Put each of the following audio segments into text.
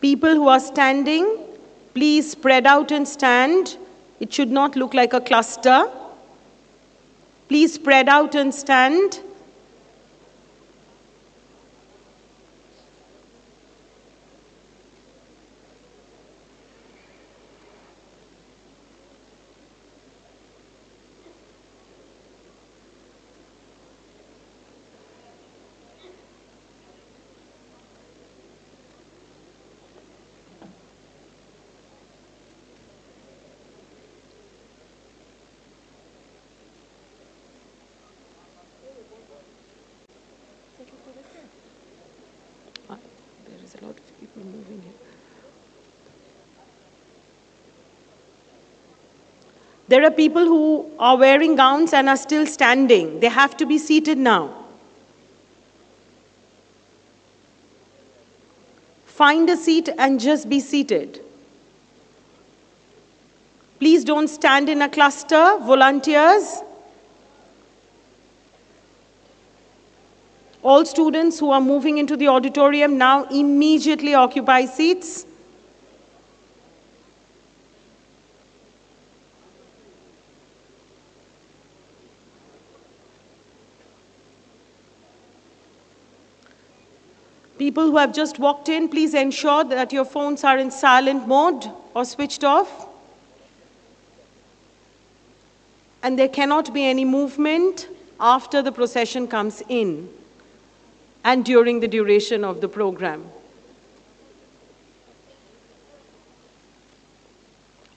People who are standing, please spread out and stand. It should not look like a cluster. Please spread out and stand. There is a lot of people moving here. There are people who are wearing gowns and are still standing. They have to be seated now. Find a seat and just be seated. Please don't stand in a cluster, volunteers. All students who are moving into the auditorium now immediately occupy seats. People who have just walked in, please ensure that your phones are in silent mode or switched off. And there cannot be any movement after the procession comes in and during the duration of the program.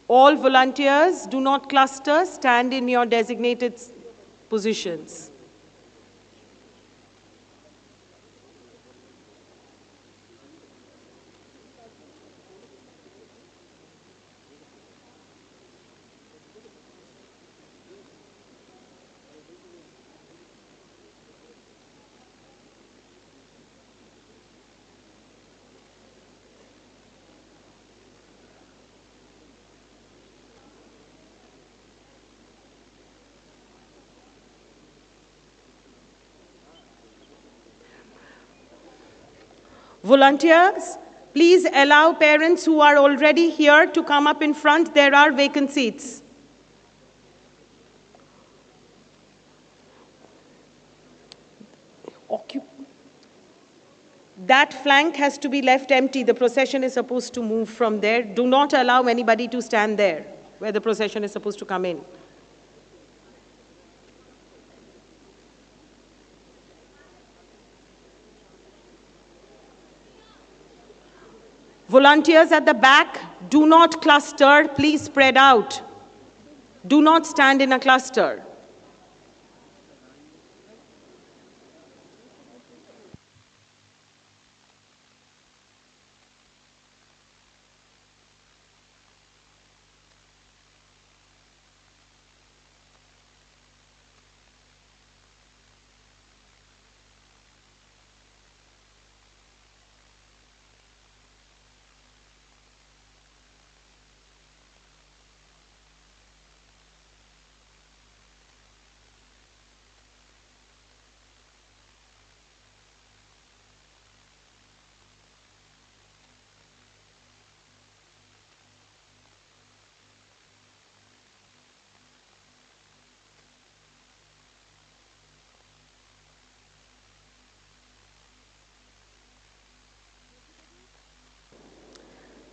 All volunteers, do not cluster, stand in your designated positions. Volunteers, please allow parents who are already here to come up in front. There are vacant seats. That flank has to be left empty. The procession is supposed to move from there. Do not allow anybody to stand there where the procession is supposed to come in. Volunteers at the back, do not cluster, please spread out. Do not stand in a cluster.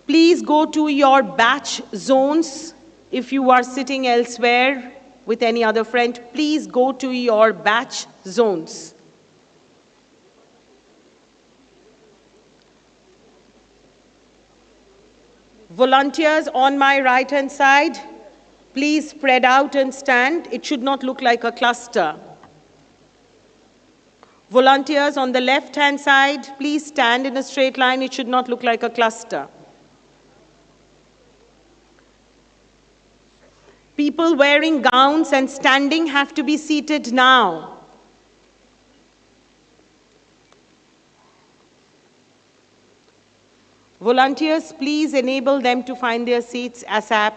Please go to your batch zones. If you are sitting elsewhere with any other friend, please go to your batch zones. Volunteers on my right-hand side, please spread out and stand. It should not look like a cluster. Volunteers on the left-hand side, please stand in a straight line. It should not look like a cluster. People wearing gowns and standing have to be seated now. Volunteers, please enable them to find their seats ASAP.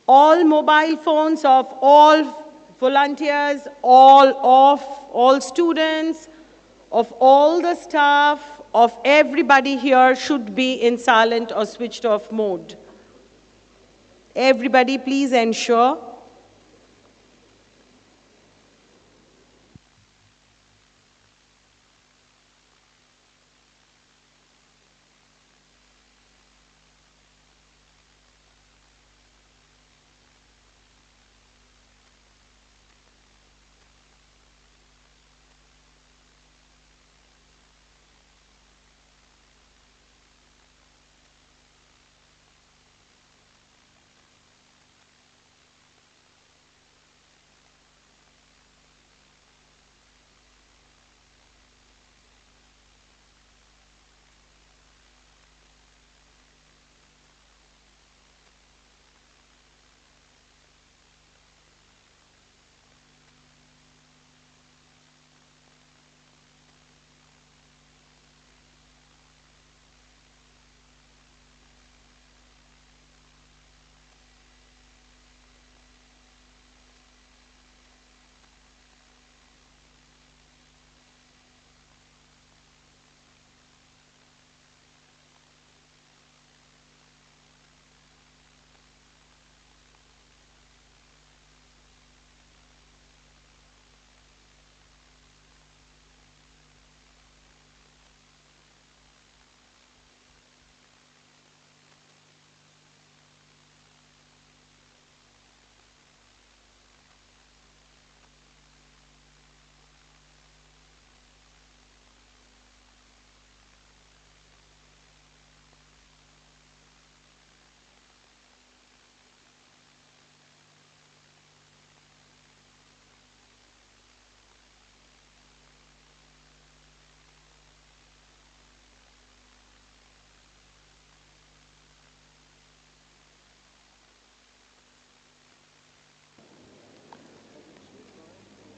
All mobile phones of all volunteers, all students, of all the staff, of everybody here should be in silent or switched off mode. Everybody, please ensure.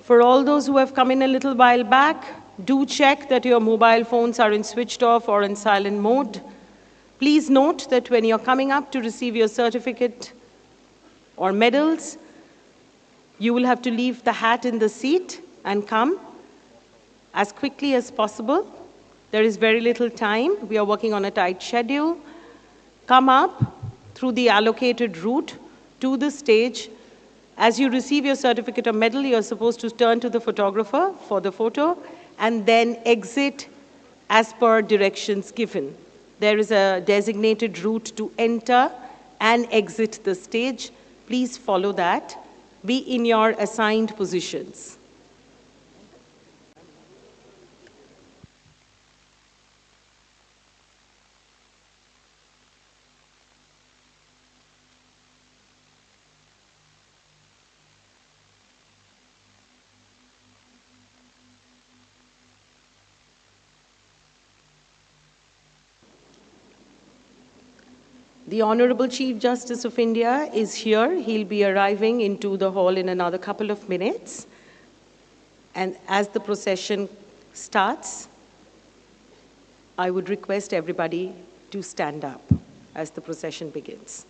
For all those who have come in a little while back, do check that your mobile phones are in switched off or in silent mode. Please note that when you're coming up to receive your certificate or medals, you will have to leave the hat in the seat and come as quickly as possible. There is very little time. We are working on a tight schedule. Come up through the allocated route to the stage. As you receive your certificate or medal, you're supposed to turn to the photographer for the photo and then exit as per directions given. There is a designated route to enter and exit the stage. Please follow that. Be in your assigned positions. The Honorable Chief Justice of India is here. He'll be arriving into the hall in another couple of minutes. And as the procession starts, I would request everybody to stand up as the procession begins.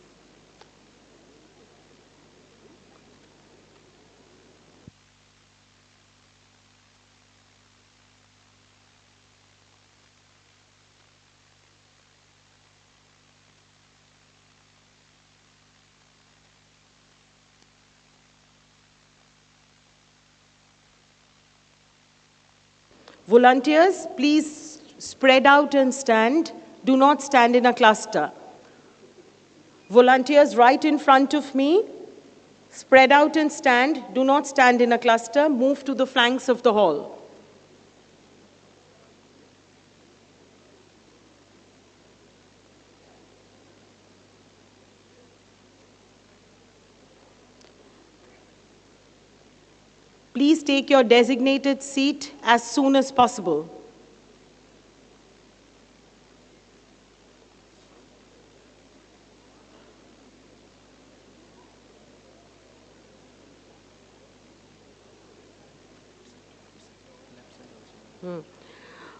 Volunteers, please spread out and stand. Do not stand in a cluster. Volunteers right in front of me, spread out and stand. Do not stand in a cluster. Move to the flanks of the hall. Please take your designated seat as soon as possible.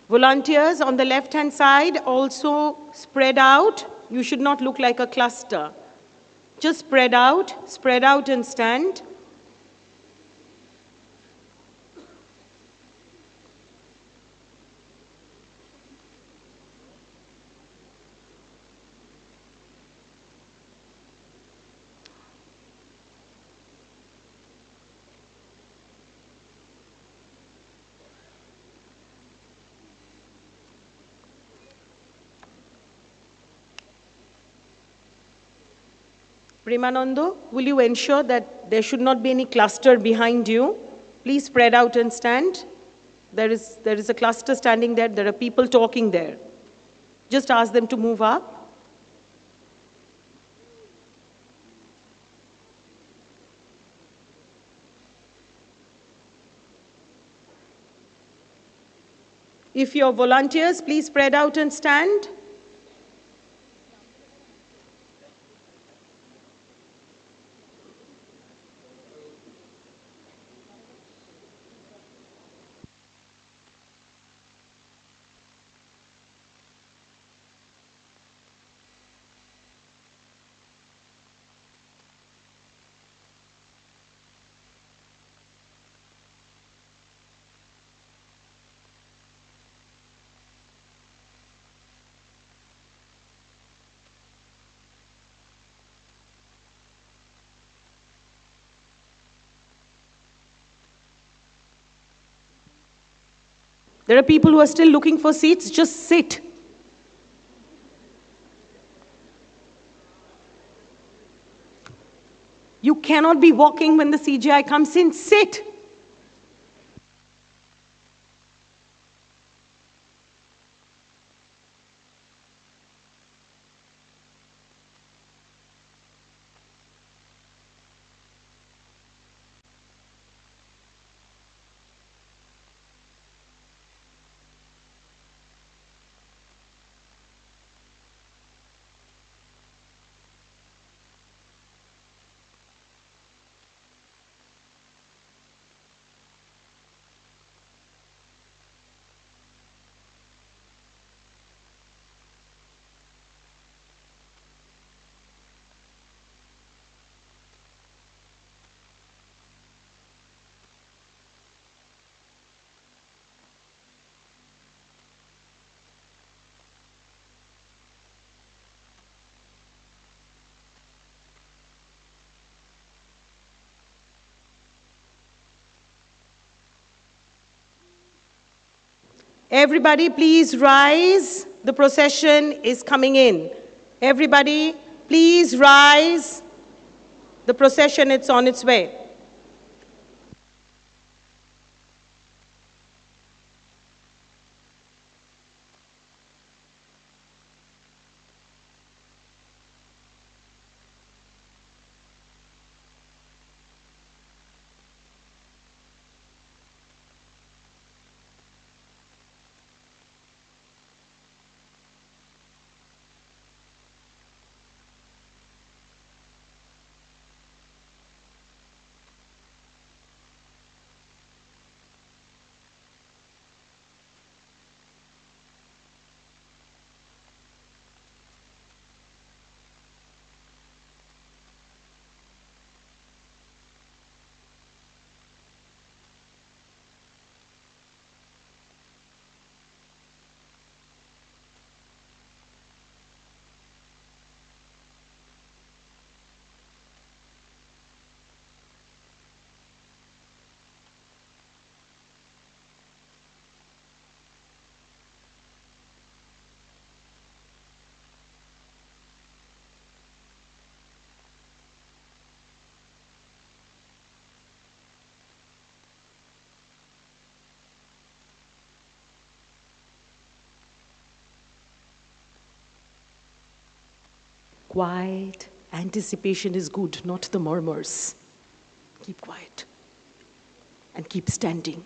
Volunteers on the left-hand side also spread out. You should not look like a cluster. Just spread out and stand. Premanando, will you ensure that there should not be any cluster behind you? Please spread out and stand. There is a cluster standing there. There are people talking there. Just ask them to move up. If you're volunteers, please spread out and stand. There are people who are still looking for seats. Just sit. You cannot be walking when the CGI comes in. Sit. Everybody, please rise. The procession is coming in. Everybody, please rise. The procession, it's on its way. Quiet. Anticipation is good, not the murmurs. Keep quiet and keep standing.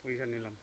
Position nilam.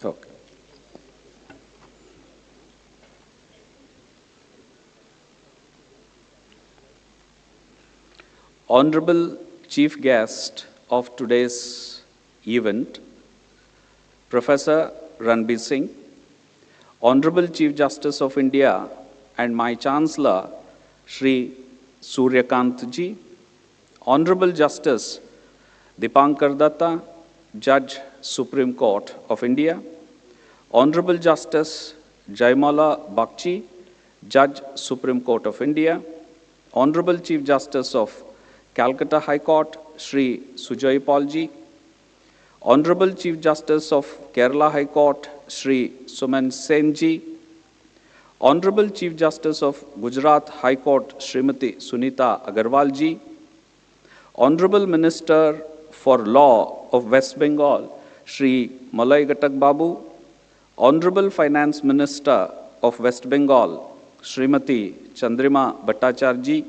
Okay. Honorable Chief Guest of today's event, Professor Ranbir Singh, Honorable Chief Justice of India and my Chancellor, Shri Suryakant Ji, Honorable Justice Dipankar Datta, Judge, Supreme Court of India, Honorable Justice Jaimala Bakchi, Judge, Supreme Court of India, Honorable Chief Justice of Calcutta High Court, Shri Sujoy Paulji, Honorable Chief Justice of Kerala High Court, Shri Suman Senji, Honorable Chief Justice of Gujarat High Court, Srimati Sunita Agarwalji, Honorable Minister for Law of West Bengal, Shri Malay Gatak Babu, Honorable Finance Minister of West Bengal, Srimati Chandrima Bhattacharji,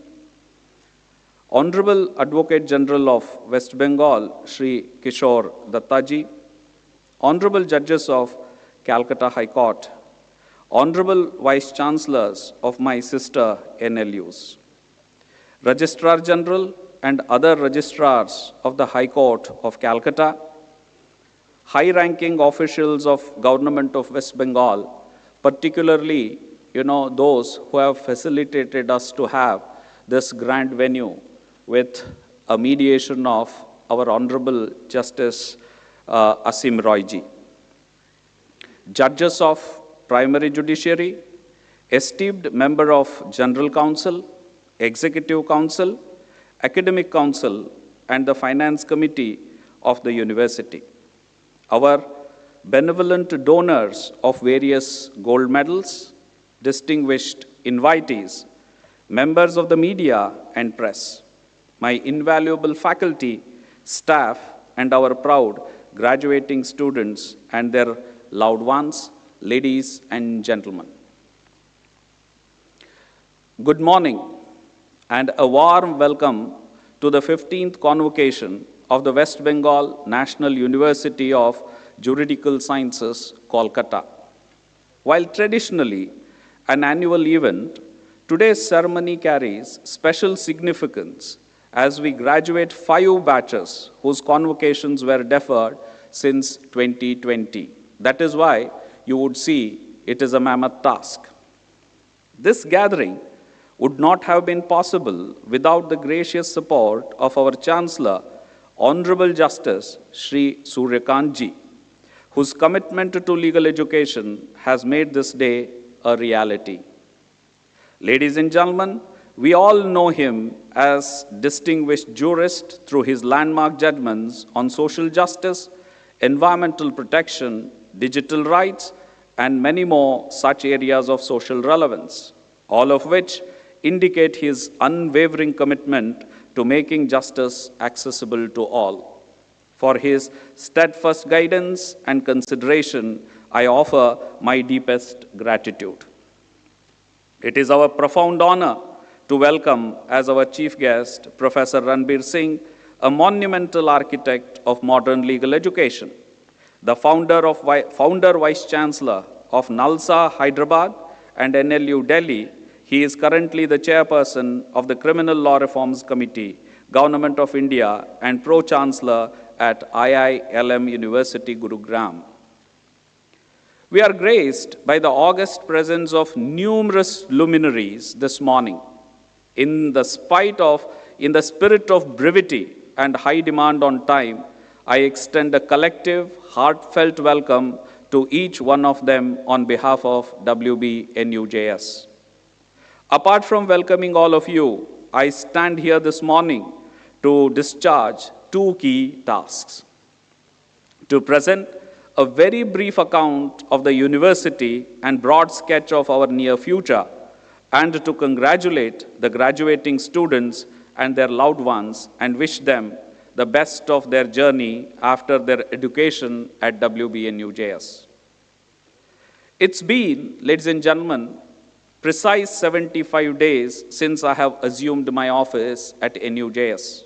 Honorable Advocate General of West Bengal, Shri Kishore Dattaji, Honorable Judges of Calcutta High Court, Honorable Vice Chancellors of my sister NLUs, Registrar General and other registrars of the High Court of Calcutta, high-ranking officials of Government of West Bengal, particularly, those who have facilitated us to have this grand venue with a mediation of our Honorable Justice Asim Royji. Judges of Primary Judiciary, esteemed member of General Council, Executive Council, Academic Council, and the Finance Committee of the University. Our benevolent donors of various gold medals, distinguished invitees, members of the media and press, my invaluable faculty, staff, and our proud graduating students and their loved ones, ladies and gentlemen. Good morning and a warm welcome to the 15th Convocation of the West Bengal National University of Juridical Sciences, Kolkata. While traditionally an annual event, today's ceremony carries special significance as we graduate 5 batches whose convocations were deferred since 2020. That is why you would see it is a mammoth task. This gathering would not have been possible without the gracious support of our Chancellor, Honorable Justice Shri Suryakantji, whose commitment to legal education has made this day a reality. Ladies and gentlemen, we all know him as distinguished jurist through his landmark judgments on social justice, environmental protection, digital rights, and many more such areas of social relevance, all of which indicate his unwavering commitment to making justice accessible to all. For his steadfast guidance and consideration, I offer my deepest gratitude. It is our profound honor to welcome as our chief guest Professor Ranbir Singh, a monumental architect of modern legal education, the founder Vice Chancellor of NALSA, Hyderabad, and NLU, Delhi. He is currently the chairperson of the Criminal Law Reforms Committee, Government of India, and Pro-Chancellor at IILM University, Gurugram. We are graced by the august presence of numerous luminaries this morning. In the spirit of brevity and high demand on time, I extend a collective, heartfelt welcome to each one of them on behalf of WBNUJS. Apart from welcoming all of you, I stand here this morning to discharge 2 key tasks. To present a very brief account of the university and broad sketch of our near future, and to congratulate the graduating students and their loved ones and wish them the best of their journey after their education at WBNUJS. It's been, ladies and gentlemen, precise 75 days since I have assumed my office at NUJS.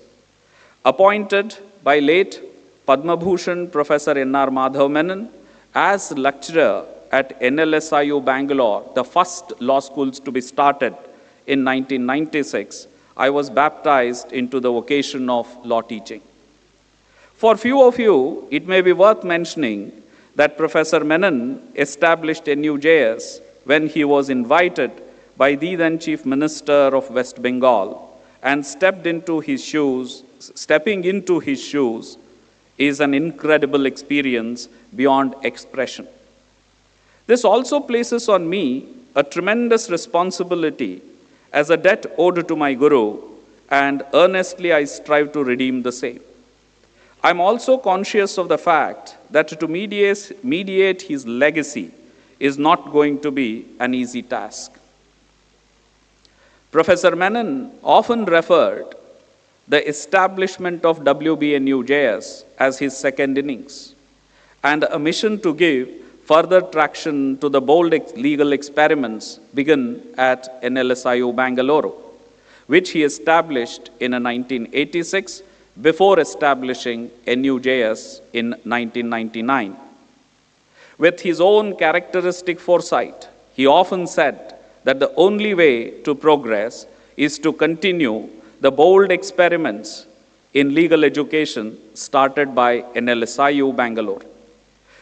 Appointed by late Padma Bhushan Professor N.R. Madhav Menon as lecturer at NLSIU Bangalore, the first law schools to be started in 1996, I was baptized into the vocation of law teaching. For few of you, it may be worth mentioning that Professor Menon established NUJS when he was invited by the then Chief Minister of West Bengal, and stepping into his shoes is an incredible experience beyond expression. This also places on me a tremendous responsibility as a debt owed to my Guru, and earnestly I strive to redeem the same. I'm also conscious of the fact that to mediate his legacy is not going to be an easy task. Professor Menon often referred the establishment of WBNUJS as his second innings, and a mission to give further traction to the bold legal experiments begun at NLSIU Bangalore, which he established in 1986 before establishing NUJS in 1999. With his own characteristic foresight, he often said that the only way to progress is to continue the bold experiments in legal education started by NLSIU Bangalore.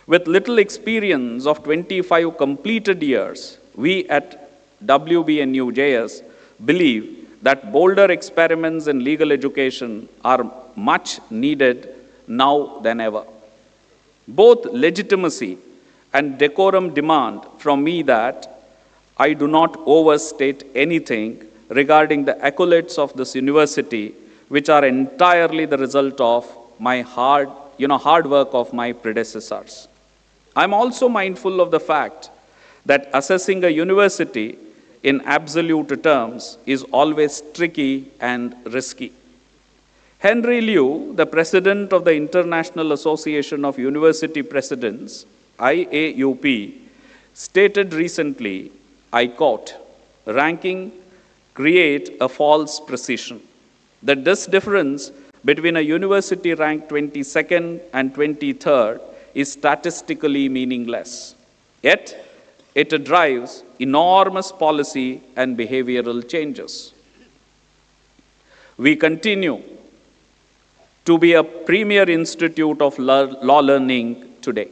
With little experience of 25 completed years, we at WBNUJS believe that bolder experiments in legal education are much needed now than ever. Both legitimacy and decorum demand from me that I do not overstate anything regarding the accolades of this university, which are entirely the result of my hard work of my predecessors. I'm also mindful of the fact that assessing a university in absolute terms is always tricky and risky. Henry Liu, the president of the International Association of University Presidents, IAUP, stated recently, I quote, ranking create a false precision. That this difference between a university ranked 22nd and 23rd is statistically meaningless. Yet, it drives enormous policy and behavioral changes. We continue to be a premier institute of law learning today,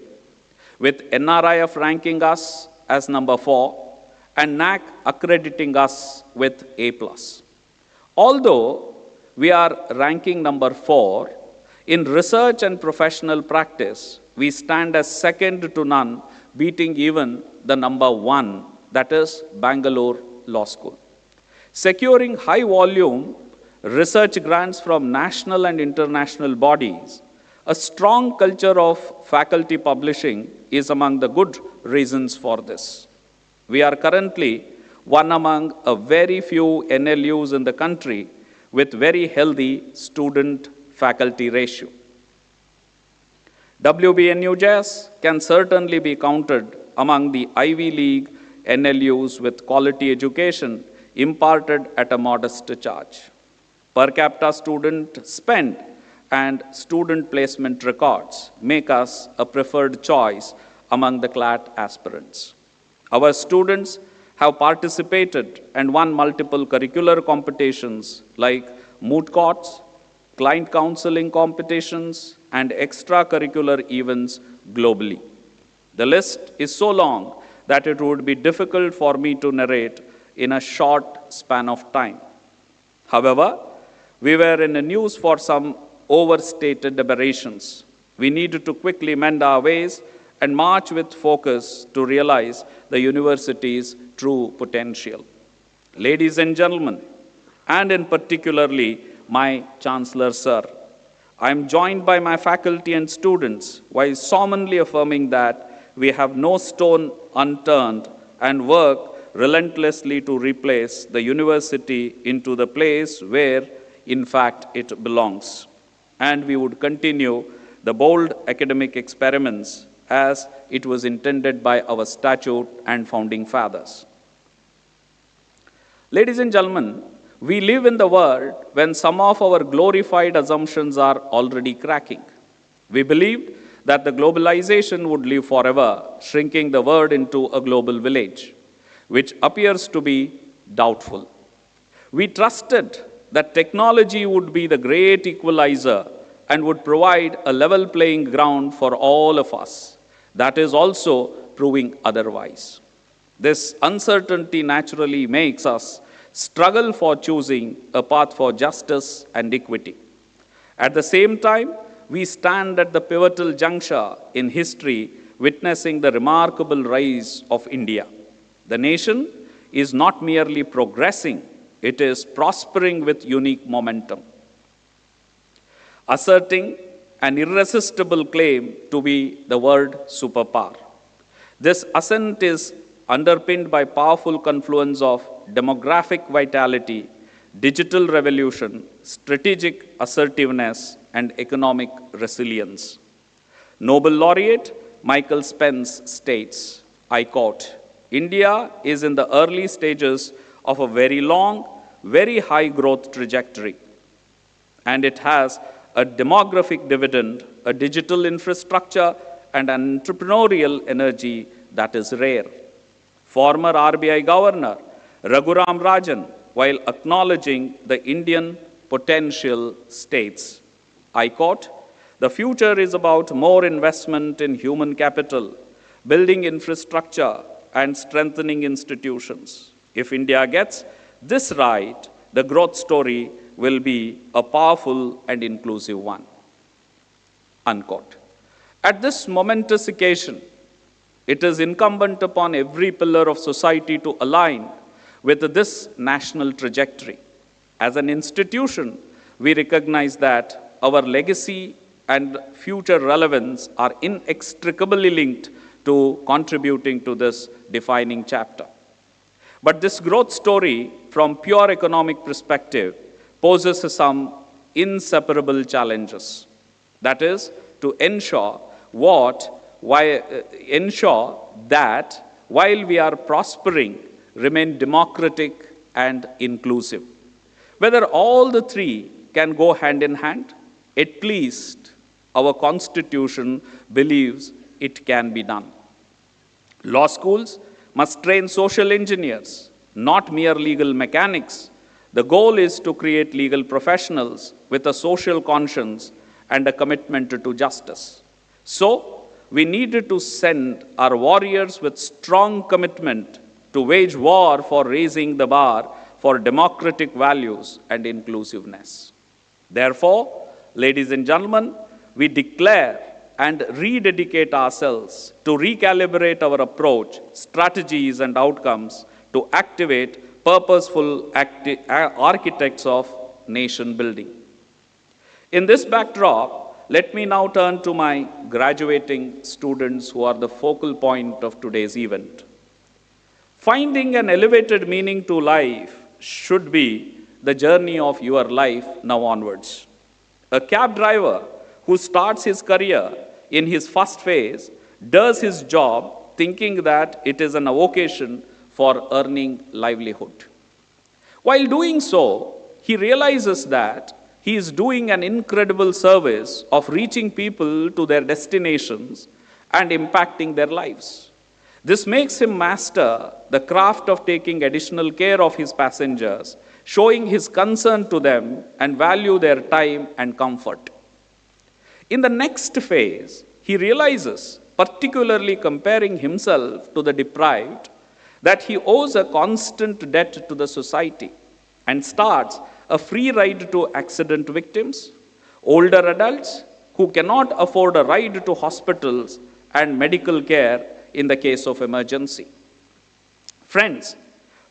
with NRIF ranking us as number 4 and NAC accrediting us with A+. Although we are ranking number 4, in research and professional practice, we stand as second to none, beating even the number 1, that is Bangalore Law School. Securing high volume research grants from national and international bodies, a strong culture of faculty publishing is among the good reasons for this. We are currently one among a very few NLUs in the country with very healthy student-faculty ratio. WBNUJS can certainly be counted among the Ivy League NLUs with quality education imparted at a modest charge. Per capita student spend and student placement records make us a preferred choice among the CLAT aspirants. Our students have participated and won multiple curricular competitions like moot courts, client counseling competitions, and extracurricular events globally. The list is so long that it would be difficult for me to narrate in a short span of time. However, we were in the news for some overstated aberrations. We needed to quickly mend our ways and march with focus to realize the university's true potential. Ladies and gentlemen, and in particularly my Chancellor, sir, I am joined by my faculty and students while solemnly affirming that we have no stone unturned and work relentlessly to replace the university into the place where, in fact, it belongs. And we would continue the bold academic experiments as it was intended by our statute and founding fathers. Ladies and gentlemen, we live in the world when some of our glorified assumptions are already cracking. We believed that the globalization would live forever, shrinking the world into a global village, which appears to be doubtful. We trusted that technology would be the great equalizer and would provide a level playing ground for all of us. That is also proving otherwise. This uncertainty naturally makes us struggle for choosing a path for justice and equity. At the same time, we stand at the pivotal juncture in history, witnessing the remarkable rise of India. The nation is not merely progressing, it is prospering with unique momentum, asserting an irresistible claim to be the world superpower. This ascent is underpinned by powerful confluence of demographic vitality, digital revolution, strategic assertiveness, and economic resilience. Nobel laureate Michael Spence states, I quote, India is in the early stages of a very long, very high growth trajectory, and it has a demographic dividend, a digital infrastructure, and an entrepreneurial energy that is rare. Former RBI Governor Raghuram Rajan, while acknowledging the Indian potential, states, I quote, "The future is about more investment in human capital, building infrastructure, and strengthening institutions. If India gets this right, the growth story will be a powerful and inclusive one." Unquote. At this momentous occasion, it is incumbent upon every pillar of society to align with this national trajectory. As an institution, we recognize that our legacy and future relevance are inextricably linked to contributing to this defining chapter. But this growth story, from pure economic perspective, poses some inseparable challenges. That is, to ensure that while we are prospering, remain democratic and inclusive. Whether all the three can go hand in hand, at least our Constitution believes it can be done. Law schools must train social engineers, not mere legal mechanics. The goal is to create legal professionals with a social conscience and a commitment to justice. So, we needed to send our warriors with strong commitment to wage war for raising the bar for democratic values and inclusiveness. Therefore, ladies and gentlemen, we declare and rededicate ourselves to recalibrate our approach, strategies, and outcomes to activate purposeful architects of nation building. In this backdrop, let me now turn to my graduating students who are the focal point of today's event. Finding an elevated meaning to life should be the journey of your life now onwards. A cab driver who starts his career in his first phase does his job thinking that it is an vocation for earning livelihood. While doing so, he realizes that he is doing an incredible service of reaching people to their destinations and impacting their lives. This makes him master the craft of taking additional care of his passengers, showing his concern to them and value their time and comfort. In the next phase, he realizes, particularly comparing himself to the deprived, that he owes a constant debt to the society and starts a free ride to accident victims, older adults who cannot afford a ride to hospitals and medical care in the case of emergency. Friends,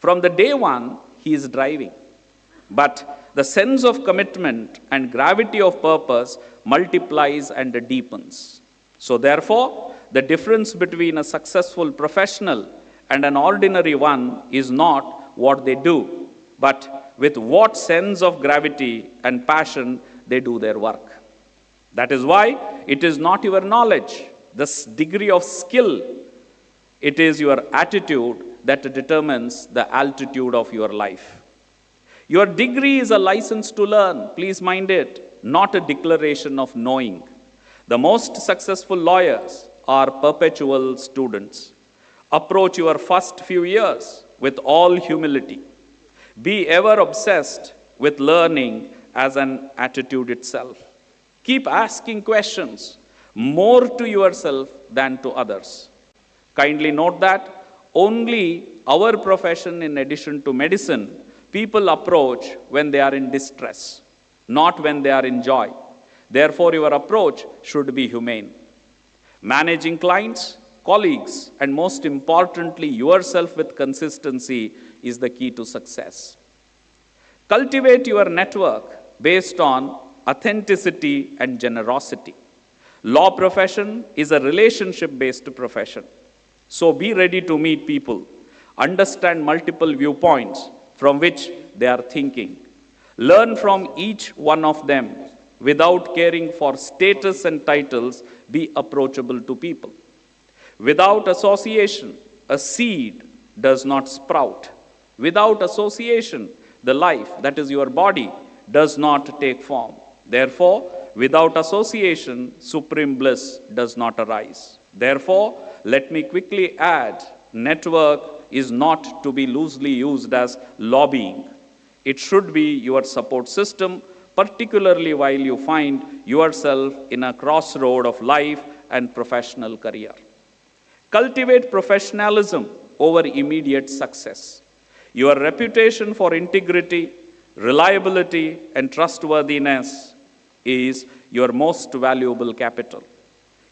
from the day one, he is driving, but the sense of commitment and gravity of purpose multiplies and deepens. So therefore, the difference between a successful professional and an ordinary one is not what they do, but with what sense of gravity and passion they do their work. That is why it is not your knowledge, this degree of skill, it is your attitude that determines the altitude of your life. Your degree is a license to learn, please mind it, not a declaration of knowing. The most successful lawyers are perpetual students. Approach your first few years with all humility. Be ever obsessed with learning as an attitude itself. Keep asking questions, more to yourself than to others. Kindly note that only our profession, in addition to medicine, people approach when they are in distress, not when they are in joy. Therefore, your approach should be humane. Managing clients, colleagues, and most importantly, yourself with consistency is the key to success. Cultivate your network based on authenticity and generosity. Law profession is a relationship-based profession. So be ready to meet people, understand multiple viewpoints from which they are thinking. Learn from each one of them without caring for status and titles. Be approachable to people. Without association, a seed does not sprout. Without association, the life, that is your body, does not take form. Therefore, Without association, supreme bliss does not arise. Therefore, let me quickly add, network is not to be loosely used as lobbying. It should be your support system, particularly while you find yourself in a crossroad of life and professional career. Cultivate professionalism over immediate success. Your reputation for integrity, reliability, and trustworthiness is your most valuable capital.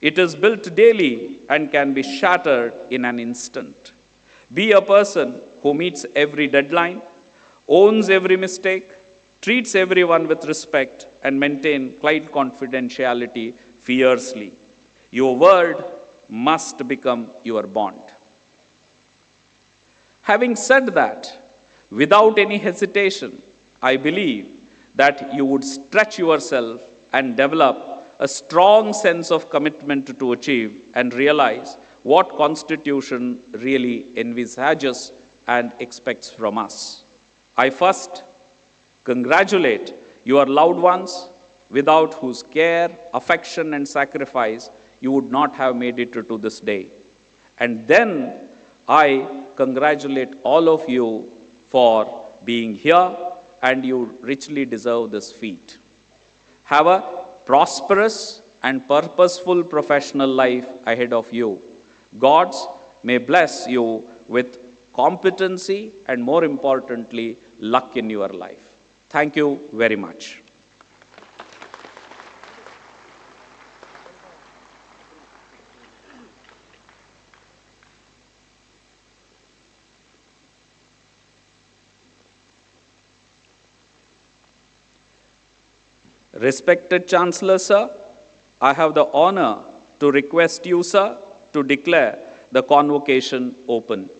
It is built daily and can be shattered in an instant. Be a person who meets every deadline, owns every mistake, treats everyone with respect, and maintain client confidentiality fiercely. Your word must become your bond. Having said that, without any hesitation, I believe that you would stretch yourself and develop a strong sense of commitment to achieve and realize what Constitution really envisages and expects from us. I first congratulate your loved ones, without whose care, affection, and sacrifice you would not have made it to this day. And then I congratulate all of you for being here, and you richly deserve this feat. Have a prosperous and purposeful professional life ahead of you. Gods may bless you with competency and, more importantly, luck in your life. Thank you very much. Respected Chancellor, sir, I have the honor to request you, sir, to declare the convocation open.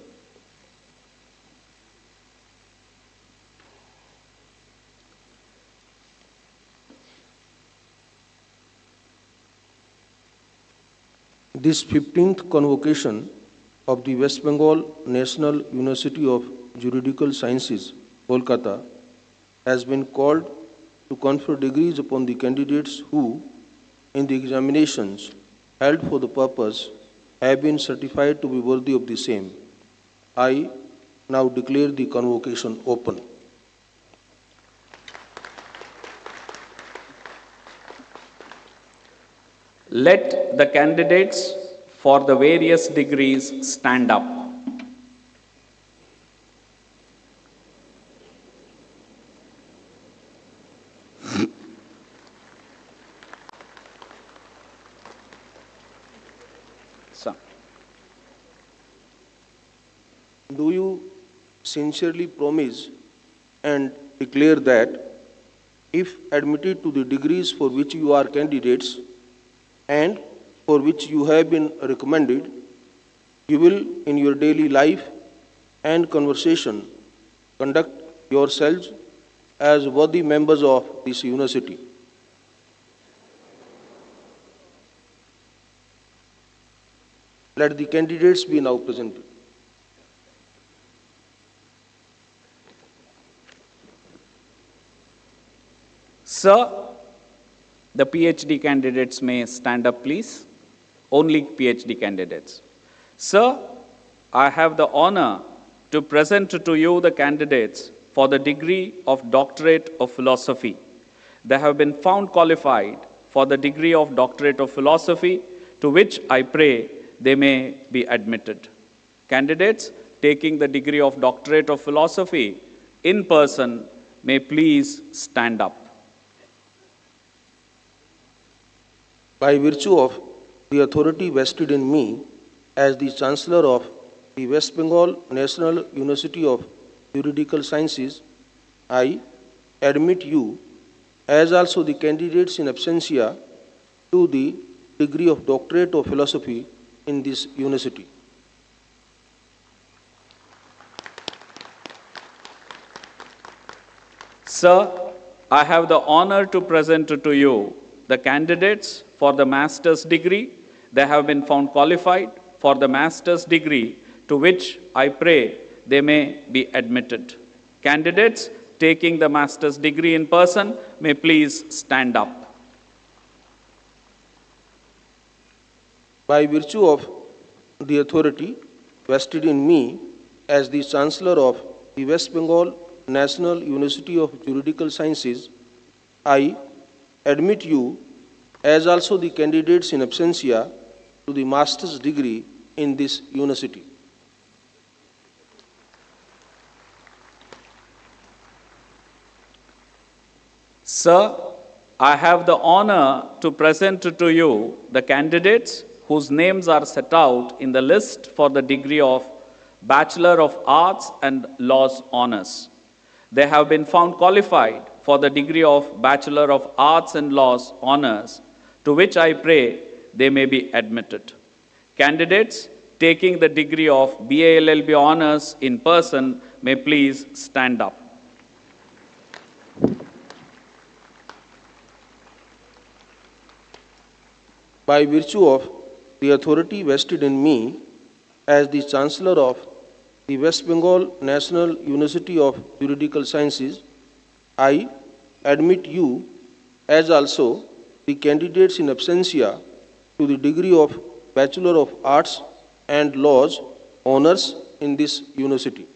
This 15th convocation of the West Bengal National University of Juridical Sciences, Kolkata, has been called to confer degrees upon the candidates who, in the examinations held for the purpose, have been certified to be worthy of the same. I now declare the convocation open. Let the candidates for the various degrees stand up. Do you sincerely promise and declare that, if admitted to the degrees for which you are candidates and for which you have been recommended, you will, in your daily life and conversation, conduct yourselves as worthy members of this university? Let the candidates be now presented. Sir, the PhD candidates may stand up, please. Only PhD candidates. Sir, I have the honor to present to you the candidates for the degree of Doctorate of Philosophy. They have been found qualified for the degree of Doctorate of Philosophy, to which I pray they may be admitted. Candidates taking the degree of Doctorate of Philosophy in person may please stand up. By virtue of the authority vested in me as the Chancellor of the West Bengal National University of Juridical Sciences, I admit you, as also the candidates in absentia, to the degree of Doctorate of Philosophy in this university. Sir, I have the honor to present to you the candidates for the master's degree. They have been found qualified for the master's degree, to which I pray they may be admitted. Candidates taking the master's degree in person may please stand up. By virtue of the authority vested in me as the Chancellor of the West Bengal National University of Juridical Sciences, I admit you as also the candidates in absentia to the master's degree in this university. Sir, I have the honor to present to you the candidates whose names are set out in the list for the degree of Bachelor of Arts and Laws Honours. They have been found qualified for the degree of Bachelor of Arts and Laws Honours, to which I pray they may be admitted. Candidates taking the degree of BA-LLB Honours in person may please stand up. By virtue of the authority vested in me as the Chancellor of the West Bengal National University of Juridical Sciences, I admit you as also the candidates in absentia to the degree of Bachelor of Arts and Laws Honours in this university.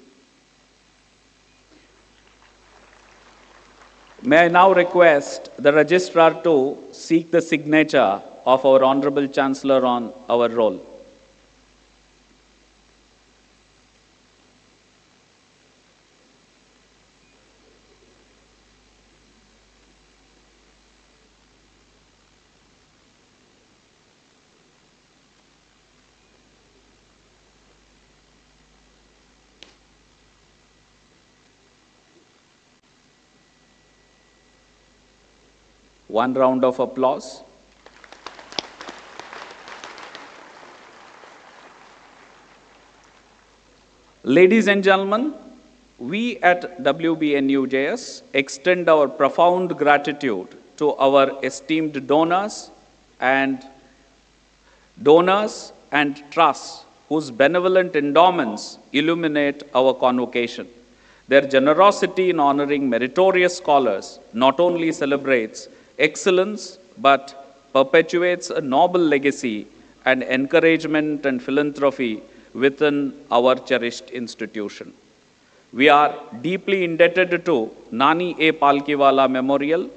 May I now request the Registrar to seek the signature of our Honorable Chancellor on our roll. One round of applause. Ladies and gentlemen, we at WBNUJS extend our profound gratitude to our esteemed donors and trusts whose benevolent endowments illuminate our convocation. Their generosity in honoring meritorious scholars not only celebrates excellence but perpetuates a noble legacy and encouragement and philanthropy within our cherished institution. We are deeply indebted to Nani A. Palkiwala Memorial,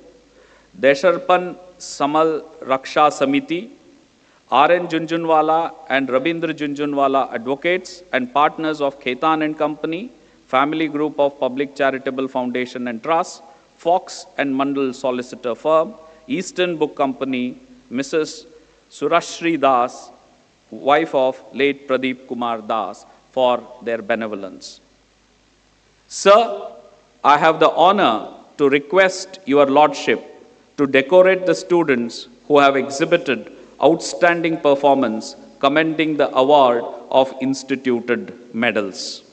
Desharpan Samal Raksha Samiti, R.N. Junjunwala and Rabindra Junjunwala advocates and partners of Khetan and Company, Family Group of Public Charitable Foundation and Trust, Fox and Mandal Solicitor Firm, Eastern Book Company, Mrs. Surashri Das, wife of late Pradeep Kumar Das, for their benevolence. Sir, I have the honor to request your lordship to decorate the students who have exhibited outstanding performance, commending the award of instituted medals.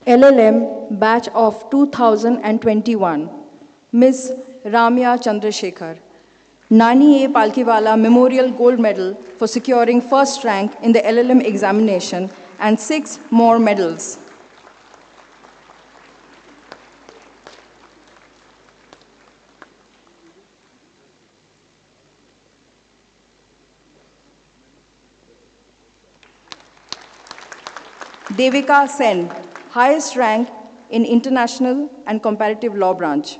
LLM batch of 2021, Ms. Ramya Chandrasekhar, Nani A. Palkiwala Memorial Gold Medal for securing first rank in the LLM examination and 6 more medals. Devika Sen, highest rank in International and Comparative Law branch.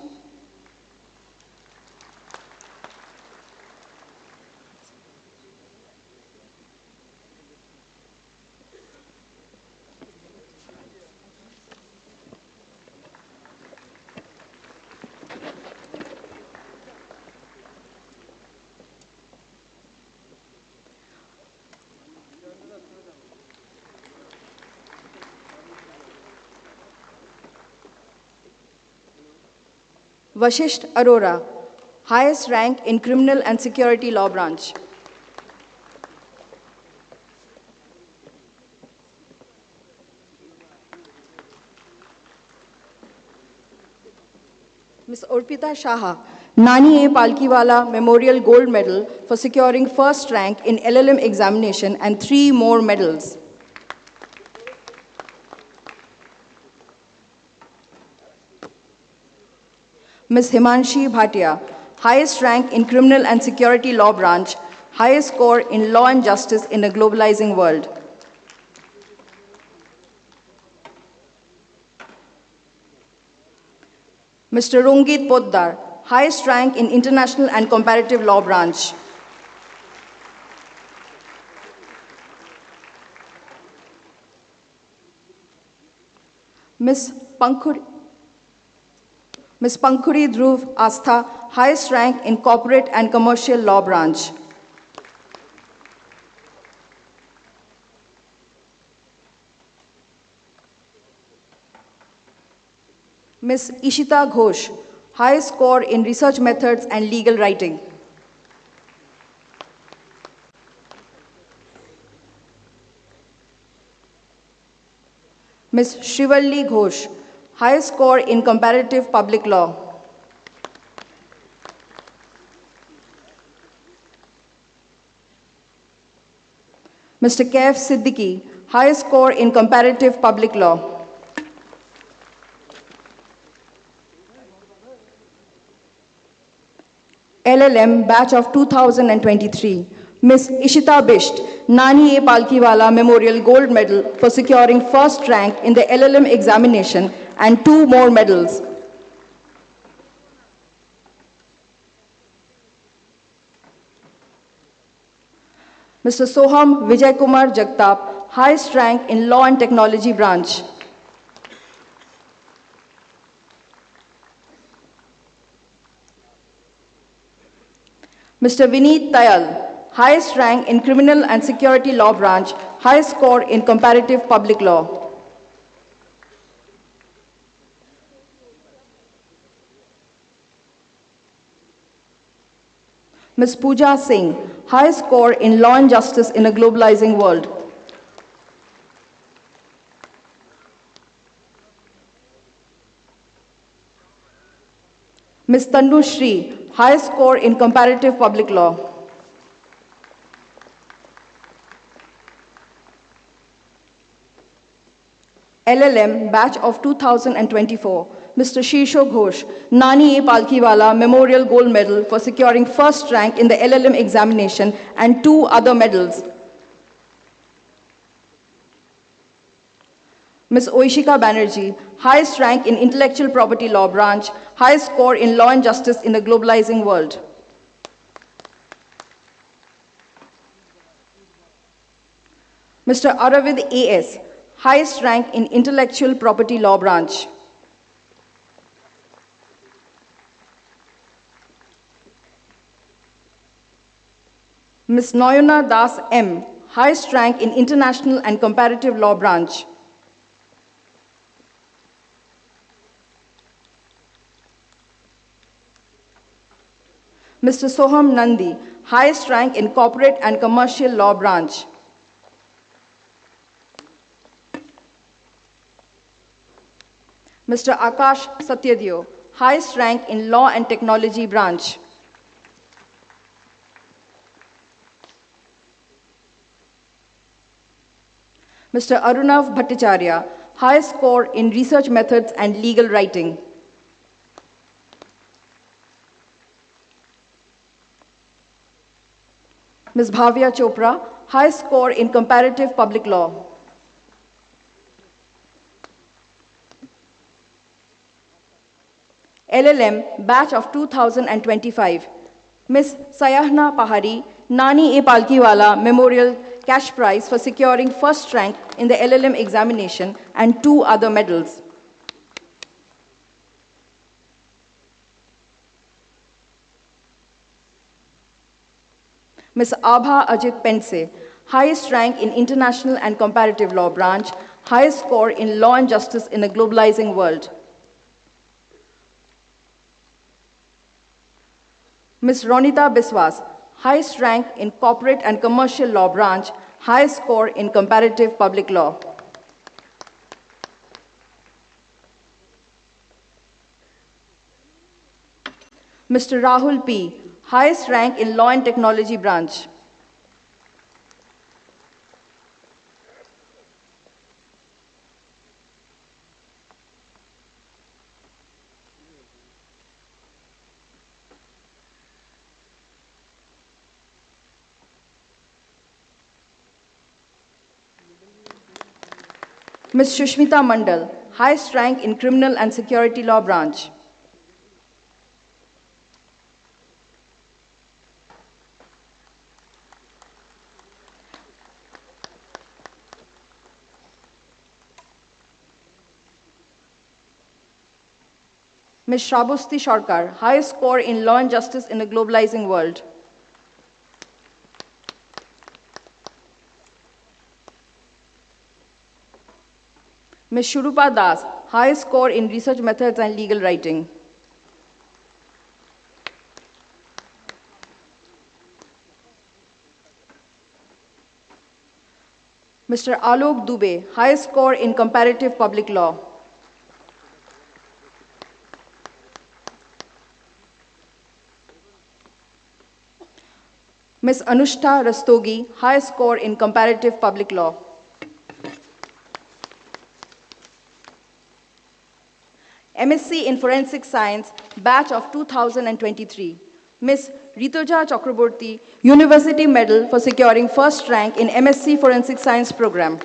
Vashisht Arora, highest rank in Criminal and Security Law branch. Ms. Urpita Shaha, Nani A. Palkiwala Memorial Gold Medal for securing first rank in LLM examination and 3 more medals. Ms. Himanshi Bhatia, highest rank in criminal and security law branch, highest score in law and justice in a globalizing world. Mr. Rungit Poddar, highest rank in international and comparative law branch. Ms. Pankhuri Dhruv Astha, highest rank in corporate and commercial law branch. Ms. Ishita Ghosh, highest score in research methods and legal writing. Ms. Shrivalli Ghosh, highest score in comparative public law. Mr. Kaif Siddiqui, highest score in comparative public law. LLM, batch of 2023. Ms. Ishita Bisht, Nani A. Palkiwala Memorial Gold Medal for securing first rank in the LLM examination and 2 more medals. Mr. Soham Vijay Kumar Jagtap, highest rank in law and technology branch. Mr. Vineet Tayal, highest rank in criminal and security law branch, highest score in comparative public law. Ms. Pooja Singh, highest score in law and justice in a globalizing world. Ms. Tannu Shri, highest score in comparative public law. LLM, batch of 2024. Mr. Shisho Ghosh, Nani A. Palkiwala Memorial Gold Medal for securing first rank in the LLM examination and 2 other medals. Ms. Oishika Banerjee, highest rank in intellectual property law branch, highest score in law and justice in the globalizing world. Mr. Aravind A.S., highest rank in intellectual property law branch. Ms. Noyana Das M., highest rank in international and comparative law branch. Mr. Soham Nandi, highest rank in corporate and commercial law branch. Mr. Akash Satyadeo, highest rank in law and technology branch. Mr. Arunav Bhattacharya, highest score in research methods and legal writing. Ms. Bhavya Chopra, highest score in comparative public law. LLM, batch of 2025. Ms. Sayahna Pahari, Nani A. Palkiwala Memorial Cash Prize for securing first rank in the LLM examination and 2 other medals. Ms. Abha Ajit Pense, highest rank in international and comparative law branch, highest score in law and justice in a globalizing world. Ms. Ronita Biswas, highest rank in corporate and commercial law branch, highest score in comparative public law. Mr. Rahul P., highest rank in law and technology branch. Ms. Shushmita Mandal, highest rank in Criminal and Security Law branch. Ms. Shrabusti Sharkar, highest score in Law and Justice in a Globalizing World. Ms. Shurupa Das, highest score in Research Methods and Legal Writing. Mr. Alok Dubey, highest score in Comparative Public Law. Ms. Anushta Rastogi, highest score in Comparative Public Law. MSc in Forensic Science, batch of 2023. Ms. Rituja Chakraborty, University Medal for securing first rank in MSc Forensic Science program.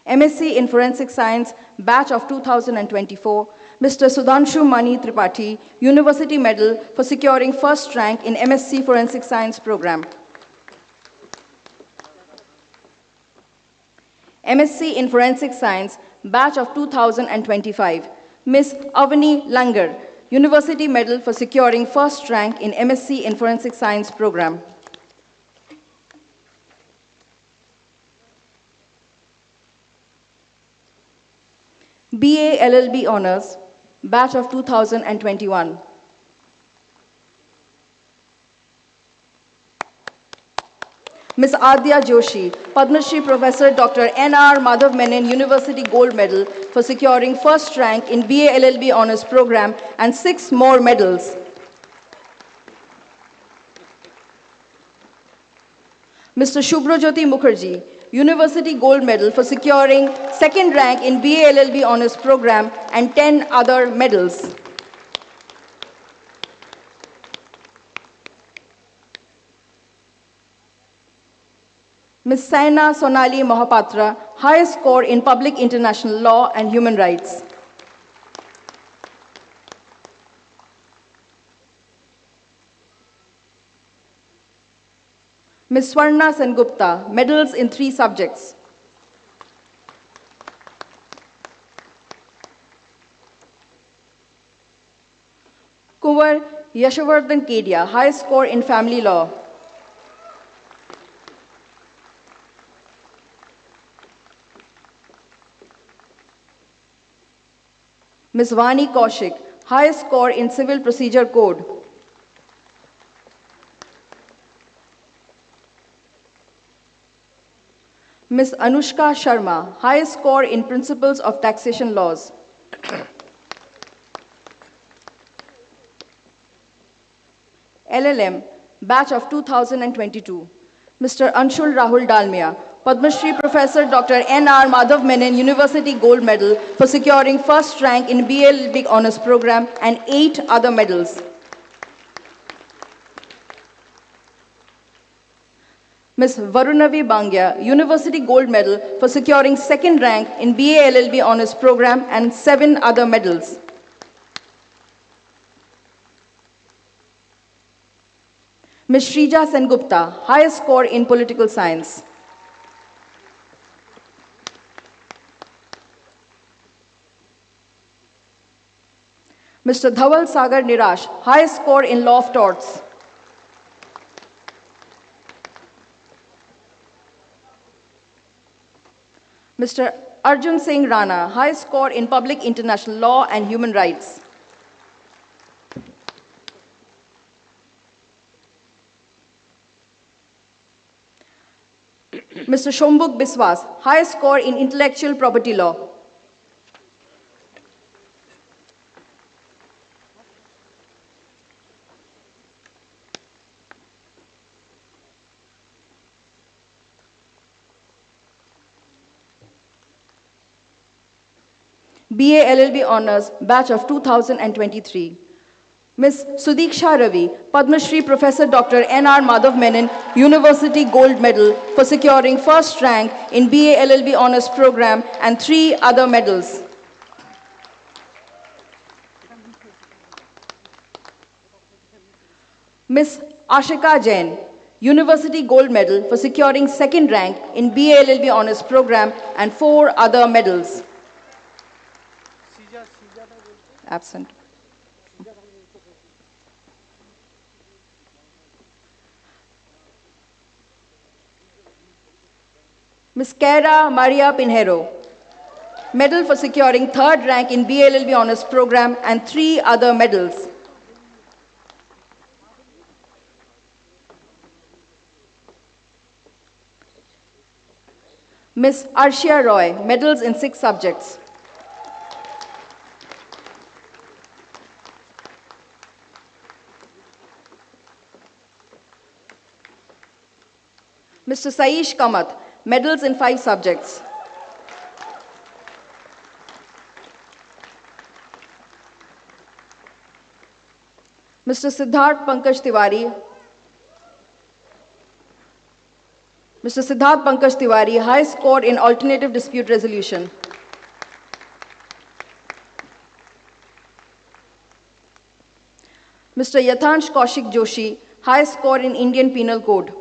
MSc in Forensic Science, batch of 2024. Mr. Sudhanshu Mani Tripathi, University Medal for securing first rank in MSc Forensic Science program. MSc in Forensic Science, batch of 2025. Ms. Avani Langar, University Medal for securing first rank in MSc in Forensic Science program. BA LLB Honors, batch of 2021. Ms. Adya Joshi, Padma Shri Professor Dr. N.R. Madhav Menon University Gold Medal for securing first rank in BA LLB Honors program and 6 more medals. Mr. Shubhrajyoti Mukherjee, University Gold Medal for securing second rank in BA LLB Honors program and 10 other medals. Ms. Saina Sonali Mohapatra, highest score in Public International Law and Human Rights. Ms. Swarna Sengupta, medals in 3 subjects. Kunwar Yashovardhan Kedia, highest score in Family Law. Ms. Vani Kaushik, highest score in Civil Procedure Code. Ms. Anushka Sharma, highest score in Principles of Taxation Laws. LLM, batch of 2022. Mr. Anshul Rahul Dalmia, Padma Shri Professor Dr. N.R. Madhav Menon University Gold Medal for securing first rank in BLB Honors Program and 8 other medals. Ms. Varunavi Bangya, University Gold Medal for securing second rank in BA LLB Honors Program and 7 other medals. Ms. Shrija Sengupta, highest score in Political Science. Mr. Dhawal Sagar Nirash, highest score in Law of Torts. Mr. Arjun Singh Rana, highest score in Public International Law and Human Rights. Mr. Shombuk Biswas, highest score in Intellectual Property Law. BA LLB Honors, batch of 2023. Ms. Sudiksha Ravi, Padma Shri Professor Dr. N.R. Madhav Menon, University Gold Medal for securing first rank in BA LLB Honours Program and 3 other medals. Ms. Ashika Jain, University Gold Medal for securing second rank in BA LLB Honours Program and 4 other medals. Absent. Ms. Kera Maria Pinheiro, medal for securing third rank in BLLB Honours Program and 3 other medals. Ms. Arshia Roy, medals in 6 subjects. Mr. Saish Kamath, medals in 5 subjects. Mr. Siddharth Pankaj Tiwari, high score in alternative dispute resolution. Mr. Yathansh Kaushik Joshi, high score in Indian Penal Code.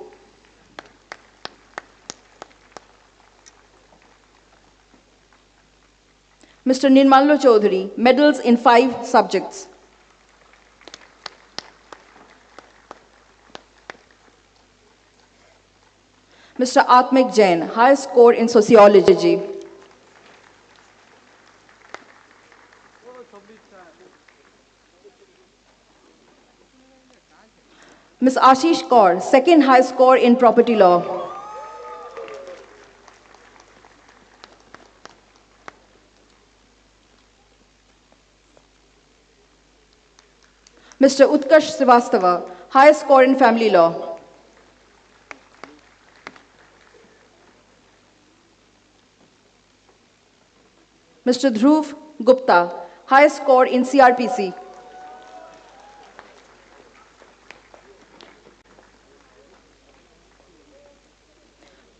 Mr. Nirmallo Chaudhary, medals in 5 subjects. Mr. Atmik Jain, high score in sociology. Ms. Ashish Kaur, second high score in property law. Mr. Utkarsh Srivastava, high score in family law. Mr. Dhruv Gupta, high score in CRPC.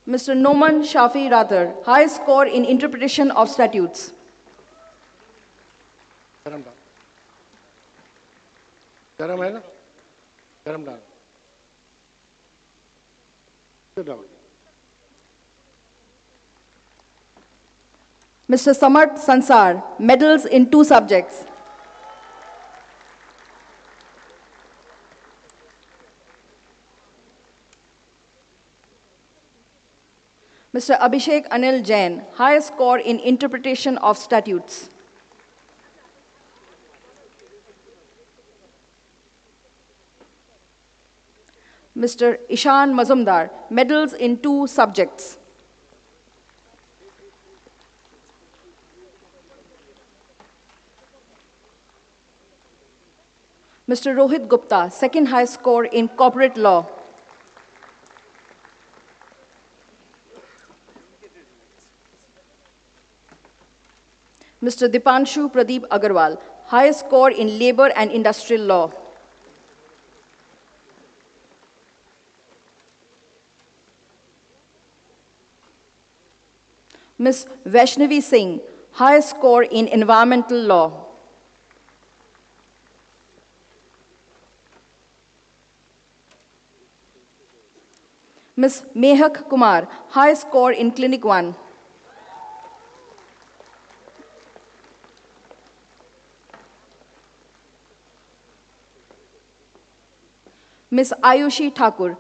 Mr. Noman Shafi Rathar, high score in interpretation of statutes. गरम है ना गरम डाल Mr. Samarth Sansar, medals in 2 subjects. Mr. Abhishek Anil Jain, high score in interpretation of statutes. Mr. Ishan Mazumdar, medals in 2 subjects. Mr. Rohit Gupta, second high score in corporate law. Mr. Dipanshu Pradeep Agarwal, high score in labor and industrial law. Ms. Vaishnavi Singh, high score in environmental law. Ms. Mehak Kumar, high score in Clinic 1. Ms. Ayushi Thakur,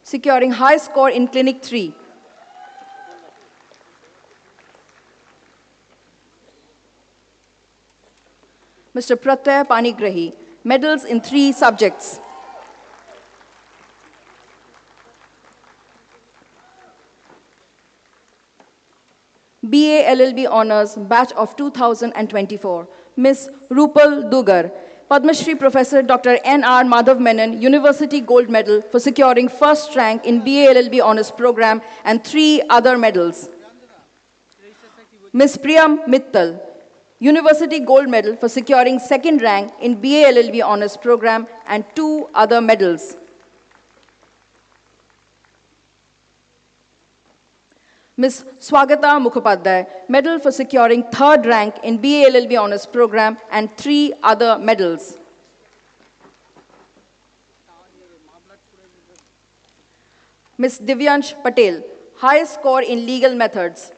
securing high score in Clinic 3. Mr. Pratyay Panigrahi, medals in 3 subjects. BA LLB Honours, batch of 2024. Ms. Rupal Dugar, Padma Shri Professor Dr. N.R. Madhav Menon, University Gold Medal for securing first rank in BA LLB Honours Program and 3 other medals. Ms. Priyam Mittal, University Gold Medal for securing second rank in BA LLB Honours Program, and 2 other medals. Ms. Swagata Mukhopadhyay, medal for securing third rank in BA LLB Honours Program, and 3 other medals. Ms. Divyansh Patel, highest score in legal methods.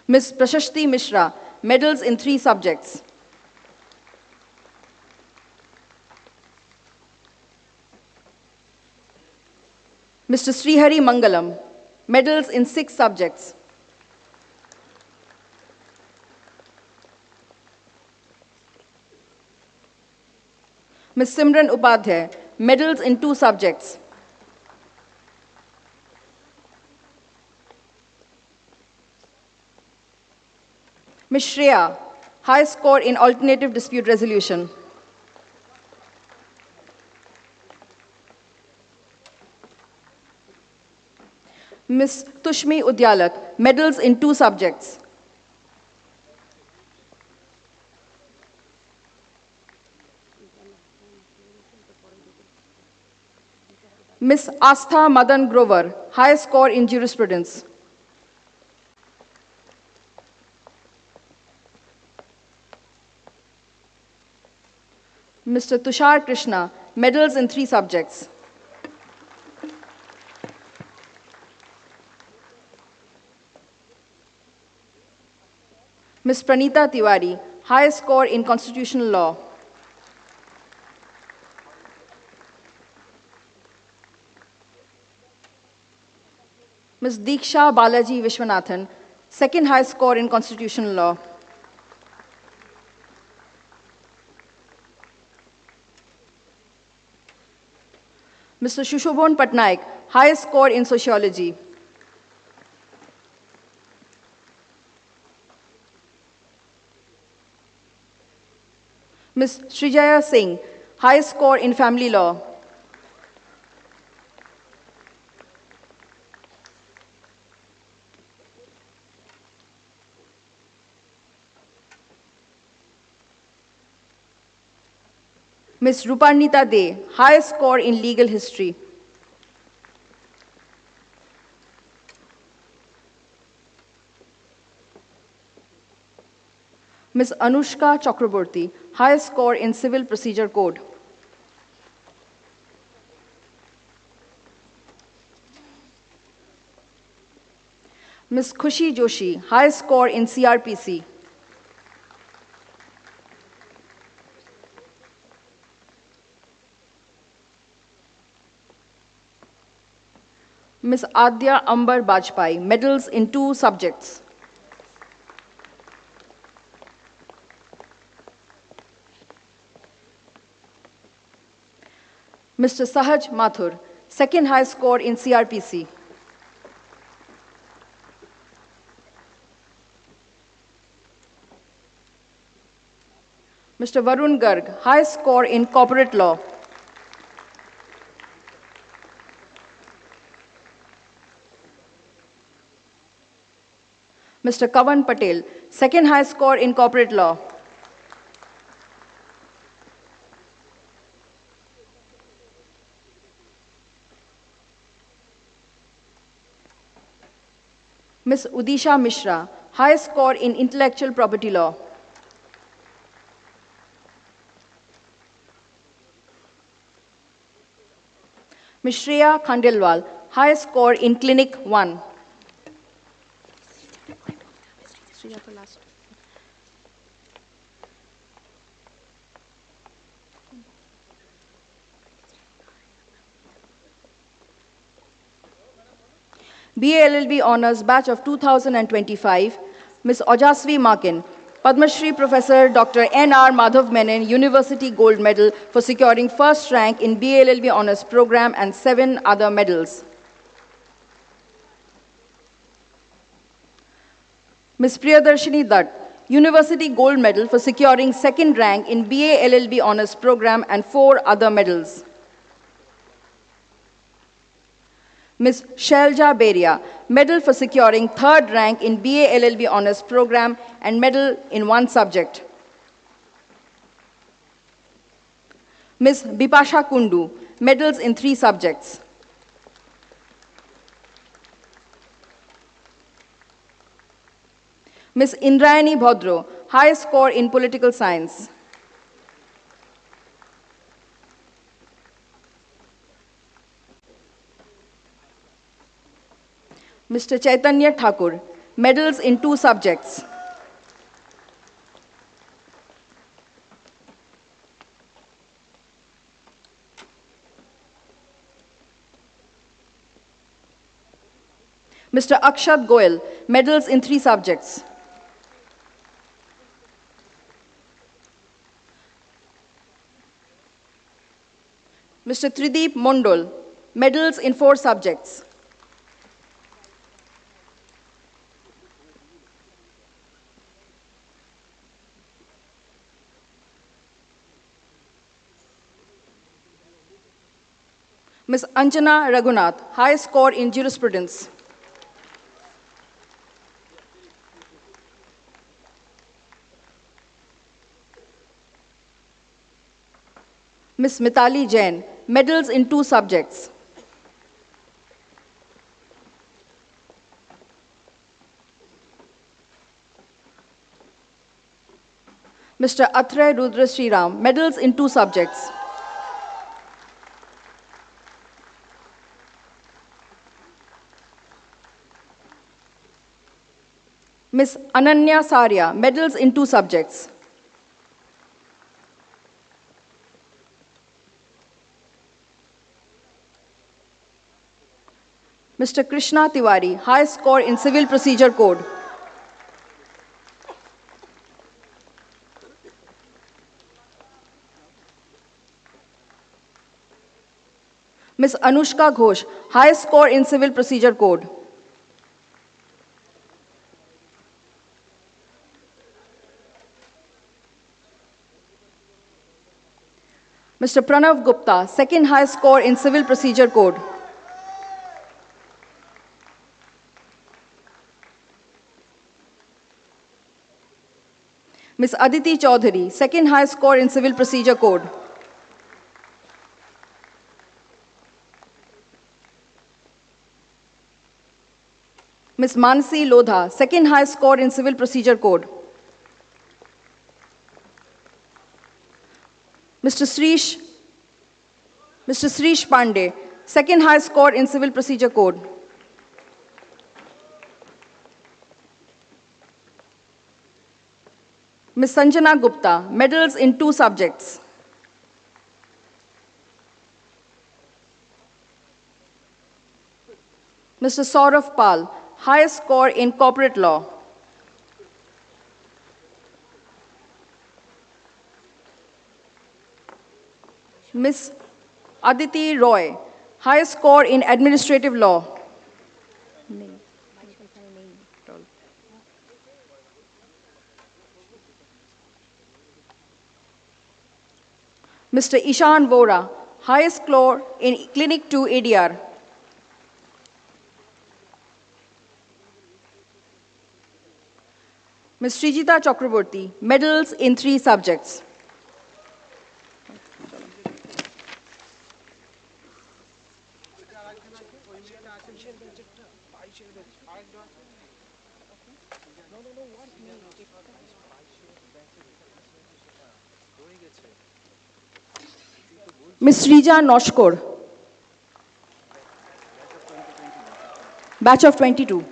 Ms. Prashasti Mishra, medals in 3 subjects. Mr. Srihari Mangalam, medals in 6 subjects. Ms. Simran Upadhyay, medals in 2 subjects. Ms. Shreya, high score in alternative dispute resolution. Ms. Tushmi Udyalak, medals in 2 subjects. Ms. Astha Madan Grover, high score in jurisprudence. Mr. Tushar Krishna, medals in 3 subjects. Ms. Pranita Tiwari, high score in constitutional law. Ms. Diksha Balaji Vishwanathan, second high score in constitutional law. Mr. Shushobhon Patnaik, highest score in sociology. Ms. Srijaya Singh, highest score in family law. Ms. Ruparnita De, highest score in legal history. Ms. Anushka Chakraborty, highest score in civil procedure code. Ms. Khushi Joshi, highest score in CRPC. Ms. Adya Ambar Bajpai, medals in 2 subjects. Mr. Sahaj Mathur, second high score in CRPC. Mr. Varun Garg, high score in corporate law. Mr. Kavan Patel, second high score in corporate law. Ms. Udisha Mishra, high score in intellectual property law. Ms. Shreya Khandelwal, high score in Clinic 1. BA LLB Honours Batch of 2025, Ms. Ojasvi Makin, Padma Shri Professor Dr. N.R. Madhav Menon, University Gold Medal for securing first rank in BA LLB Honours Program, and 7 other medals. Ms. Priyadarshini Dutt, University Gold Medal for securing second rank in BA LLB Honours Program, and 4 other medals. Ms. Shailja Beria, Medal for securing 3rd rank in BA LLB Honours Program and Medal in 1 subject. Ms. Bipasha Kundu, medals in 3 subjects. Ms. Indrayani Bhodro, highest score in political science. Mr. Chaitanya Thakur, medals in 2 subjects. Mr. Akshat Goel, medals in 3 subjects. Mr. Trideep Mondol, medals in 4 subjects. Ms. Anjana Raghunath, highest score in jurisprudence. Ms. Mitali Jain, medals in 2 subjects. Mr. Atray Rudra Sriram, medals in 2 subjects. Ms. Ananya Saria, medals in 2 subjects. Mr. Krishna Tiwari, highest score in Civil Procedure Code. Ms. Anushka Ghosh, highest score in Civil Procedure Code. Mr. Pranav Gupta, second highest score in Civil Procedure Code. Ms. Aditi Chaudhary, second highest score in Civil Procedure Code. Ms. Mansi Lodha, second highest score in Civil Procedure Code. Mr. Srish Pandey, second highest score in Civil Procedure Code. Ms. Sanjana Gupta, medals in 2 subjects. Mr. Saurav Pal, highest score in corporate law. Ms. Aditi Roy, highest score in administrative law. Mr. Ishan Vora, highest score in Clinic 2 ADR. Ms. Srijita Chakraborty, medals in 3 subjects. Ms. Rija Noshkor, batch of 22.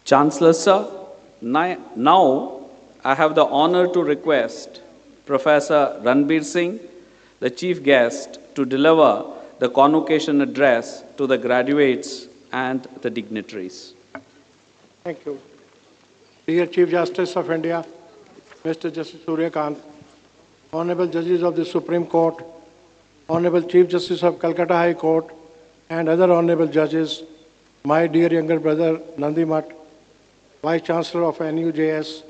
Chancellor Sir, now I have the honor to request Professor Ranbir Singh, the chief guest, to deliver the convocation address to the graduates and the dignitaries. Thank you. dear Chief Justice of India, Mr. Justice Surya Kant, Honorable Judges of the Supreme Court, Honorable Chief Justice of Calcutta High Court, and other Honorable Judges, my dear younger brother Nandi Math, Vice Chancellor of NUJS,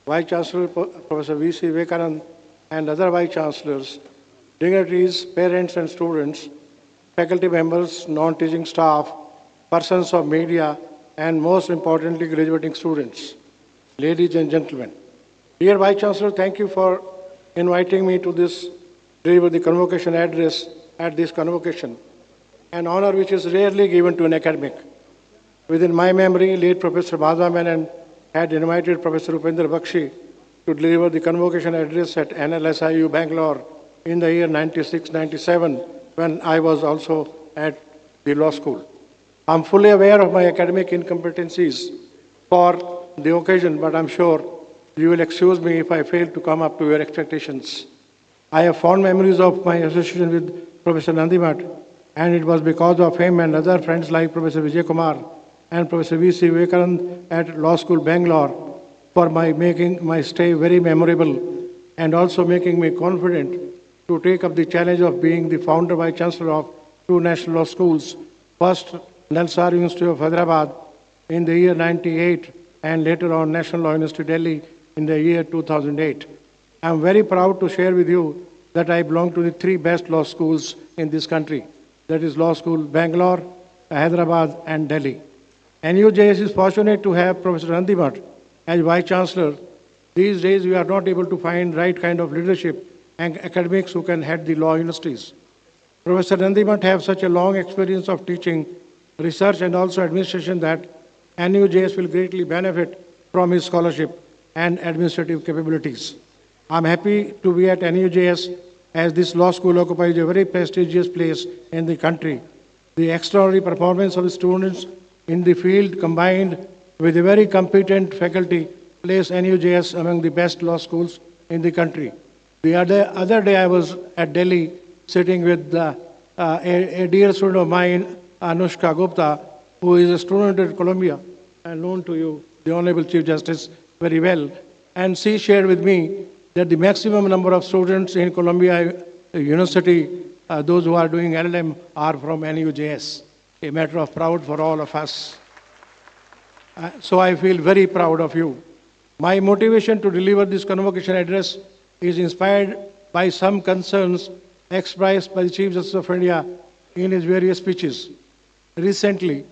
Vice Chancellor Professor V.C. Vivekanand, and other Vice Chancellors, dignitaries, parents and students, faculty members, non-teaching staff, persons of media, and most importantly, graduating students. Ladies and gentlemen, dear Vice Chancellor, thank you for inviting me to deliver the convocation address at this convocation, an honor which is rarely given to an academic. Within my memory, late Professor Bhadwa Menon had invited Professor Upendra Bakshi to deliver the convocation address at NLSIU Bangalore in the year 96-97, when I was also at the law school. I'm fully aware of my academic incompetencies for the occasion, but I'm sure you will excuse me if I fail to come up to your expectations. I have fond memories of my association with Professor Nandi Math, and it was because of him and other friends like Professor Vijay Kumar and Professor V.C. Vivekanand at Law School Bangalore for making my stay very memorable and also making me confident to take up the challenge of being the founder Vice Chancellor of two national law schools, first Nalsar University of Hyderabad in the year 98 and later on National Law University Delhi in the year 2008. I am very proud to share with you that I belong to the three best law schools in this country, that is Law School Bangalore, Hyderabad and Delhi. NUJS is fortunate to have Professor Nandi Math as Vice Chancellor. These days we are not able to find right kind of leadership and academics who can head the law universities. Professor Nandi Math have such a long experience of teaching, research and also administration that NUJS will greatly benefit from his scholarship and administrative capabilities. I'm happy to be at NUJS as this law school occupies a very prestigious place in the country. The extraordinary performance of the students in the field combined with a very competent faculty place NUJS among the best law schools in the country. The other day I was at Delhi sitting with a dear student of mine, Anushka Gupta, who is a student at Columbia and known to you, the Honorable Chief Justice, very well. And she shared with me that the maximum number of students in Columbia University, those who are doing LLM, are from NUJS. A matter of pride for all of us. So I feel very proud of you. My motivation to deliver this convocation address is inspired by some concerns expressed by the Chief Justice of India in his various speeches. Recently,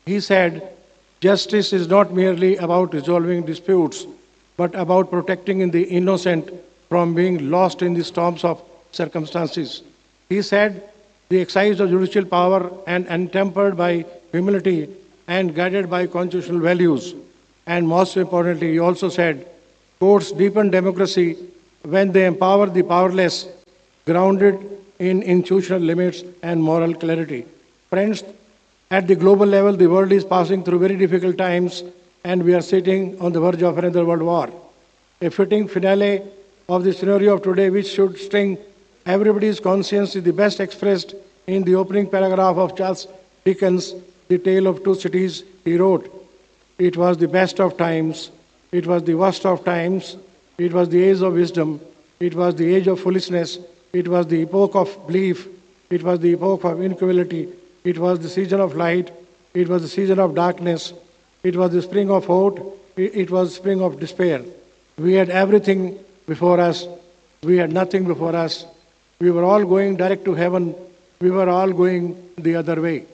he said, justice is not merely about resolving disputes, but about protecting the innocent from being lost in the storms of circumstances. He said, the exercise of judicial power and untempered by humility and guided by constitutional values. And most importantly, he also said, courts deepen democracy when they empower the powerless, grounded in institutional limits and moral clarity. Friends, at the global level, the world is passing through very difficult times, and we are sitting on the verge of another world war. A fitting finale of the scenario of today, which should sting everybody's conscience, is the best expressed in the opening paragraph of Charles Dickens' The Tale of Two Cities. He wrote, it was the best of times, it was the worst of times, it was the age of wisdom, it was the age of foolishness, it was the epoch of belief, it was the epoch of inequality, it was the season of light, it was the season of darkness, it was the spring of hope, it was the spring of despair. We had everything before us, we had nothing before us. We were all going direct to heaven, we were all going the other way.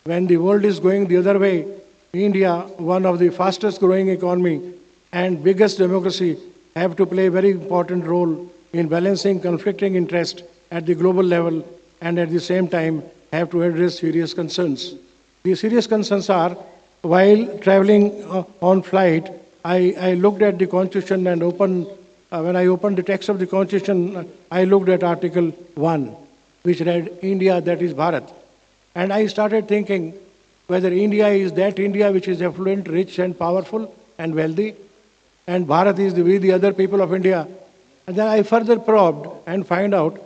When the world is going the other way, India, one of the fastest growing economy and biggest democracy, have to play a very important role in balancing conflicting interests at the global level and at the same time have to address serious concerns. The serious concerns are, while traveling on flight, I looked at the Constitution and when I opened the text of the Constitution, I looked at Article 1, which read, India, that is Bharat. And I started thinking whether India is that India which is affluent, rich and powerful and wealthy, and Bharat is we the other people of India. And then I further probed and find out,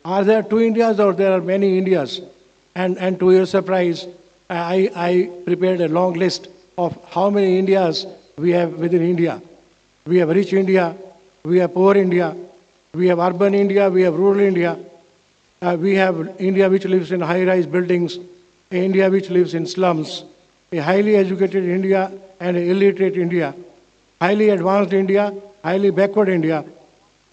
are there two Indias or there are many Indias? And to your surprise, I prepared a long list of how many Indias we have within India. We have rich India, we have poor India, we have urban India, we have rural India, we have India which lives in high-rise buildings, India which lives in slums, a highly educated India and an illiterate India, highly advanced India, highly backward India,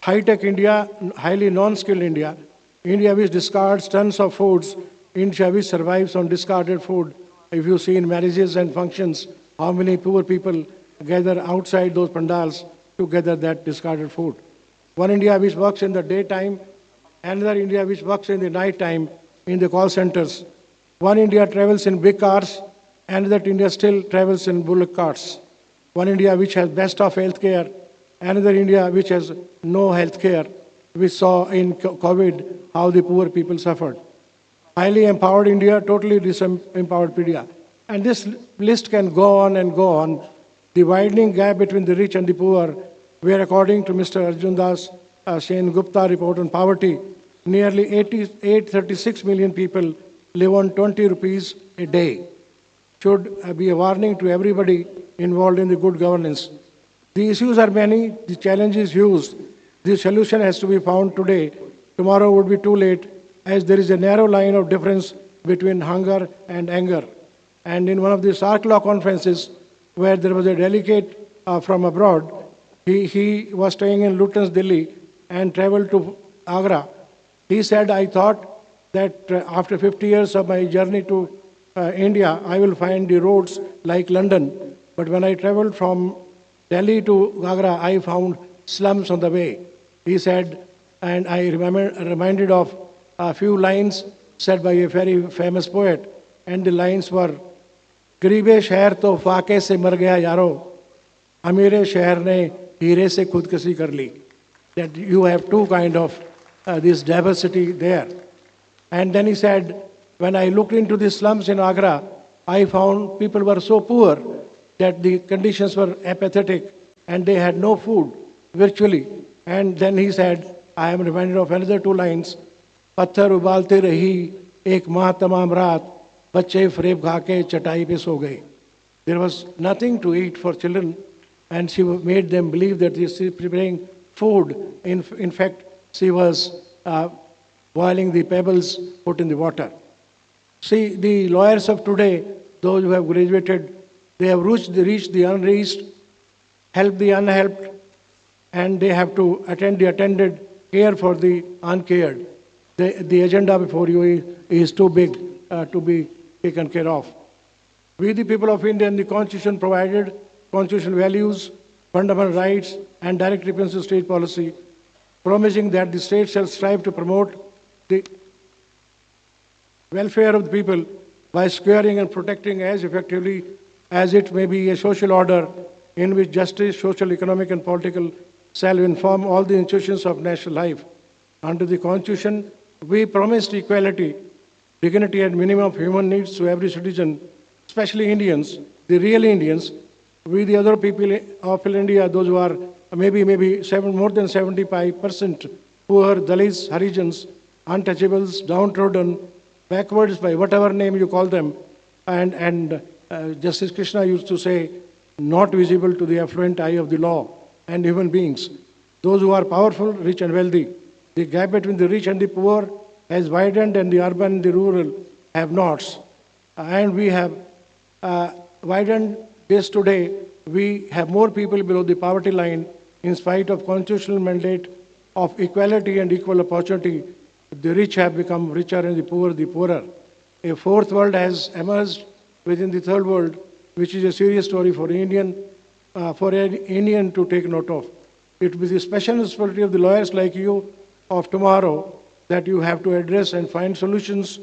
high-tech India, highly non-skilled India, India which discards tons of foods, India which survives on discarded food. If you see in marriages and functions, how many poor people gather outside those pandals to gather that discarded food. One India which works in the daytime, another India which works in the night time in the call centers. One India travels in big cars, another India still travels in bullock carts. One India which has best of health care, another India which has no health care. We saw in COVID how the poor people suffered. Highly empowered India, totally disempowered India. And this list can go on and go on. The widening gap between the rich and the poor, where according to Mr. Arjundas Sen Gupta report on poverty, nearly 836 million people live on 20 rupees a day. Should be a warning to everybody involved in the good governance. The issues are many, the challenge is huge. The solution has to be found today. Tomorrow would be too late, as there is a narrow line of difference between hunger and anger. And in one of the SARC law conferences, where there was a delegate from abroad, he was staying in Luton's, Delhi, and traveled to Agra. He said, I thought that after 50 years of my journey to India, I will find the roads like London. But when I traveled from Delhi to Agra, I found slums on the way. He said, and I reminded of a few lines said by a very famous poet, and the lines were, गरीबे शहर तो फाके से मर गया यारो, अमीरे शहर ने हीरे से खुदकुशी कर ली. That you have two kind of this diversity there. And then he said, when I looked into the slums in Agra, I found people were so poor that the conditions were apathetic and they had no food virtually. And then he said, I am reminded of another two lines, पत्थर उबालते रही एक माह तमाम रात, बच्चे फरेब खा के चटाई पे सो गए. There was nothing to eat for children, and she made them believe that she is preparing food. In fact, she was boiling the pebbles put in the water. See, the lawyers of today, those who have graduated, they have reached the unreached, helped the unhelped, and they have to attend the attended, care for the uncared. The agenda before you is too big to be taken care of. We, the people of India, and the Constitution provided constitutional values, fundamental rights, and direct reference to state policy, promising that the state shall strive to promote the welfare of the people by securing and protecting as effectively as it may be a social order in which justice, social, economic, and political shall inform all the institutions of national life. Under the Constitution, we promised equality, dignity, and minimum of human needs to every citizen, especially Indians, the real Indians. We, the other people of India, those who are maybe more than 75% poor, Dalits, Harijans, untouchables, downtrodden, backwards by whatever name you call them, and Justice Krishna used to say, not visible to the affluent eye of the law and human beings. Those who are powerful, rich, and wealthy. The gap between the rich and the poor has widened, and the urban and the rural have nots. And we have widened this today. We have more people below the poverty line in spite of constitutional mandate of equality and equal opportunity. The rich have become richer and the poor the poorer. A fourth world has emerged within the third world, which is a serious story for an Indian to take note of. It will be the special responsibility of the lawyers like you of tomorrow that you have to address and find solutions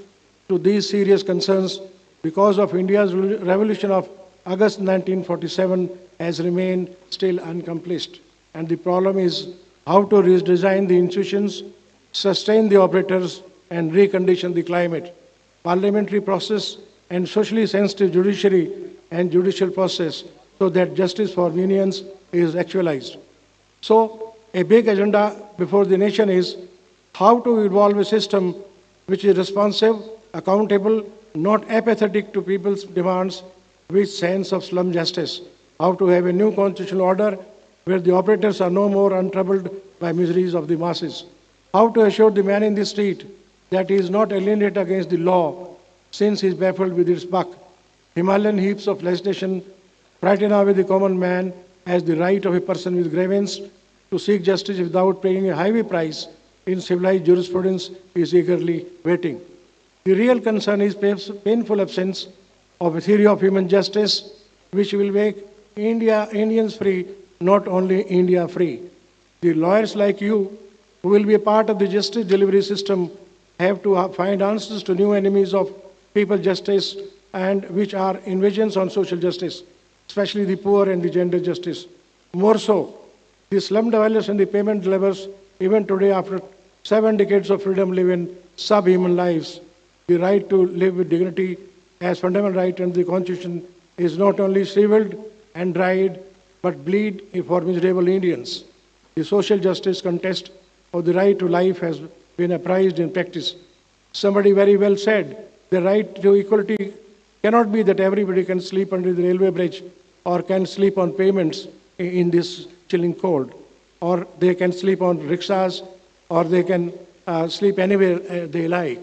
to these serious concerns, because of India's revolution of August 1947 has remained still unaccomplished. And the problem is how to redesign the institutions, sustain the operators, and recondition the climate. Parliamentary process and socially sensitive judiciary and judicial process so that justice for millions is actualized. So a big agenda before the nation is how to evolve a system which is responsive, accountable, not apathetic to people's demands, with sense of slum justice. how to have a new constitutional order where the operators are no more untroubled by miseries of the masses, how to assure the man in the street that he is not alienated against the law since he is baffled with its buck. Himalayan heaps of legislation frighten away the common man as the right of a person with grievance to seek justice without paying a heavy price in civilized jurisprudence is eagerly waiting. The real concern is painful absence of a theory of human justice which will make Indians free, not only India free. The lawyers like you who will be a part of the justice delivery system have to find answers to new enemies of people justice and which are invasions on social justice, especially the poor and the gender justice. More so, the slum dwellers and the payment dwellers, even today after 7 decades of freedom, live in subhuman lives. The right to live with dignity as fundamental right under the Constitution is not only shriveled and dried, but bleed for miserable Indians. The social justice contest of the right to life has been apprised in practice. Somebody very well said, the right to equality cannot be that everybody can sleep under the railway bridge or can sleep on pavements in this chilling cold, or they can sleep on rickshaws, or they can sleep anywhere they like.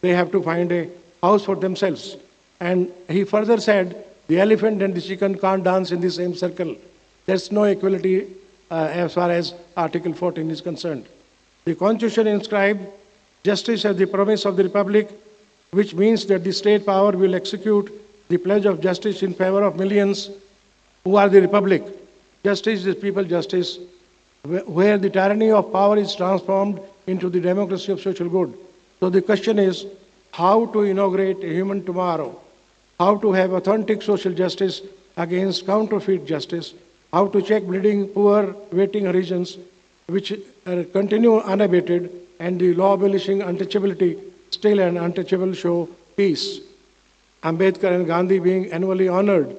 They have to find a house for themselves. And he further said, the elephant and the chicken can't dance in the same circle. There's no equality as far as Article 14 is concerned. The Constitution inscribed justice as the promise of the Republic, which means that the state power will execute the pledge of justice in favor of millions who are the Republic. Justice is people justice, where the tyranny of power is transformed into the democracy of social good. So the question is, how to inaugurate a human tomorrow, how to have authentic social justice against counterfeit justice, how to check bleeding, poor, waiting regions, which continue unabated, and the law-abolishing untouchability, still an untouchable show peace. Ambedkar and Gandhi being annually honored,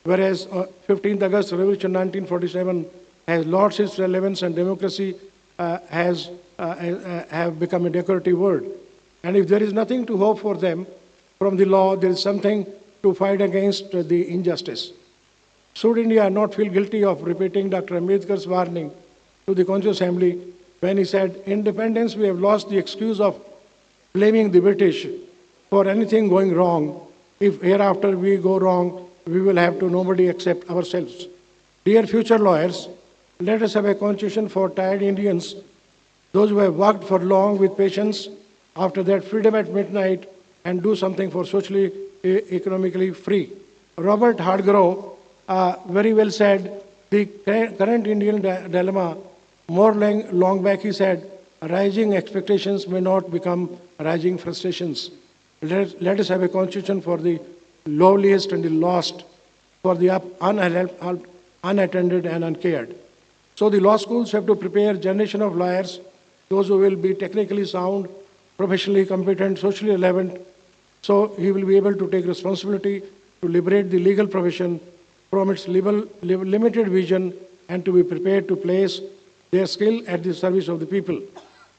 whereas 15th August Revolution 1947 has lost its relevance and democracy have become a decorative word. And if there is nothing to hope for them from the law, there is something to fight against the injustice. Should India not feel guilty of repeating Dr. Ambedkar's warning to the Constituent Assembly when he said, independence, we have lost the excuse of blaming the British for anything going wrong. If hereafter we go wrong, we will have to nobody except ourselves. Dear future lawyers, let us have a constitution for tired Indians, those who have worked for long with patience, after that freedom at midnight, and do something for socially, economically free. Robert Hardgrove very well said, the current Indian dilemma, more long back he said, rising expectations may not become rising frustrations. Let us have a constitution for the lowliest and the lost, for the unattended and uncared. So the law schools have to prepare a generation of lawyers, those who will be technically sound, professionally competent, socially relevant, so he will be able to take responsibility to liberate the legal profession from its limited vision and to be prepared to place their skill at the service of the people.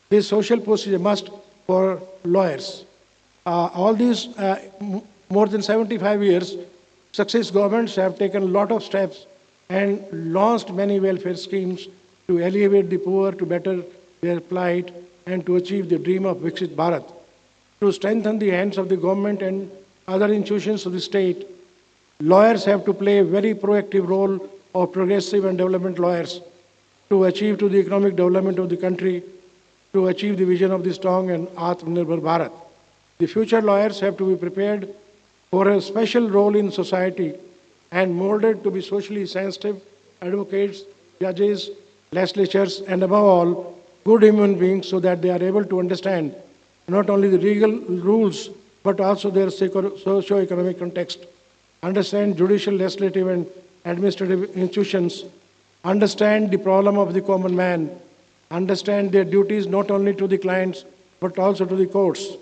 This social post is a must for lawyers. All these more than 75 years, successive governments have taken a lot of steps and launched many welfare schemes to alleviate the poor, to better their plight, and to achieve the dream of Viksit Bharat. To strengthen the hands of the government and other institutions of the state, lawyers have to play a very proactive role of progressive and development lawyers to achieve to the economic development of the country, to achieve the vision of the strong and Atmanirbhar Bharat. The future lawyers have to be prepared for a special role in society and molded to be socially sensitive advocates, judges, legislators, and above all, good human beings so that they are able to understand not only the legal rules, but also their socio-economic context, understand judicial, legislative, and administrative institutions, understand the problem of the common man, understand their duties not only to the clients, but also to the courts,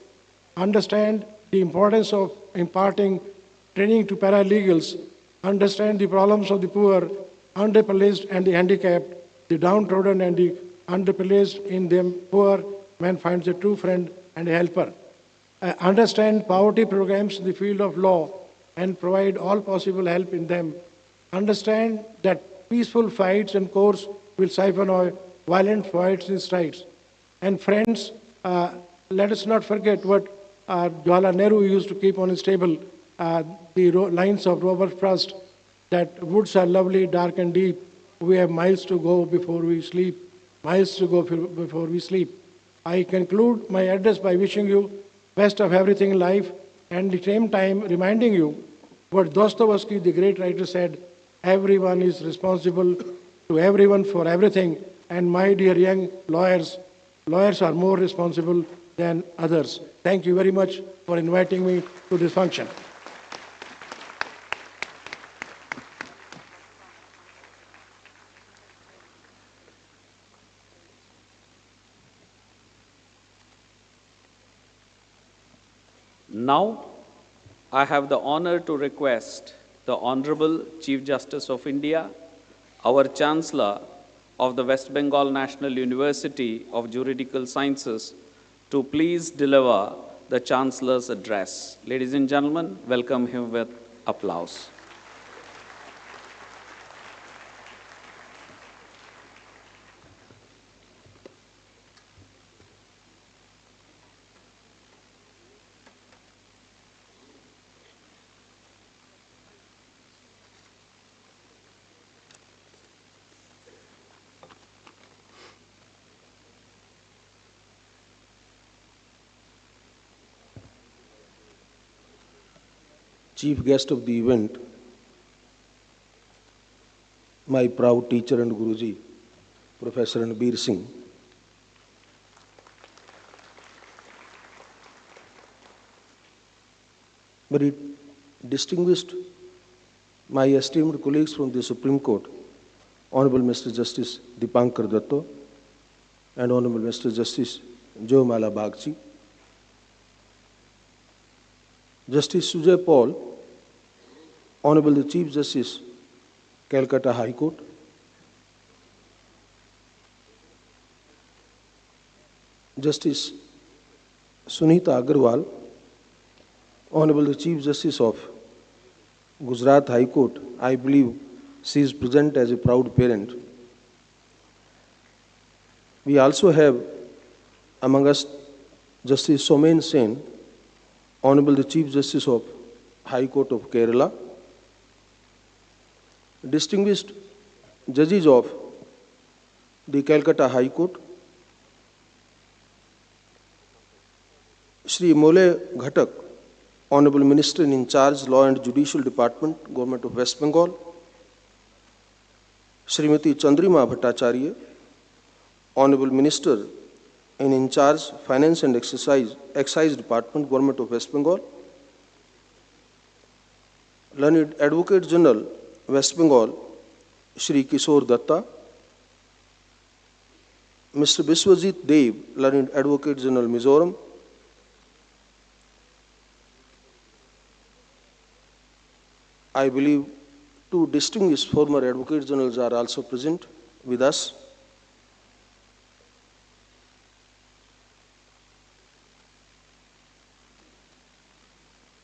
understand the importance of imparting training to paralegals, understand the problems of the poor, underprivileged and the handicapped, the downtrodden and the underprivileged. In them, poor man finds a true friend and a helper. Understand poverty programs in the field of law and provide all possible help in them. Understand that peaceful fights and courts will siphon oil, violent fights and strikes. And friends, let us not forget what Jawahirlal Nehru used to keep on his table, the lines of Robert Frost, that woods are lovely, dark and deep. We have miles to go before we sleep, miles to go before we sleep. I conclude my address by wishing you best of everything in life and at the same time reminding you what Dostoevsky, the great writer, said, everyone is responsible to everyone for everything. And my dear young lawyers, lawyers are more responsible than others. Thank you very much for inviting me to this function. Now, I have the honor to request the Honorable Chief Justice of India, our Chancellor of the West Bengal National University of Juridical Sciences, to please deliver the Chancellor's address. Ladies and gentlemen, welcome him with applause. Chief guest of the event, my proud teacher and Guruji, Professor Ranbir Singh. Very distinguished, my esteemed colleagues from the Supreme Court, Honorable Mr. Justice Dipankar Datta and Honorable Mr. Justice Jayamala Bagchi, Justice Sujay Paul, Honorable the Chief Justice, Calcutta High Court, Justice Sunita Agarwal, Honorable the Chief Justice of Gujarat High Court, I believe she is present as a proud parent. We also have among us Justice Somen Sen, Honorable the Chief Justice of High Court of Kerala, distinguished judges of the Calcutta High Court, Shri Mole Ghatak, Honorable Minister in charge, Law and Judicial Department, Government of West Bengal, Srimati Chandrima Bhattacharya, Honorable Minister in charge, Finance and Excise Department, Government of West Bengal, Learned Advocate General, West Bengal, Shri Kishore Datta, Mr. Biswajit Dev, Learned Advocate General, Mizoram, I believe two distinguished former Advocate Generals are also present with us.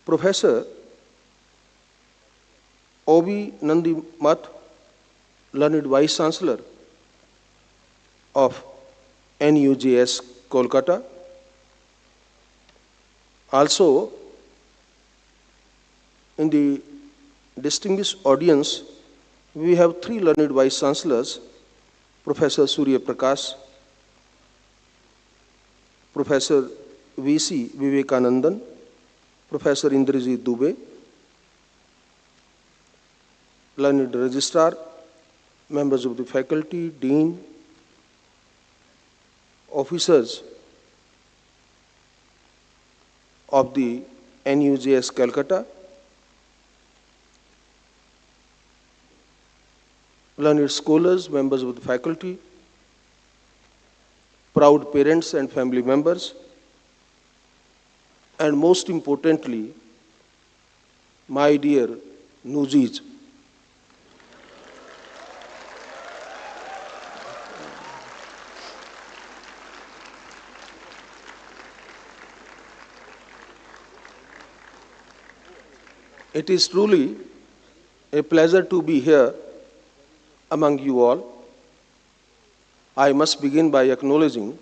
Professor O.B. Nandi Math, Learned Vice Chancellor of NUJS, Kolkata. Also, in the distinguished audience, we have three Learned Vice Chancellors, Professor Surya Prakash, Professor V.C. Vivekanandan, Professor Indrajit Dubey, Learned Registrar, members of the faculty, Dean, officers of the NUJS Calcutta, learned scholars, members of the faculty, proud parents and family members, and most importantly, my dear NUJS. It is truly A pleasure to be here among you all. I must begin by acknowledging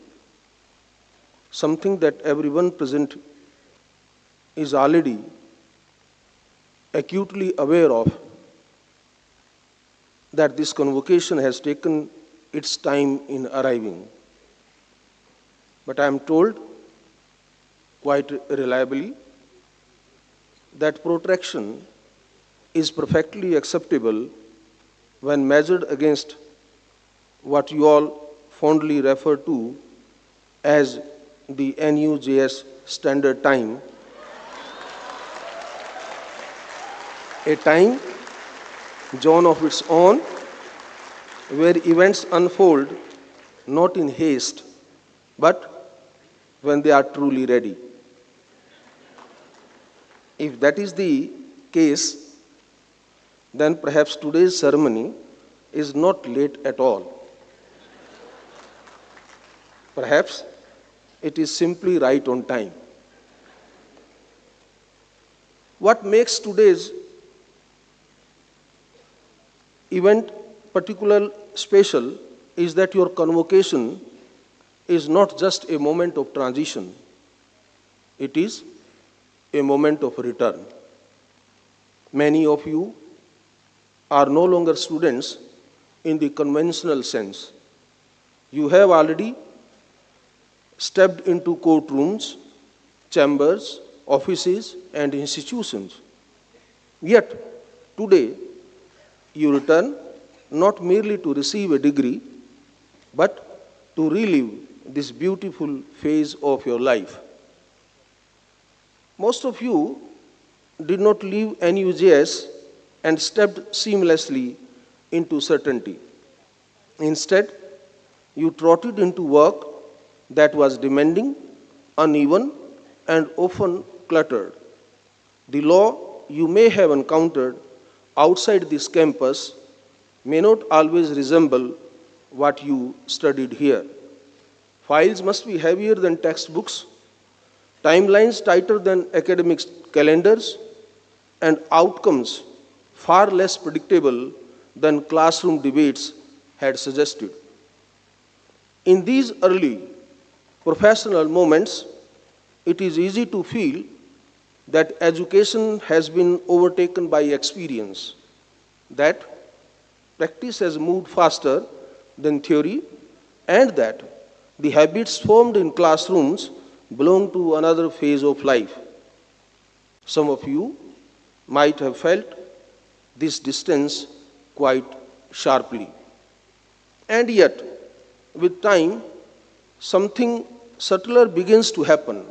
something that everyone present is already acutely aware of, that this convocation has taken its time in arriving. But I am told quite reliably that protraction is perfectly acceptable when measured against what you all fondly refer to as the NUJS standard time, a time zone of its own where events unfold not in haste but when they are truly ready. If that is the case, then perhaps today's ceremony is not late at all. Perhaps it is simply right on time. What makes today's event particularly special is that your convocation is not just a moment of transition, it is a moment of return. Many of you are no longer students in the conventional sense. You have already stepped into courtrooms, chambers, offices, and institutions. Yet, today, you return not merely to receive a degree, but to relive this beautiful phase of your life. Most of you did not leave NUJS and stepped seamlessly into certainty. Instead, you trotted into work that was demanding, uneven, and often cluttered. The law you may have encountered outside this campus may not always resemble what you studied here. Files must be heavier than textbooks, timelines tighter than academic calendars, and outcomes far less predictable than classroom debates had suggested. In these early professional moments, it is easy to feel that education has been overtaken by experience, that practice has moved faster than theory, and that the habits formed in classrooms belong to another phase of life. Some of you might have felt this distance quite sharply. And yet, with time, something subtler begins to happen.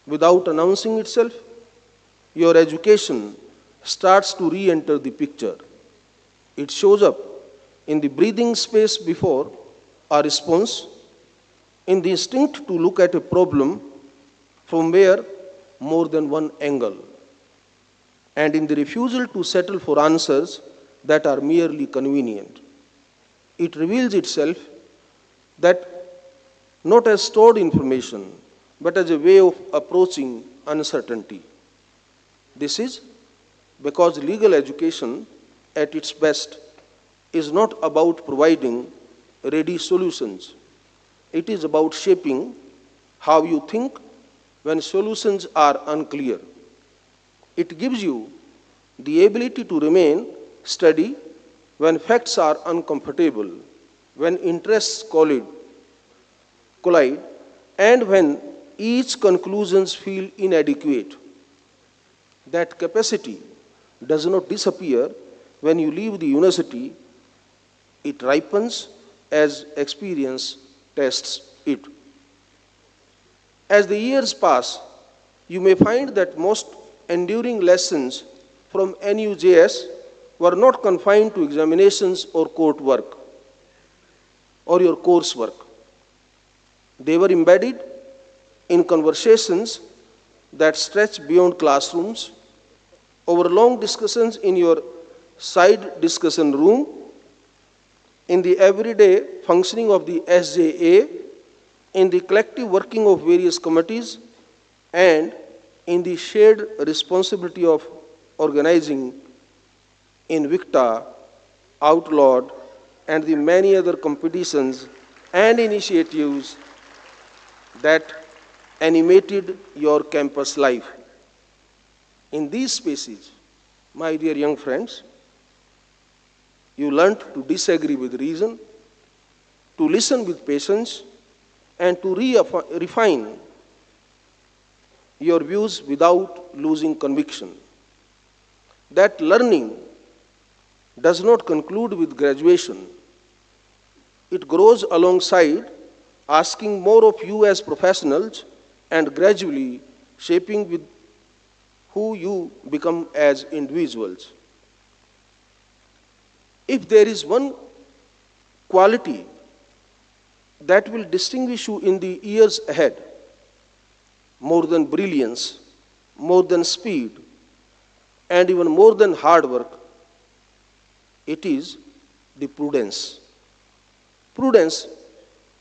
Without announcing itself, your education starts to re-enter the picture. It shows up in the breathing space before a response, in the instinct to look at a problem from where more than one angle, and in the refusal to settle for answers that are merely convenient. It reveals itself that not as stored information, but as a way of approaching uncertainty. This is because legal education, at its best, is not about providing ready solutions. It is about shaping how you think when solutions are unclear. It gives you the ability to remain steady when facts are uncomfortable, when interests collide, and when each conclusions feel inadequate. That capacity does not disappear when you leave the university. It ripens as experience tests it. As the years pass, you may find that most enduring lessons from NUJS were not confined to examinations or court work or your coursework. They were embedded in conversations that stretch beyond classrooms, over long discussions in your side discussion room, in the everyday functioning of the SJA, in the collective working of various committees, and in the shared responsibility of organizing Invicta, Outlawed, and the many other competitions and initiatives that animated your campus life. In these spaces, my dear young friends, you learned to disagree with reason, to listen with patience, and to refine your views without losing conviction. That learning does not conclude with graduation. It grows alongside asking more of you as professionals and gradually shaping with who you become as individuals. If there is one quality that will distinguish you in the years ahead, more than brilliance, more than speed, and even more than hard work, it is the prudence. Prudence,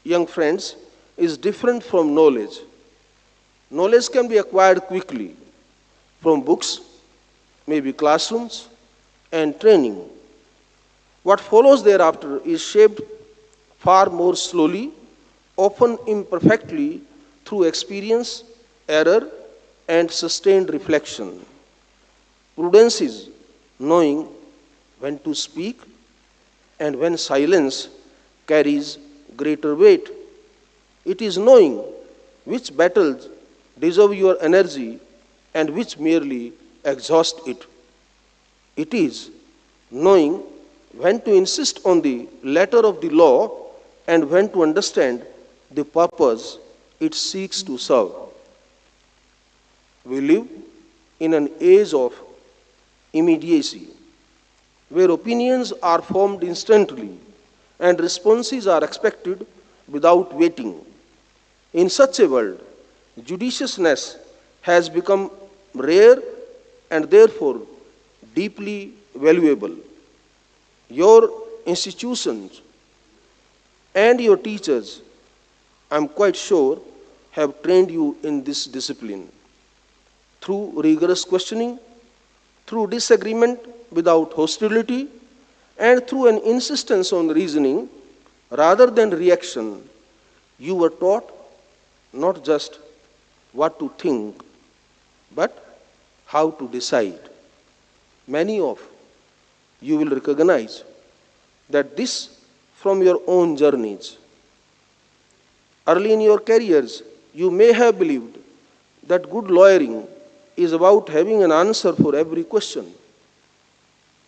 young friends, is different from knowledge. Knowledge can be acquired quickly from books, maybe classrooms, and training. What follows thereafter is shaped far more slowly, often imperfectly, through experience, error, and sustained reflection. Prudence is knowing when to speak and when silence carries greater weight. It is knowing which battles deserve your energy and which merely exhaust it. It is knowing when to insist on the letter of the law and when to understand the purpose it seeks to serve. We live in an age of immediacy, where opinions are formed instantly and responses are expected without waiting. In such a world, judiciousness has become rare and therefore deeply valuable. Your institutions and your teachers, I'm quite sure, have trained you in this discipline. Through rigorous questioning, through disagreement without hostility, and through an insistence on reasoning rather than reaction, you were taught not just what to think, but how to decide. Many of you will recognize that this from your own journeys. Early in your careers, you may have believed that good lawyering is about having an answer for every question.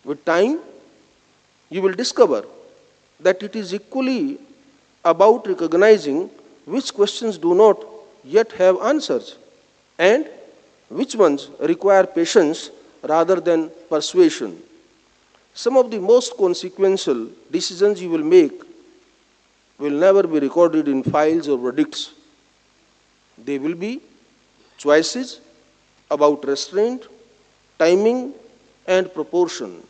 With time, you will discover that it is equally about recognizing which questions do not yet have answers and which ones require patience rather than persuasion. Some of the most consequential decisions you will make will never be recorded in files or verdicts. They will be choices about restraint, timing, and proportion.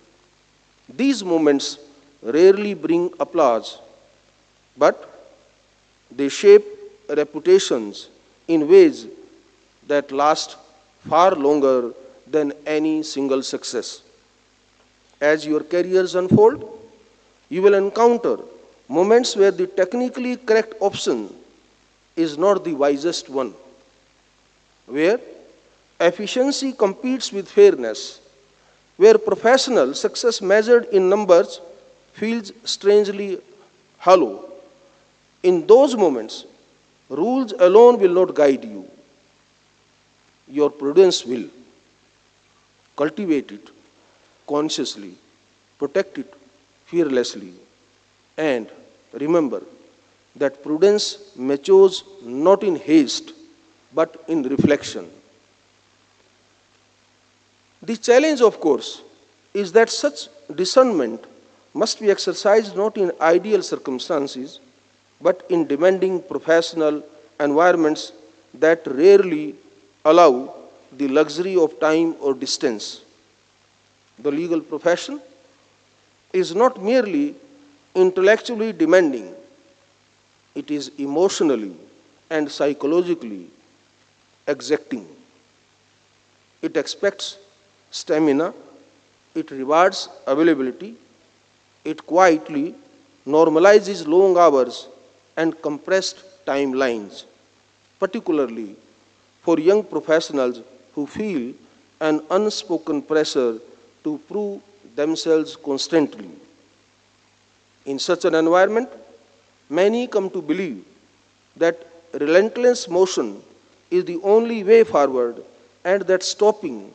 These moments rarely bring applause, but they shape reputations in ways that last far longer than any single success. As your careers unfold, you will encounter moments where the technically correct option is not the wisest one, where efficiency competes with fairness, where professional success measured in numbers feels strangely hollow. In those moments, rules alone will not guide you. Your prudence will. Cultivate it consciously, protect it fearlessly, and remember that prudence matures not in haste but in reflection. The challenge, of course, is that such discernment must be exercised not in ideal circumstances but in demanding professional environments that rarely allow the luxury of time or distance. The legal profession is not merely intellectually demanding, it is emotionally and psychologically exacting. It expects stamina, It rewards availability. It quietly normalizes long hours and compressed timelines, particularly for young professionals who feel an unspoken pressure to prove themselves constantly. In such an environment, many come to believe that relentless motion is the only way forward and that stopping,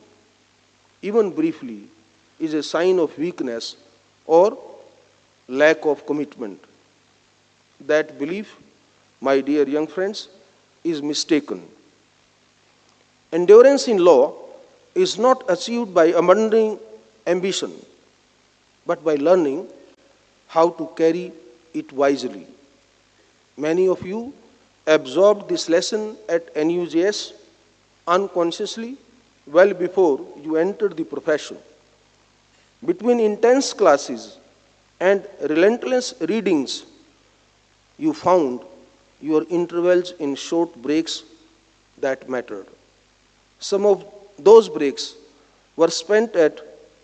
even briefly, is a sign of weakness or lack of commitment. That belief, my dear young friends, is mistaken. Endurance in law is not achieved by abandoning ambition, but by learning how to carry it wisely. Many of you absorbed this lesson at NUJS unconsciously well before you entered the profession. Between intense classes and relentless readings, you found your intervals in short breaks that mattered. Some of those breaks were spent at,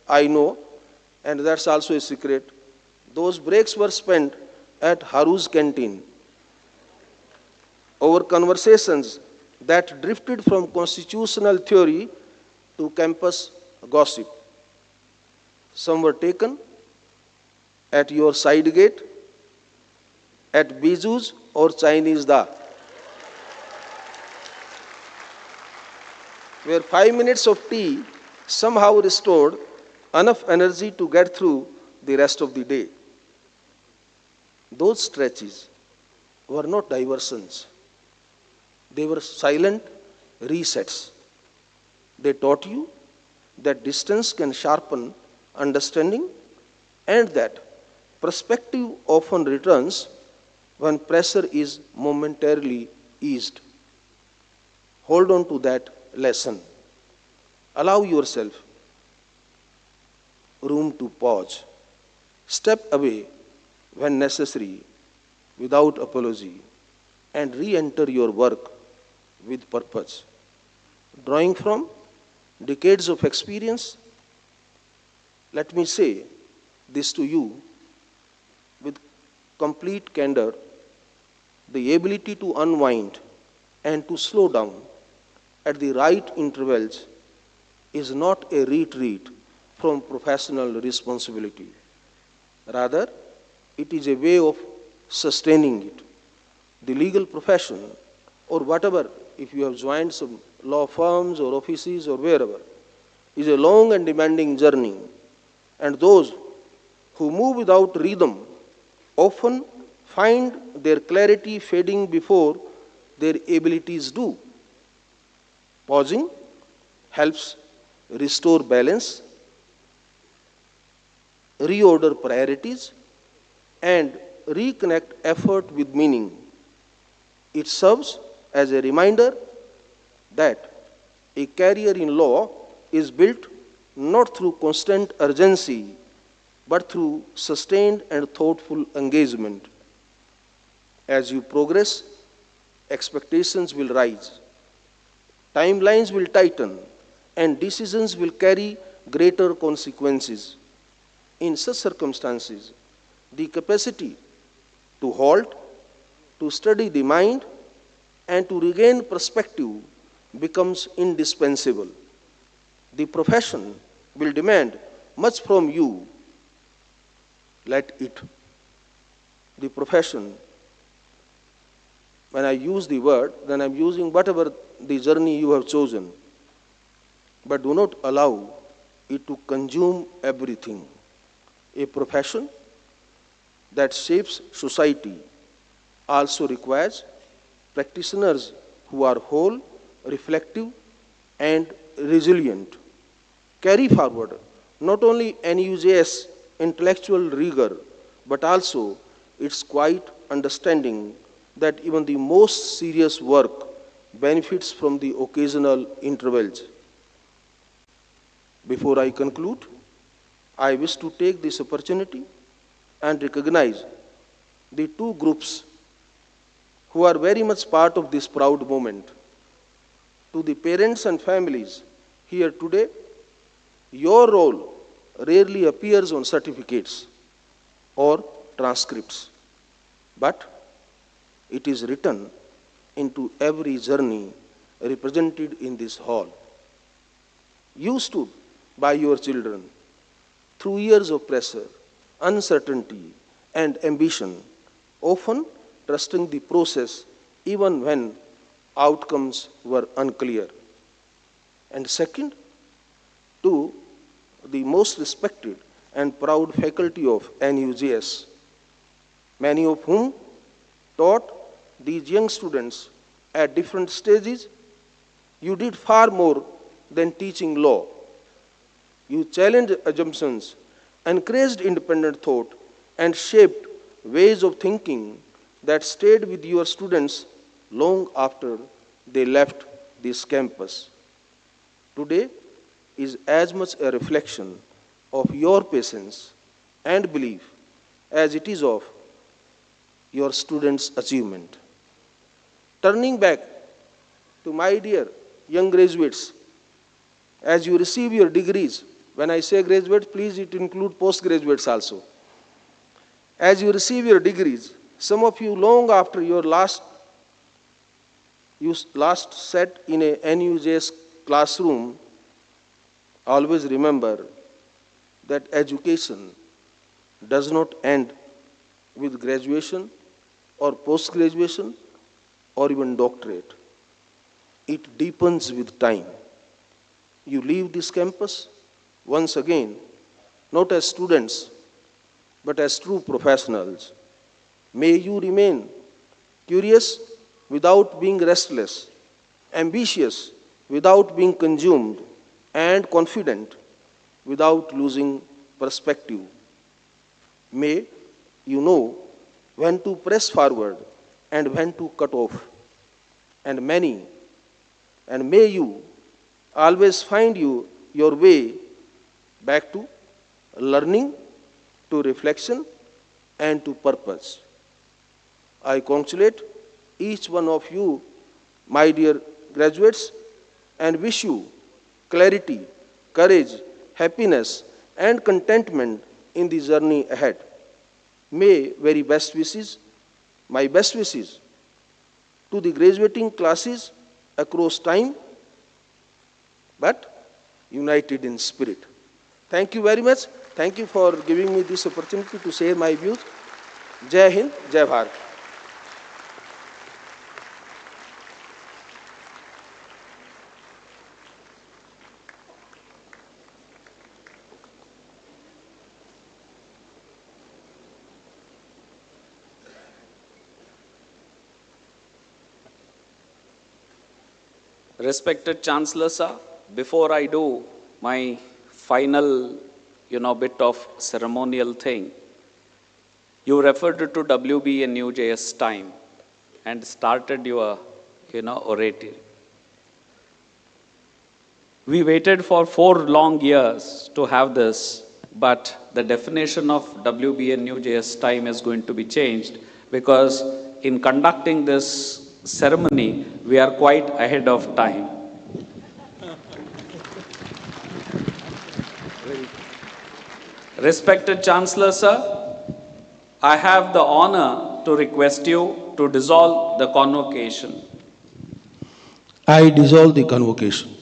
I know, and that's also a secret, those breaks were spent at Haru's canteen over conversations that drifted from constitutional theory to campus gossip. Some were taken at your side gate, at Biju's or Chinese Da, where 5 minutes of tea somehow restored enough energy to get through the rest of the day. Those stretches were not diversions. They were silent resets. They taught you that distance can sharpen understanding and that perspective often returns when pressure is momentarily eased. Hold on to that lesson. Allow yourself room to pause. Step away when necessary without apology and re-enter your work with purpose. Drawing from decades of experience, let me say this to you with complete candor: the ability to unwind and to slow down at the right intervals is not a retreat from professional responsibility. Rather, it is a way of sustaining it. The legal profession, or whatever, if you have joined some law firms or offices or wherever, is a long and demanding journey. And those who move without rhythm often find their clarity fading before their abilities do. Pausing helps restore balance, reorder priorities, and reconnect effort with meaning. It serves as a reminder that a career in law is built not through constant urgency, but through sustained and thoughtful engagement. As you progress, expectations will rise, timelines will tighten, and decisions will carry greater consequences. In such circumstances, the capacity to halt, to study the mind, and to regain perspective becomes indispensable. The profession will demand much from you. Let it. The profession, when I use the word, then I'm using whatever the journey you have chosen. But do not allow it to consume everything. A profession that shapes society also requires practitioners who are whole, reflective, and resilient. Carry forward not only NUJS intellectual rigor, but also its quiet understanding that even the most serious work benefits from the occasional intervals. Before I conclude, I wish to take this opportunity and recognize the two groups who are very much part of this proud moment. To the parents and families here today, your role rarely appears on certificates or transcripts, but it is written into every journey represented in this hall. You stood by your children through years of pressure, uncertainty, and ambition, often trusting the process even when outcomes were unclear. And second, to the most respected and proud faculty of NUJS, many of whom taught these young students at different stages. You did far more than teaching law. You challenged assumptions, encouraged independent thought, and shaped ways of thinking that stayed with your students long after they left this campus. Today is as much a reflection of your patience and belief as it is of your students' achievement. Turning back to my dear young graduates, as you receive your degrees, when I say graduates, please it include postgraduates also. As you receive your degrees, some of you long after you last sat in a NUJS classroom, always remember that education does not end with graduation or post-graduation or even doctorate. It deepens with time. You leave this campus once again, not as students, but as true professionals. May you remain curious without being restless, ambitious without being consumed, and confident without losing perspective. May you know when to press forward and when to cut off. And may you always find your way back to learning, to reflection, and to purpose. I congratulate each one of you, my dear graduates, and wish you clarity, courage, happiness, and contentment in the journey ahead. May very best wishes, my best wishes to the graduating classes across time, but united in spirit. Thank you very much. Thank you for giving me this opportunity to share my views. Jai Hind, Jai Bharat. Respected Chancellor, sir, before I do my final, bit of ceremonial thing, you referred to WBNUJS time and started your, oratory. We waited for 4 long years to have this, but the definition of WBNUJS time is going to be changed because in conducting this ceremony, we are quite ahead of time. Respected Chancellor, sir, I have the honor to request you to dissolve the convocation. I dissolve the convocation.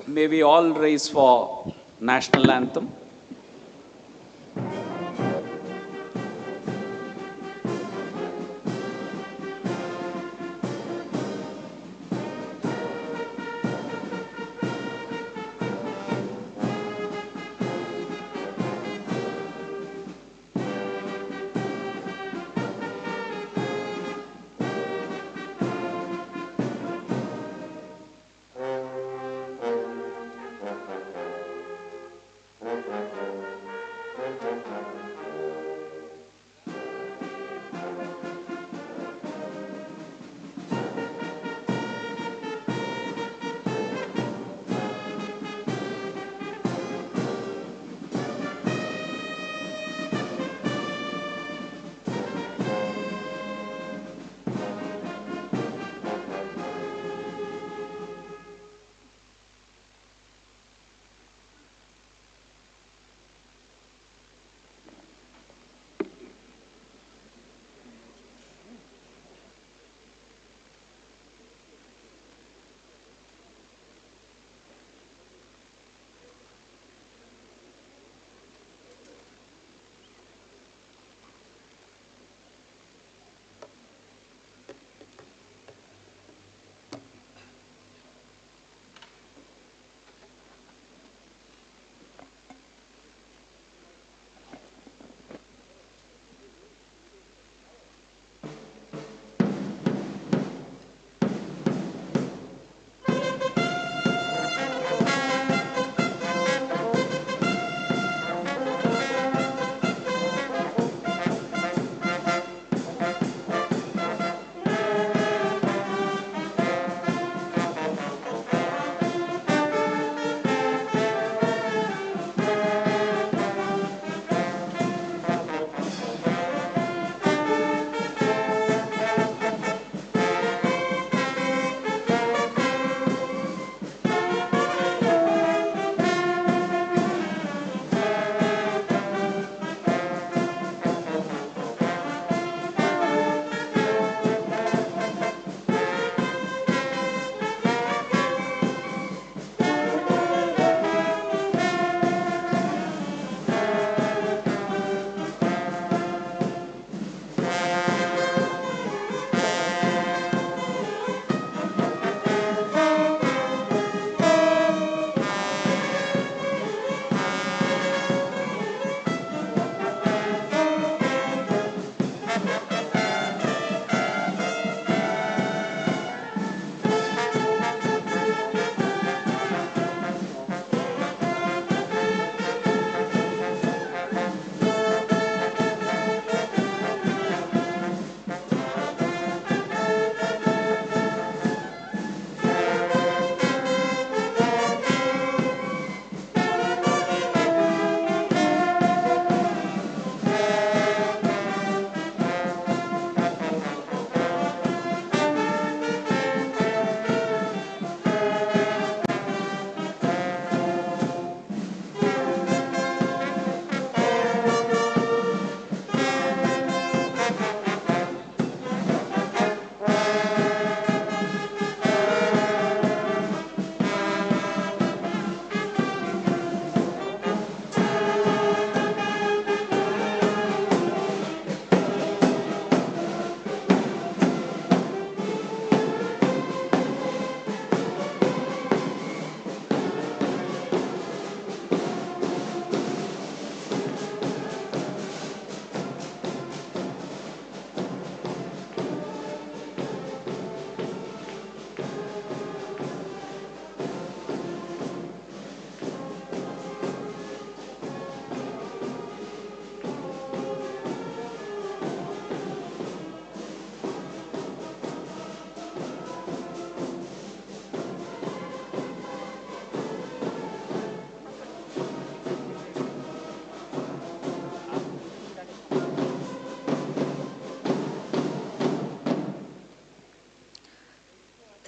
May we all rise for national anthem.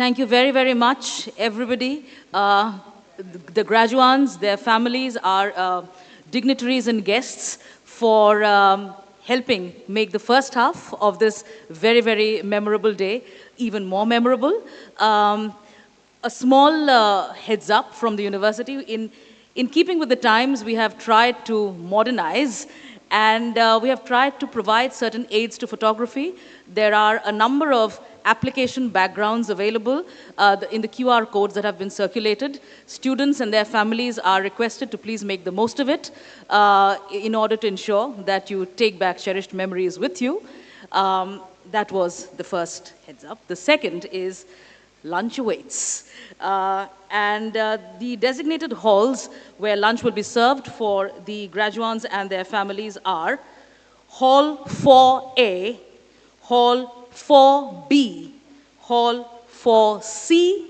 Thank you very, very much, everybody. The graduands, their families, our dignitaries and guests for helping make the first half of this very, very memorable day even more memorable. A small heads up from the university. In keeping with the times, we have tried to modernize and we have tried to provide certain aids to photography. There are a number of application backgrounds available in the QR codes that have been circulated. Students and their families are requested to please make the most of it in order to ensure that you take back cherished memories with you. That was the first heads up. The second is lunch awaits. The designated halls where lunch will be served for the graduands and their families are Hall 4A, Hall 4B, Hall 4C,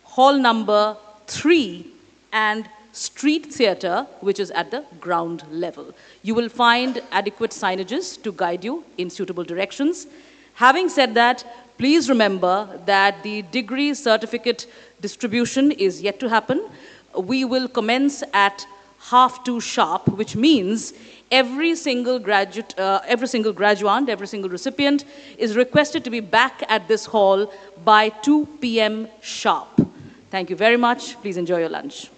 Hall number 3, and Street Theatre, which is at the ground level. You will find adequate signages to guide you in suitable directions. Having said that, please remember that the degree certificate distribution is yet to happen. We will commence at 1:30 sharp, which means every single graduate, every single graduand, every single recipient is requested to be back at this hall by 2 p.m. sharp. Thank you very much. Please enjoy your lunch.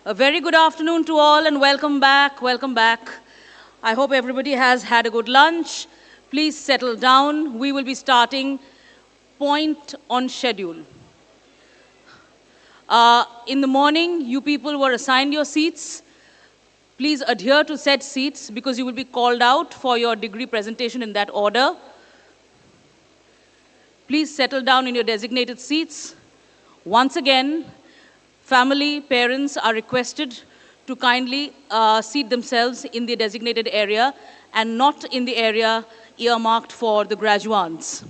A very good afternoon to all and welcome back, welcome back. I hope everybody has had a good lunch. Please settle down. We will be starting point on schedule. In the morning, you people were assigned your seats. Please adhere to said seats because you will be called out for your degree presentation in that order. Please settle down in your designated seats. Once again, family, parents are requested to kindly seat themselves in the designated area and not in the area earmarked for the graduands.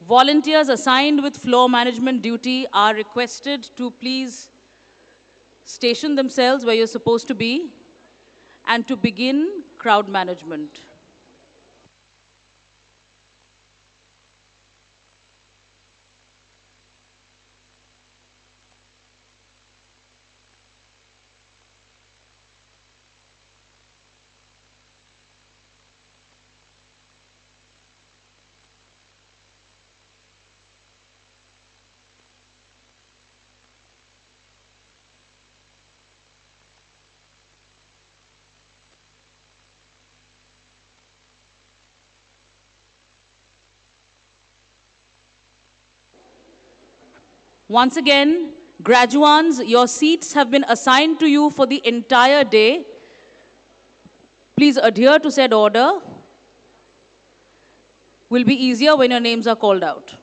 Volunteers assigned with floor management duty are requested to please station themselves where you're supposed to be and to begin crowd management. Once again, graduands, your seats have been assigned to you for the entire day. Please adhere to said order. Will be easier when your names are called out.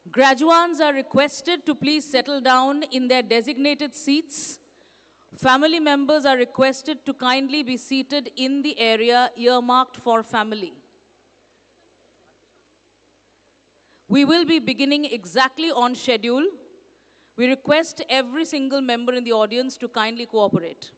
Graduands are requested to please settle down in their designated seats. Family members are requested to kindly be seated in the area earmarked for family. We will be beginning exactly on schedule. We request every single member in the audience to kindly cooperate.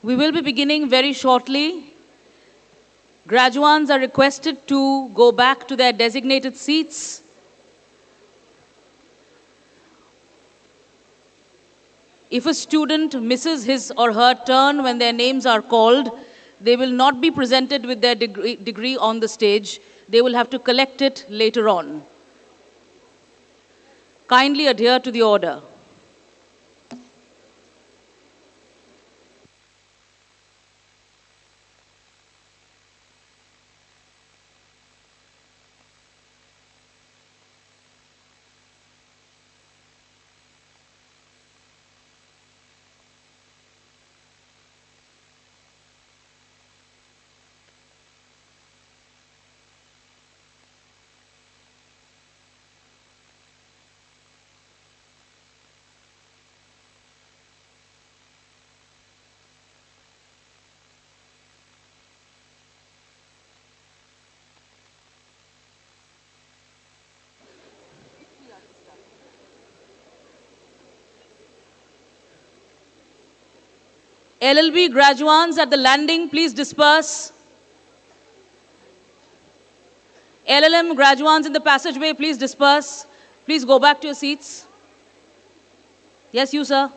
We will be beginning very shortly. Graduands are requested to go back to their designated seats. If a student misses his or her turn when their names are called, they will not be presented with their degree on the stage. They will have to collect it later on. Kindly adhere to the order. LLB graduates at the landing, please disperse. LLM graduates in the passageway, please disperse. Please go back to your seats. Yes, you, sir.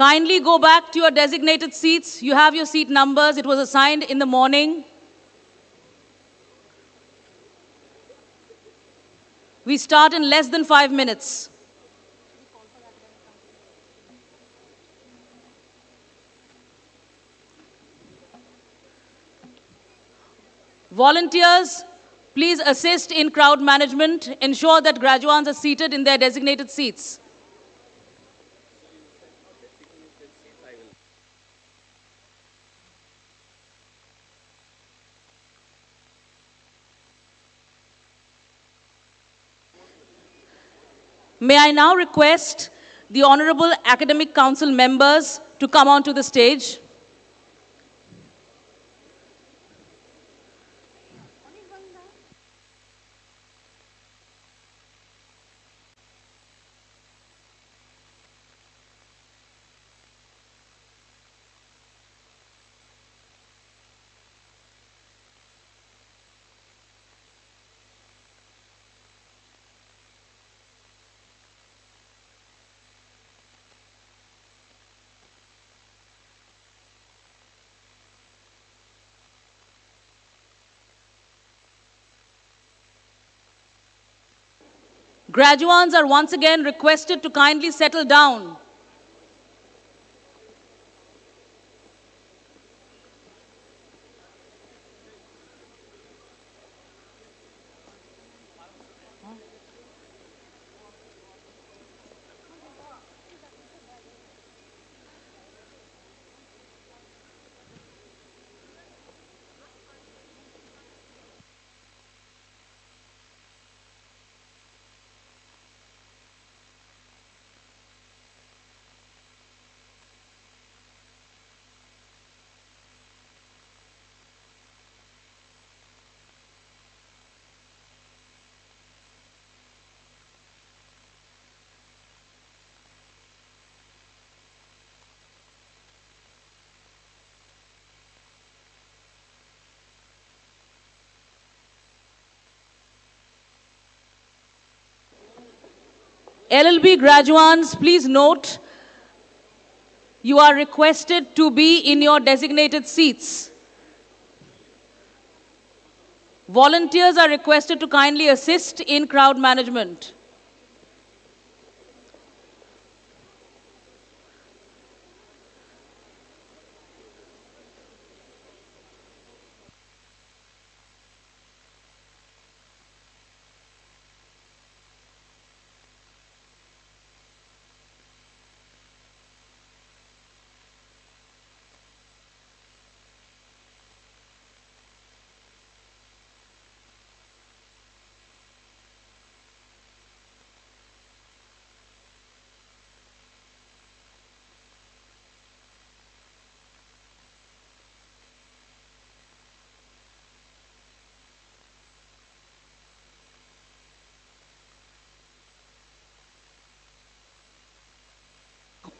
Kindly go back to your designated seats. You have your seat numbers. It was assigned in the morning. We start in less than 5 minutes. Volunteers, please assist in crowd management. Ensure that graduates are seated in their designated seats. May I now request the Honorable Academic Council members to come onto the stage. Graduates are once again requested to kindly settle down. LLB graduates, please note, you are requested to be in your designated seats. Volunteers are requested to kindly assist in crowd management.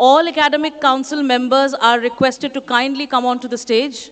All academic council members are requested to kindly come onto the stage.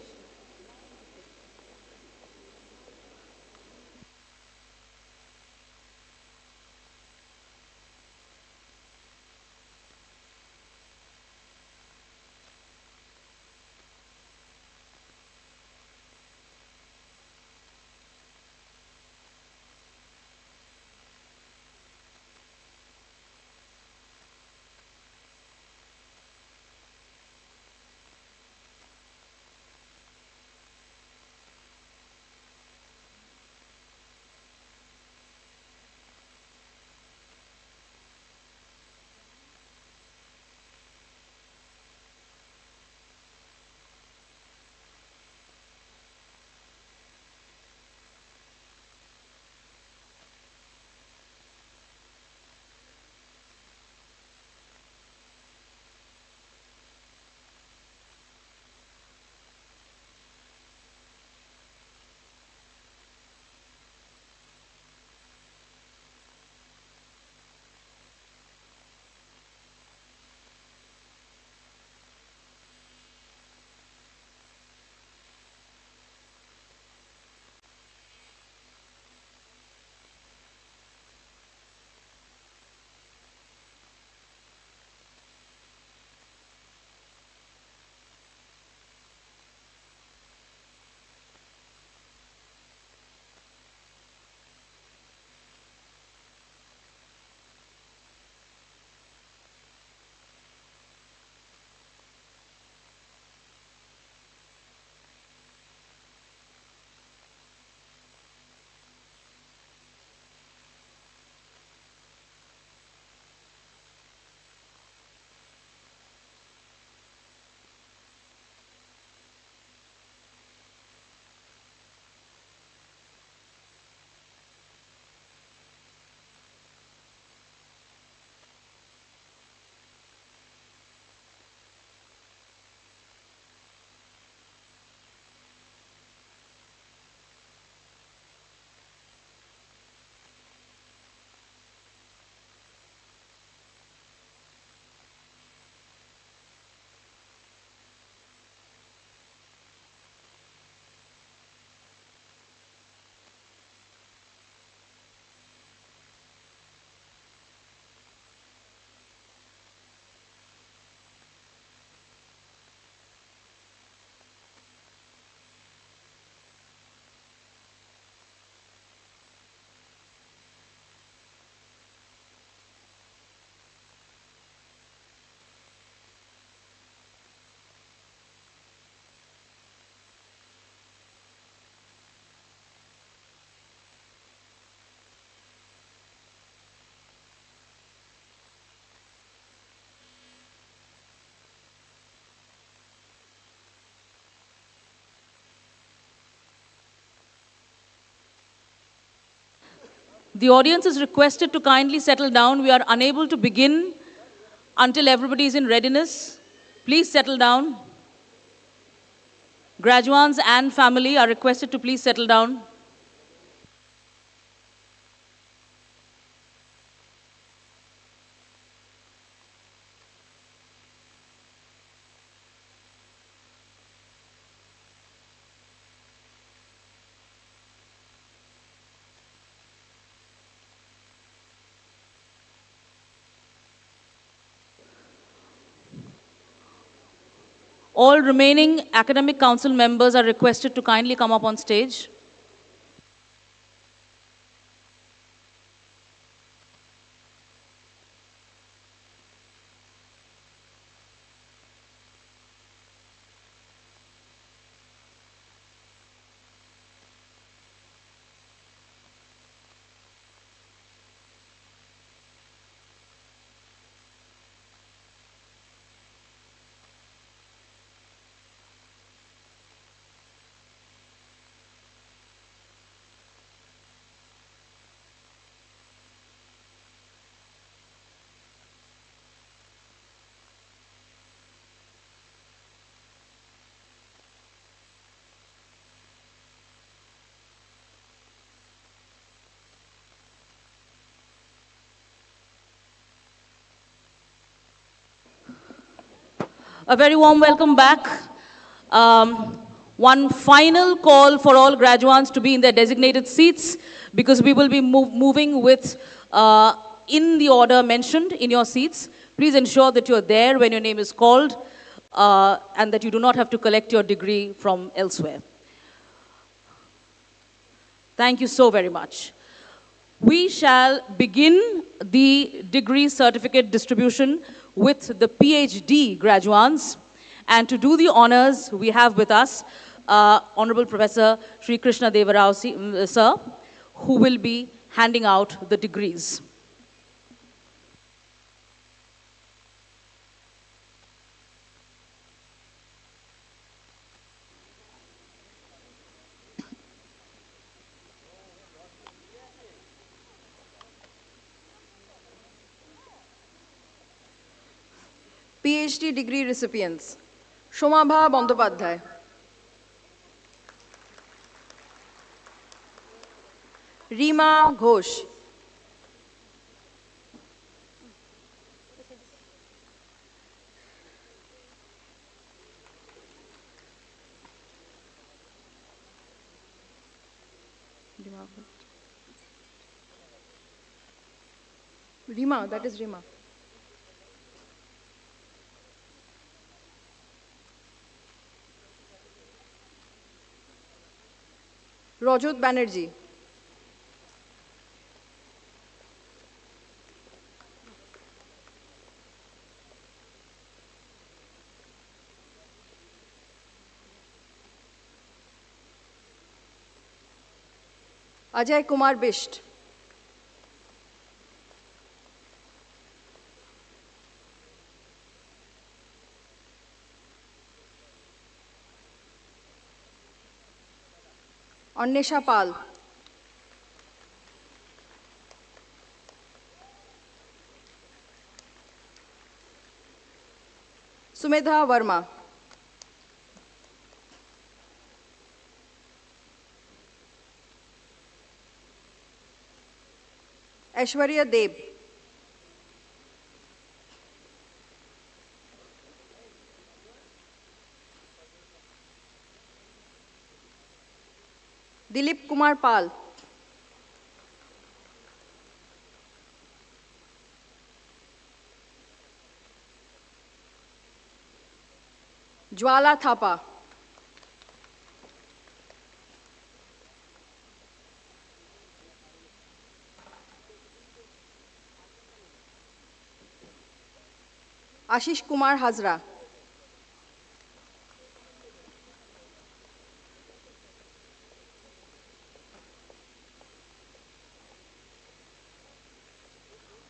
The audience is requested to kindly settle down. We are unable to begin until everybody is in readiness. Please settle down. Graduands and family are requested to please settle down. All remaining academic council members are requested to kindly come up on stage. A very warm welcome back. One final call for all graduates to be in their designated seats because we will be moving with in the order mentioned in your seats. Please ensure that you're there when your name is called and that you do not have to collect your degree from elsewhere. Thank you so very much. We shall begin the degree certificate distribution with the PhD graduates. And to do the honors, we have with us Honorable Professor Sri Krishna Deva Rao sir, who will be handing out the degrees. PhD degree recipients, Shomabha Bandyopadhyay, Rima Ghosh, Rima, that is Rima. Rajat Banerjee, Ajay Kumar Bisht, Annesha Pal, Sumedha Verma, Aishwarya Deb, Dilip Kumar Pal, Jwala Thapa, Ashish Kumar Hazra,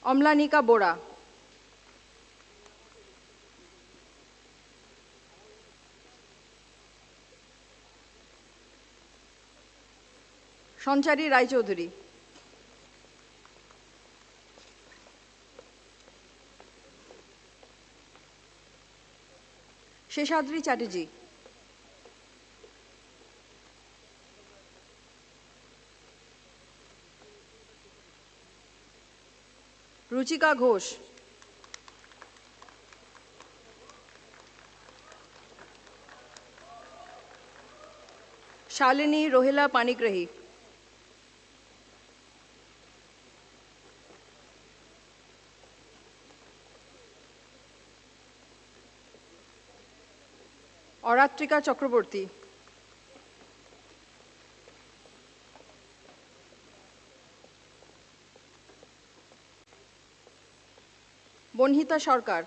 Amlanika Bora, Sanchari Rai Chaudhuri, Sheshadri Chatterjee, Ruchika Ghosh, Shalini Rohila Panigrahi, Oratrika Chakraborty, Bonhita Sarkar,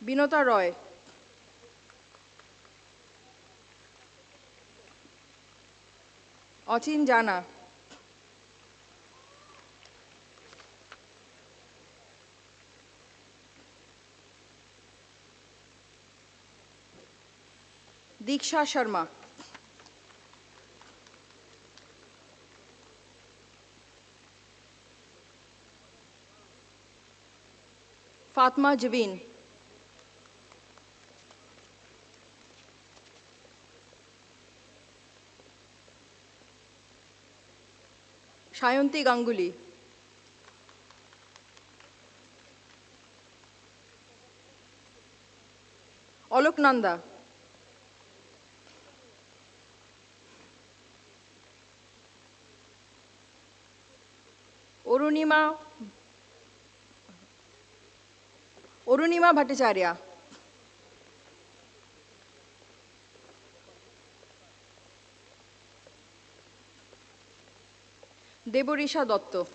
Binota Roy, Achin Jana, Diksha Sharma, Fatma Javeen, Shayanti Ganguly. Alok Nanda. Orunima Bhattacharya. Deborisha Dotto.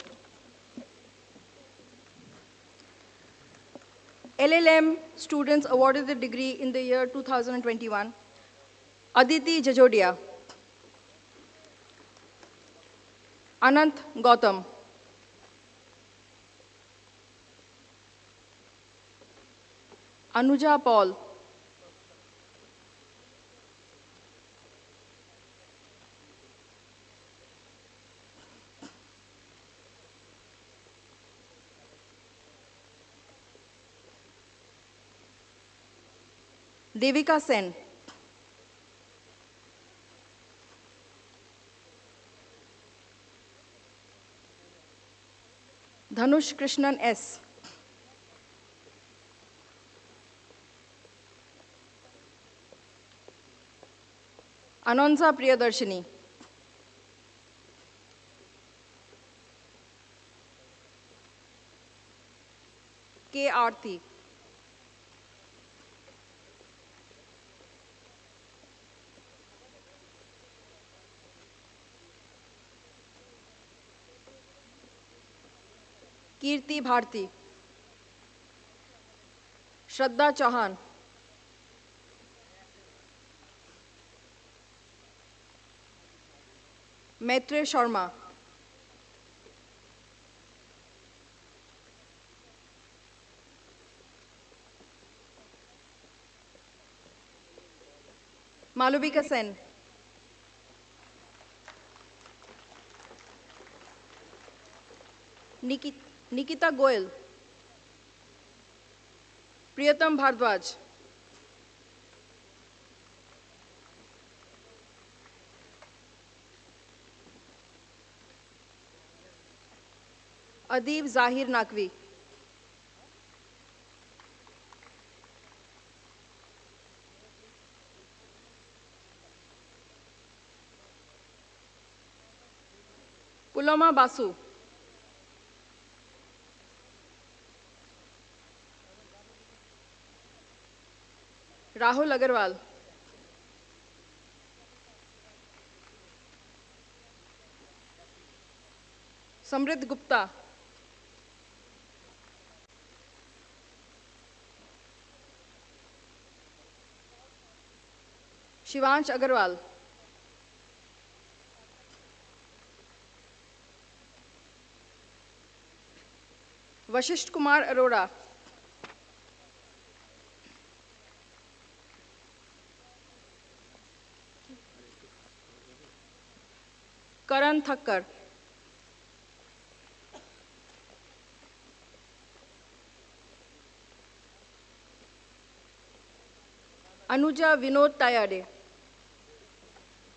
LLM students awarded the degree in the year 2021. Aditi Jajodia. Anant Gautam. Anuja Paul. Devika Sen. Dhanush Krishnan S. Anonza Priyadarshini. K. Aarti. Kirti Bharti. Shraddha Chauhan. Maitre Sharma. Malavika Sen. Nikita Goyal. Priyatam Bhardwaj. Adib Zahir Naqvi. Puloma Basu. Rahul Agarwal. Samrit Gupta. Shivansh Agarwal. Vashisht Kumar Arora. Karan Thakkar. Anuja Vinod Tayade.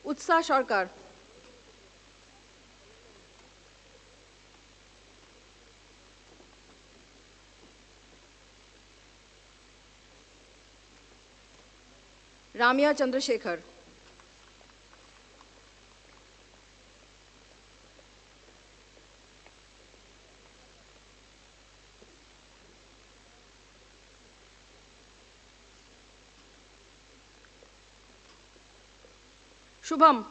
Utsa Sarkar. Ramya Chandrasekhar. Shubham.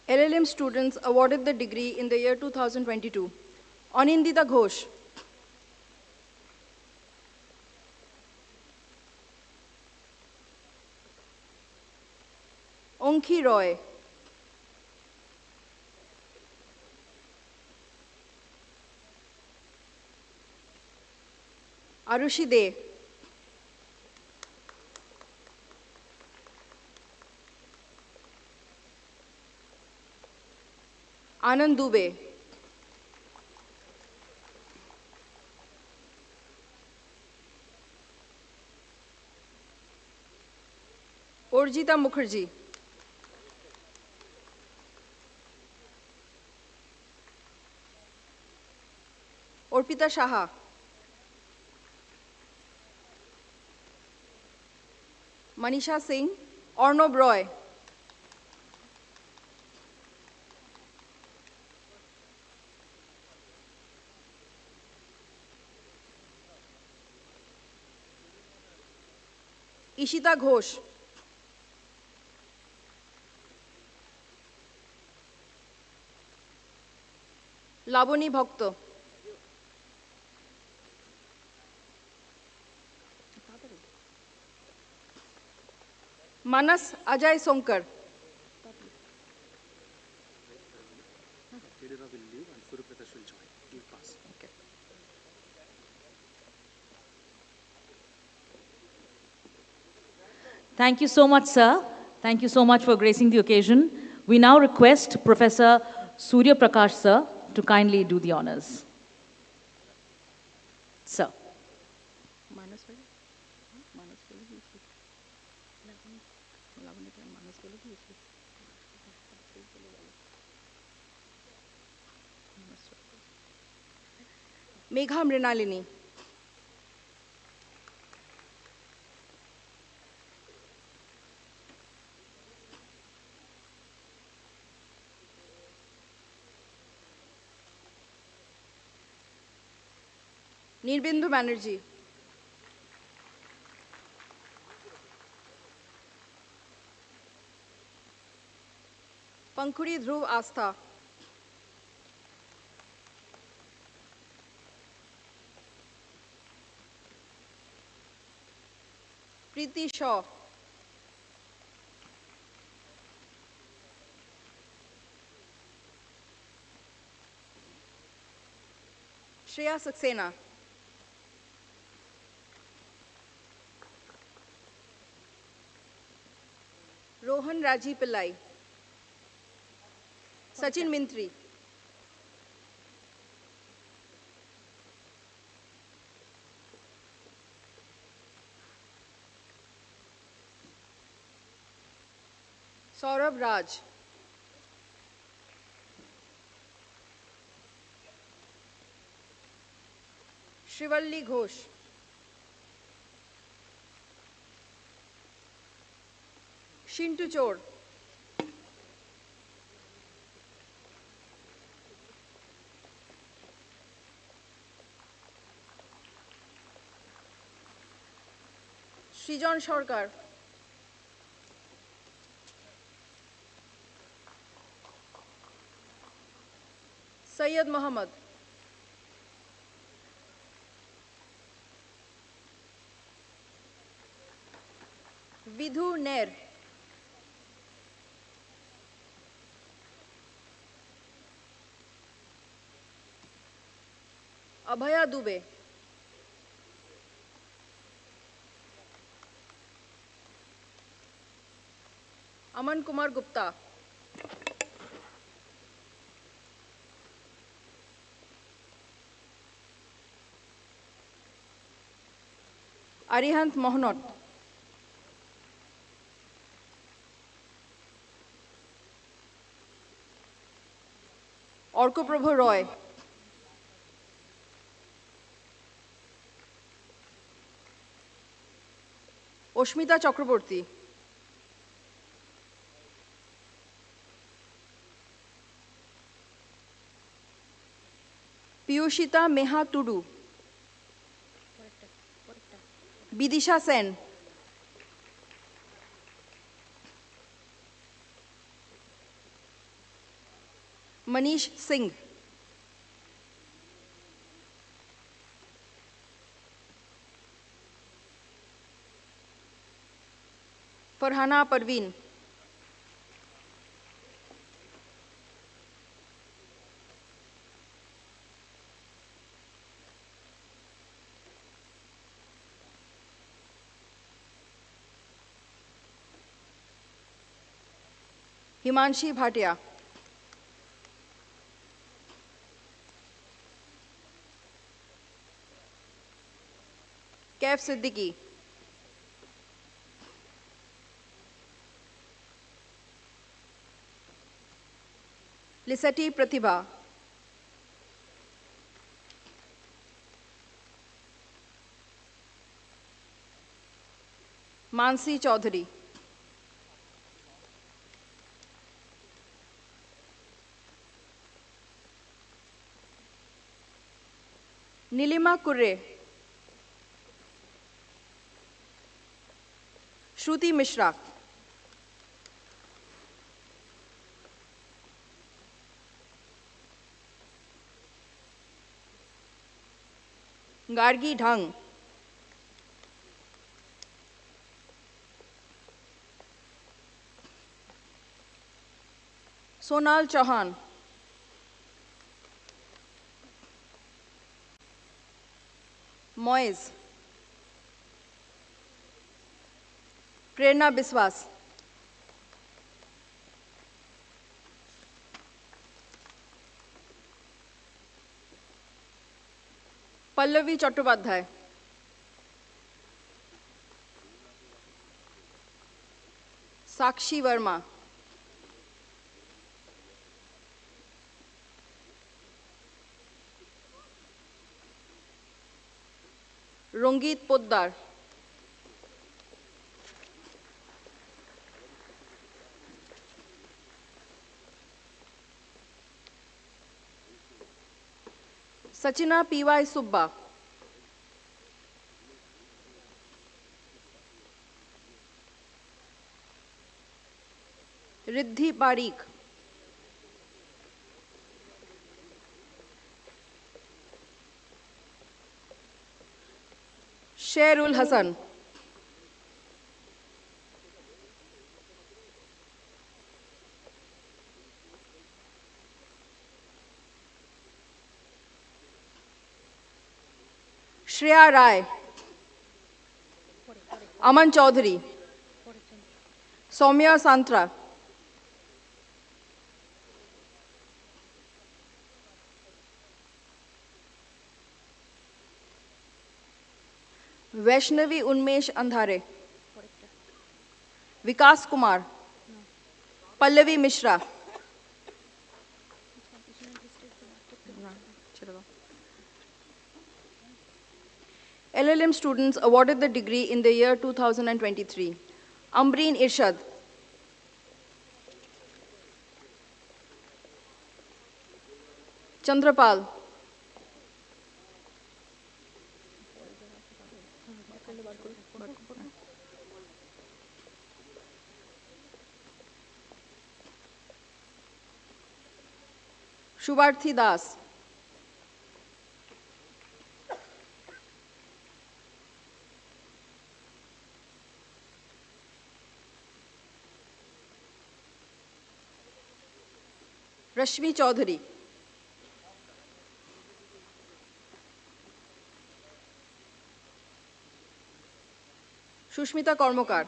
LLM students awarded the degree in the year 2022. Anindita Ghosh. Onkhi Roy. Arushi De. Anand Dubey. Sorjita Mukherjee. Orpita Shaha. Manisha Singh. Arnob Roy. Ishita Ghosh. Laboni Bhakto. Manas Ajay Sonkar. Thank you so much, sir. Thank you so much for gracing the occasion. We now request Professor Surya Prakash, sir, to kindly do the honors. Sir. Megha Mrinalini. Nirbindu Banerjee. Pankhuri Dhruv Astha. Preeti Shaw. Shreya Saxena. Rohan Raji Pillai. Sachin Mintri. Saurabh Raj. Shrivalli Ghosh. Shintu Chor. Srijan Sarkar. Syed Mohammed. Vidhu Nair. Abhaya Dubey. Aman Kumar Gupta. Arihant Mohnot. Orkoprabha Roy. Oshmita Chakraborty. Piyushita Meha Tudu. Bidisha Sen. Manish Singh. Farhana Parveen. Himanshi Bhatia. Kaif Siddiqui. Lissetti Pratibha, Mansi Chaudhary, Nilima Kurre, Shruti Mishra, Gargi Dhang, Sonal Chauhan, Moise, Prerna Biswas, Pallavi Chattopadhyay, Sakshi Verma, Rongit Poddar, Sachina P.Y. Subba, Riddhi Parikh, Sherul Hassan, Shreya Rai, Aman Chaudhary, Soumya Santra, Vaishnavi Unmesh Andhare, Vikas Kumar, Pallavi Mishra, LLM students awarded the degree in the year 2023. Ambreen Irshad, Chandrapal, Shubharthi Das, Rashmi Chaudhary, Shushmita Kormokar,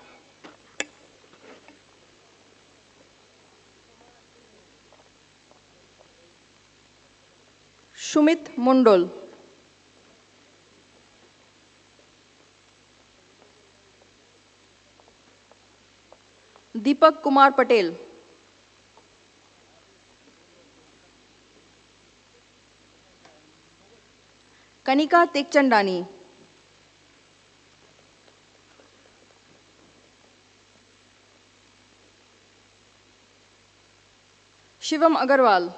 Shumit Mondol, Deepak Kumar Patel, Kanika Tekchandani, Shivam Agarwal,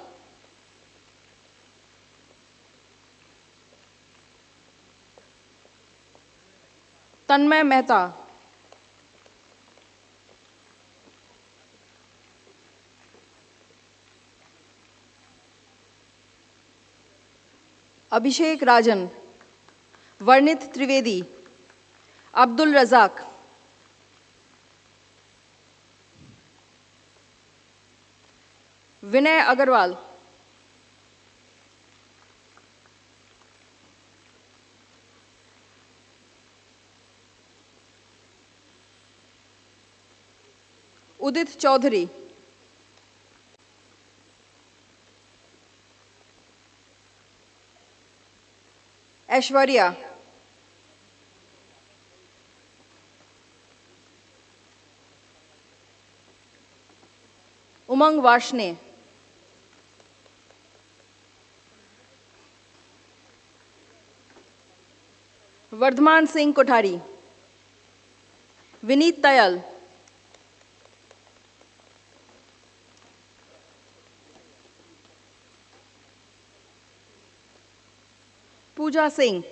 Tanmay Mehta, Abhishek Rajan, Varnit Trivedi, Abdul Razak, Vinay Agarwal, Udit Chaudhary, Aishwarya, Umang Vashne, Varthaman Singh Kothari, Vineet तयल, पूजा सिंह,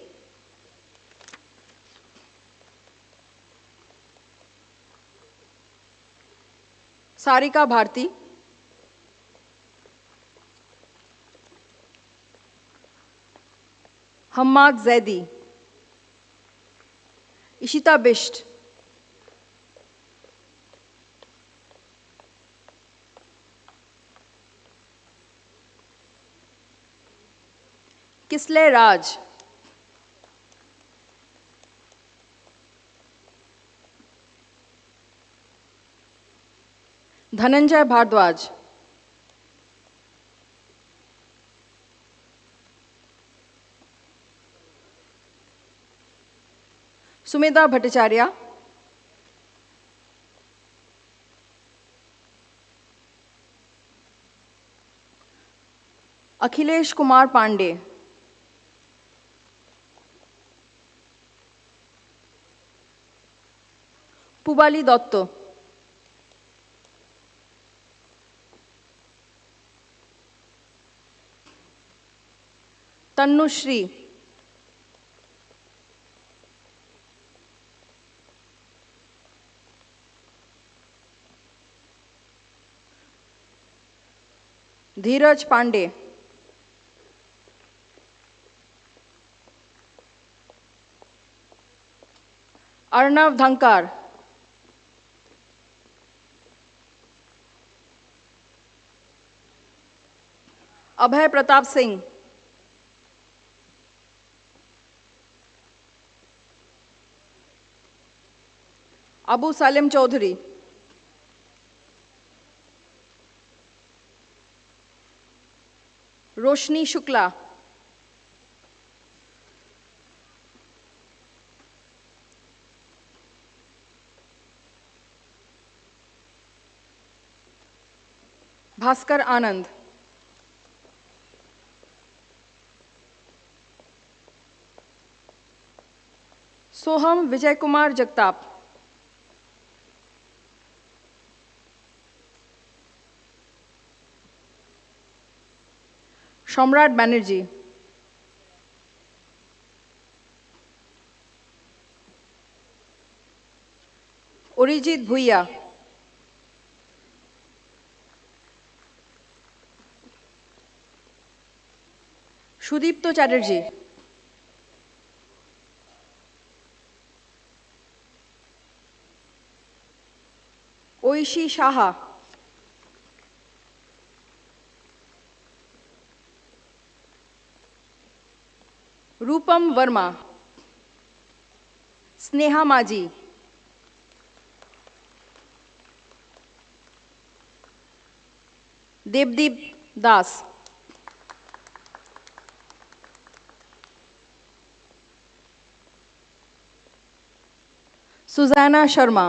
सारिका भारती, हम्माद जैदी, इशिता बिष्ट, किसले राज, धनंजय भारद्वाज, सुमेधा भट्टाचार्य, अखिलेश कुमार पांडे, पुबाली दत्त, तन्नुश्री, धीरज पांडे, अर्णव धंकार, अभय प्रताप सिंह, अबू सालिम चौधरी, रोशनी शुक्ला, भास्कर आनंद, सोहम विजय कुमार जगताप, सम्राट बैनर्जी, अरिजीत भुइया, सुदीप्त चैटर्जी, ঐশী সাহা, रूपम वर्मा, स्नेहा माझी, देवदीप दास, सुजैना शर्मा,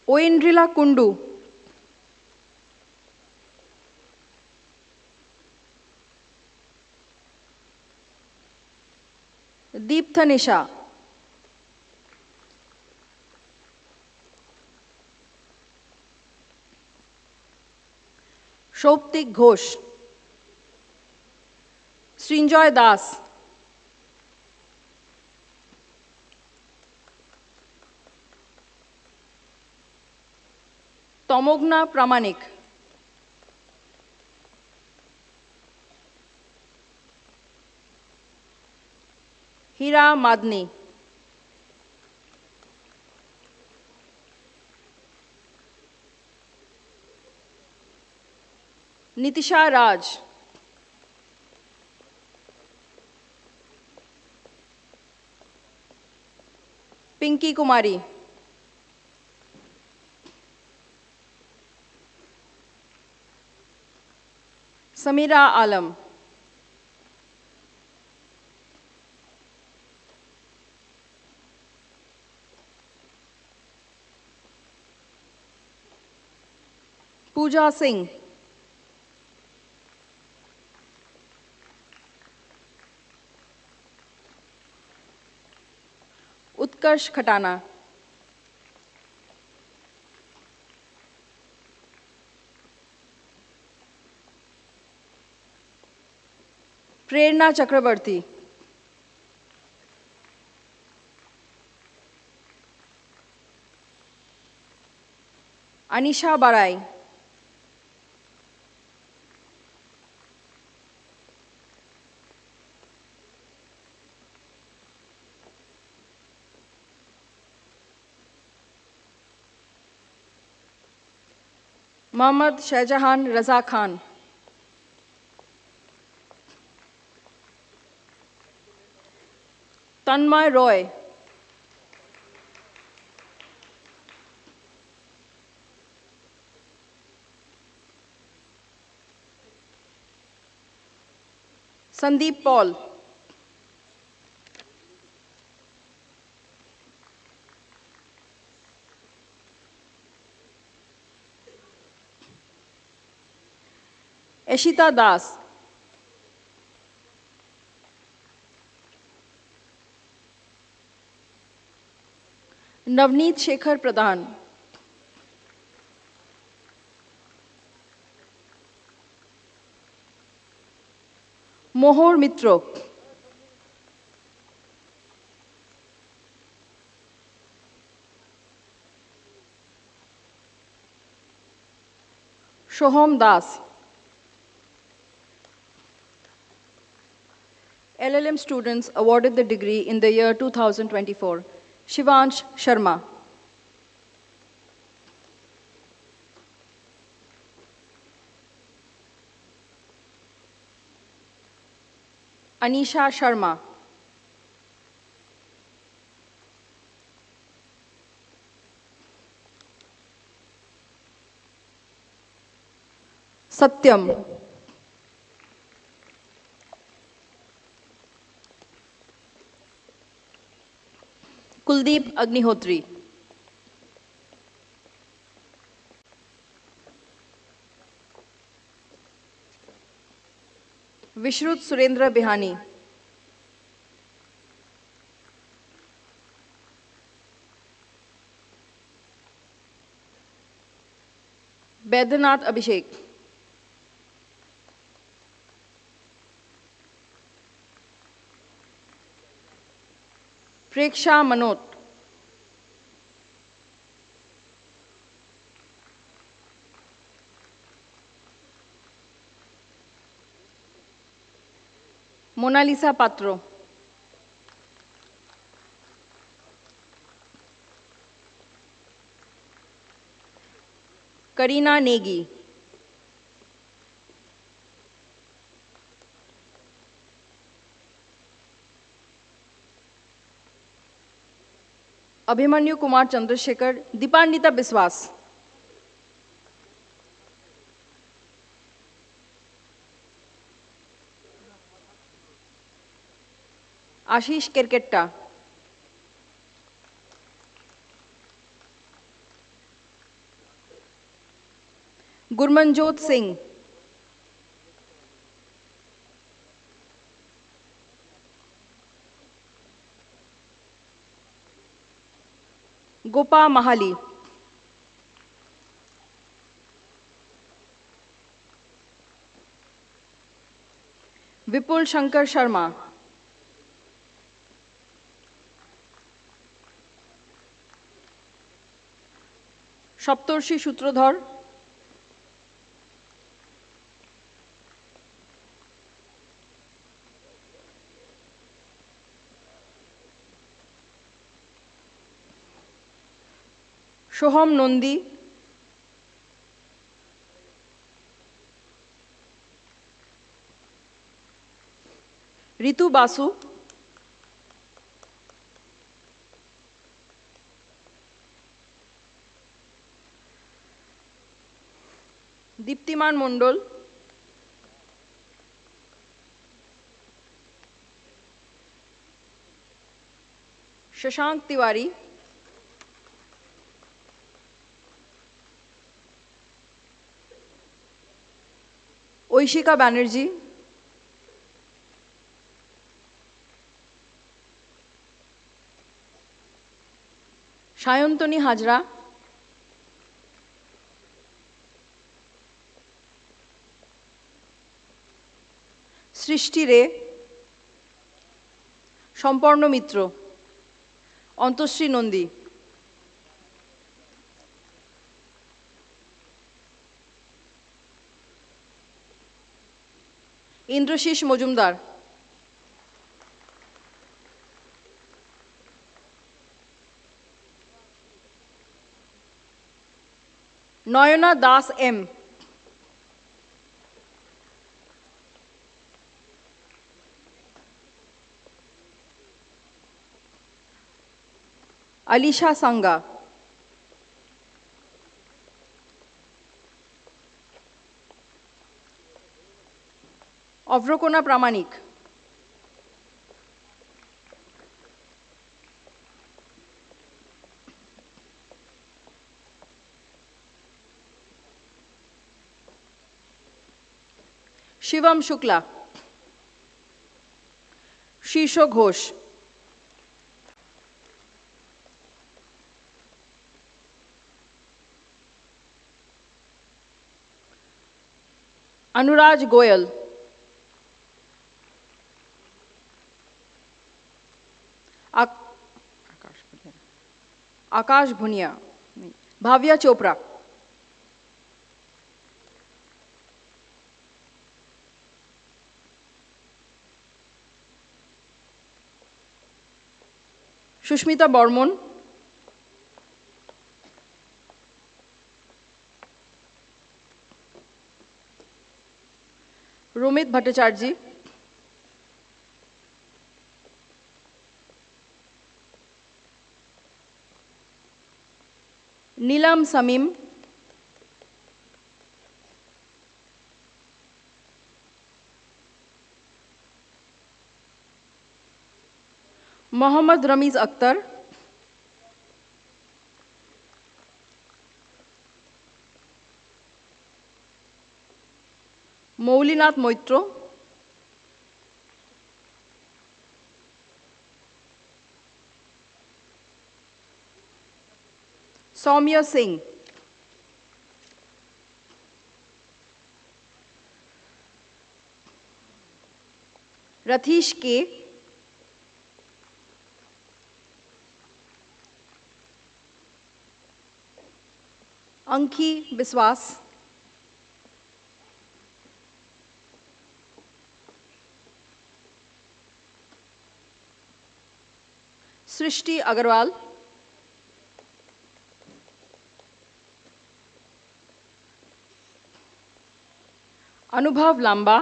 ओइंद्रिला कुंडू, दीप्त निशा, शौप्तिक घोष, श्रींजॉय दास, तमोग्ना प्रामाणिक, हीरा मादनी, नितिशा राज, पिंकी कुमारी, समीरा आलम, पूजा सिंह, उत्कर्ष खटाना, प्रेरणा चक्रवर्ती, अनिशा बाराई, मोहम्मद शाहजहान रजा खान, तन्मय Roy, Sandeep Paul, एशिता दास, नवनीत शेखर प्रधान, मोहर मित्रो, सोहम दास, LLM students awarded the degree in the year 2024. Shivansh Sharma, Anisha Sharma, Satyam, Kuldeep Agnihotri, Vishrut Surendra Bihani, Baidyanath Abhishek, Preksha Manot, Mona Lisa Patro, Karina Negi, Abhimanyu Kumar Chandrashekhar, Dipanwita बिस्वास, आशीष केरकेट्टा, गुरमनजोत सिंह, गोपा महाली, विपुल शंकर शर्मा, सप्तर्षि सूत्रधर, सोहम नंदी, ऋतु बासु, दीप्तिमान मंडल, शशांक तिवारी, ঐশিকা ব্যানার্জি, সায়ন্তনী হাজরা, সৃষ্টি রে, সম্পর্ণ মিত্র, অন্তশ্রী Nandi, ইন্দ্রশীষ Majumdar, Nayana Das M, Alisha Sanga, অভ্রকোনা প্রামাণিক, শিবম শুক্লা, শীর্ষ ঘোষ, अनुराज गोयल, आकाश भुनिया, भाविया चोपड़ा, सुष्मिता बर्मन, रोमित भट्टाचार्य, नीलम समीम, मोहम्मद रमीज अख्तर, मौलिनाथ मैत्र, सौम्य सिंह, रथीश के, अंकी विश्वास, सृष्टि अग्रवाल, अनुभव लांबा,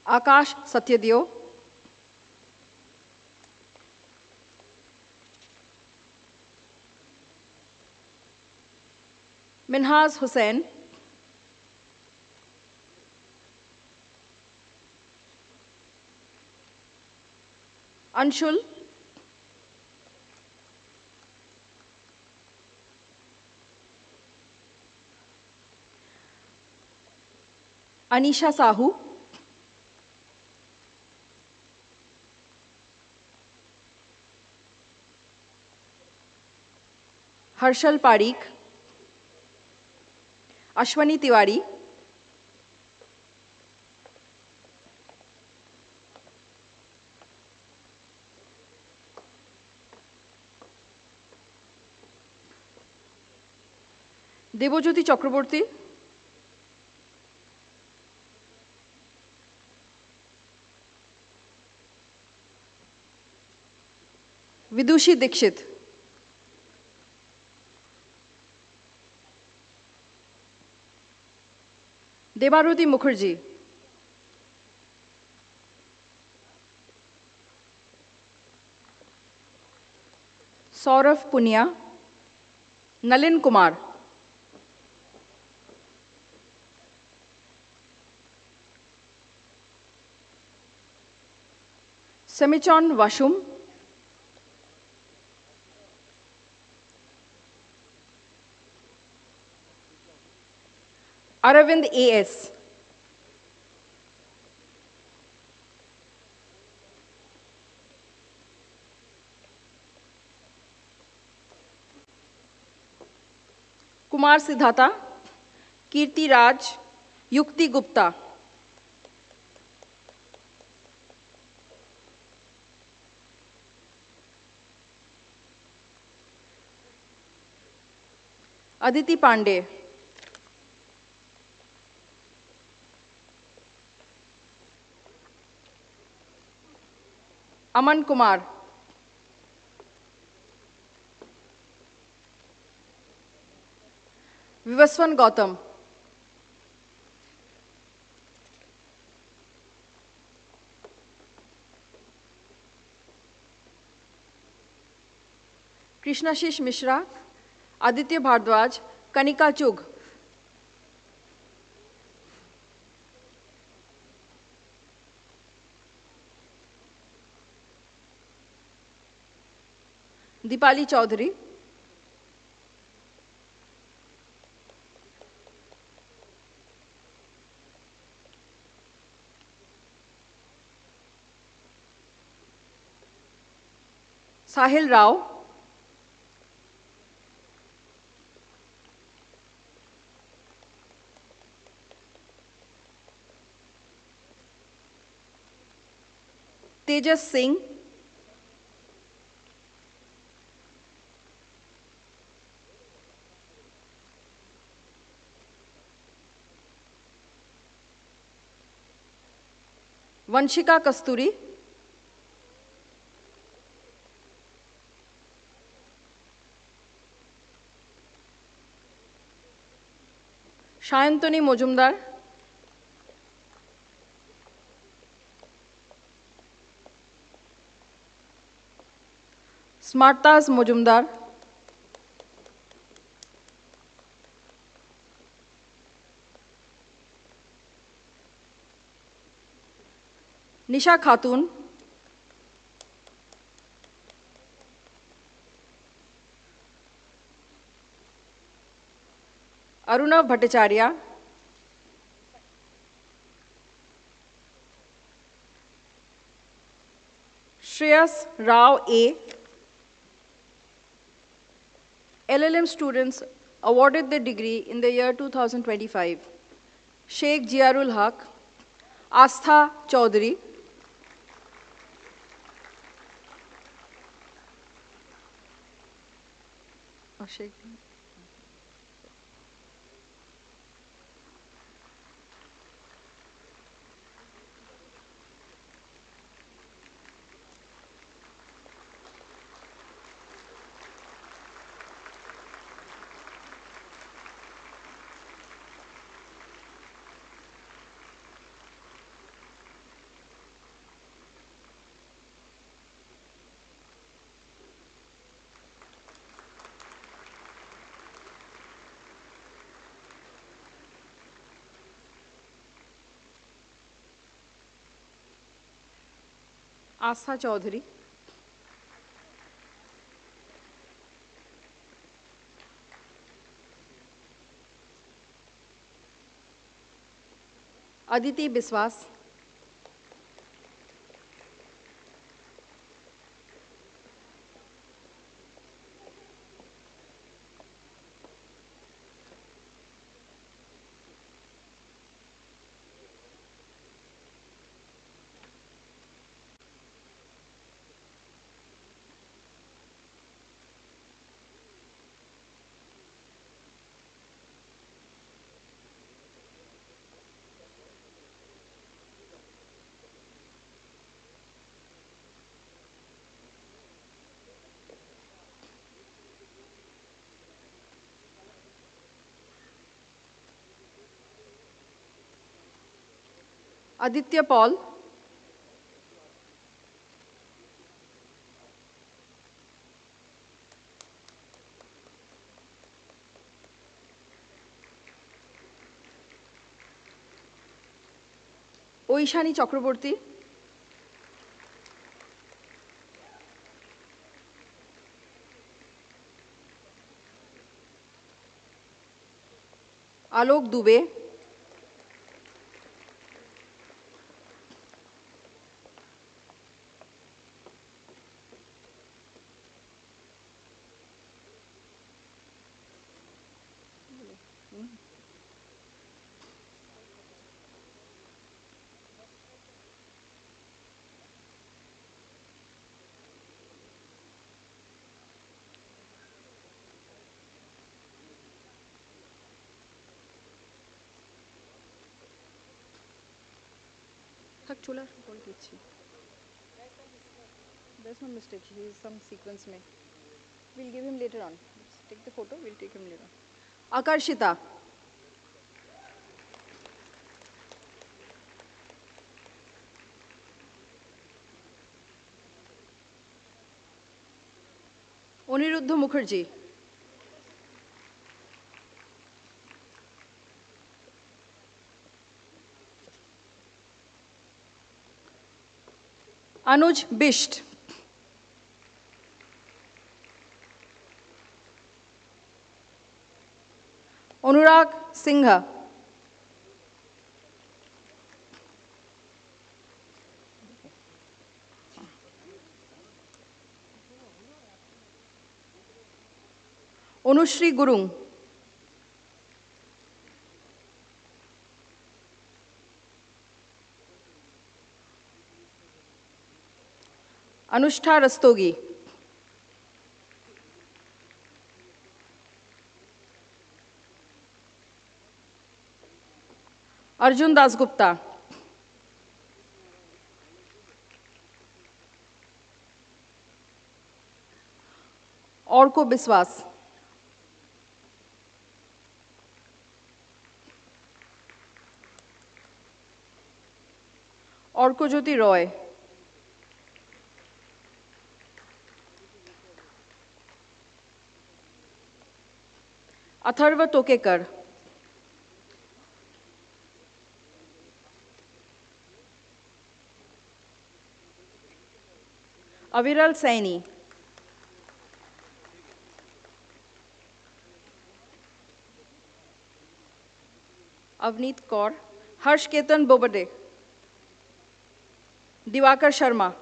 आकाश सत्यदेव, मिनहाज हुसैन, अंशुल, अनीशा साहू, हर्षल पारीक, अश्वनी तिवारी, देवज्योति चक्रवर्ती, विदुषी दीक्षित, देवारुति मुखर्जी, सौरभ पुनिया, नलिन कुमार, सेमिचॉन वाशुम, अरविंद एएस, कुमार सिद्धाता, कीर्ति राज, युक्ति गुप्ता, अदिति पांडे, अमन कुमार, विवस्वन गौतम, कृष्णाशीष मिश्रा, आदित्य भारद्वाज, कनिका चुग, दीपाली चौधरी, साहिल राव, तेजस सिंह, वंशिका कस्तूरी, सायंतनी मजुमदार, स्मार्ताज मजुमदार, निशा खातून, अरुणव भट्टाचार्य, श्रेयस राव ए. LLM students awarded the degree in the year 2025. Sheikh Jiarul Haq, Astha Chaudhary, Aastha Chaudhary, Aditi Biswas, Aditya Paul, Aishani Chakraborty, Alok Dubey, चूल्हा बोल दीजिए. There's no mistake. He is some sequence में. We'll give him later on. Let's take the photo. We'll take him later. Akarshita. Aniruddha Mukherjee. Anuj Bisht. Anurag Singha. Anushri Gurung. Anushta Rastogi. Arjun Dasgupta. Orko Biswas. Orko Jyoti Roy. Atharva Tokekar. Aviral Saini. Avneet Kaur. Harsh Ketan Bobade. Diwakar Sharma.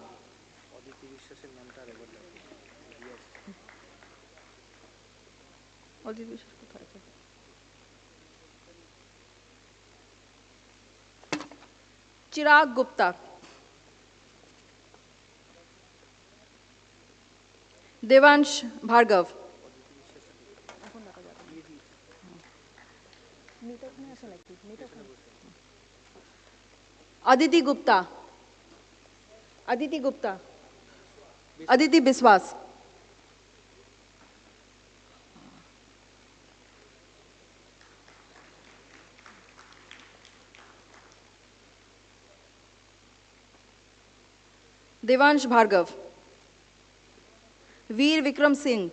Chirag Gupta. Devansh Bhargav. Aditi Gupta. Aditi Gupta. Aditi Biswas. Devansh Bhargav. Veer Vikram Singh.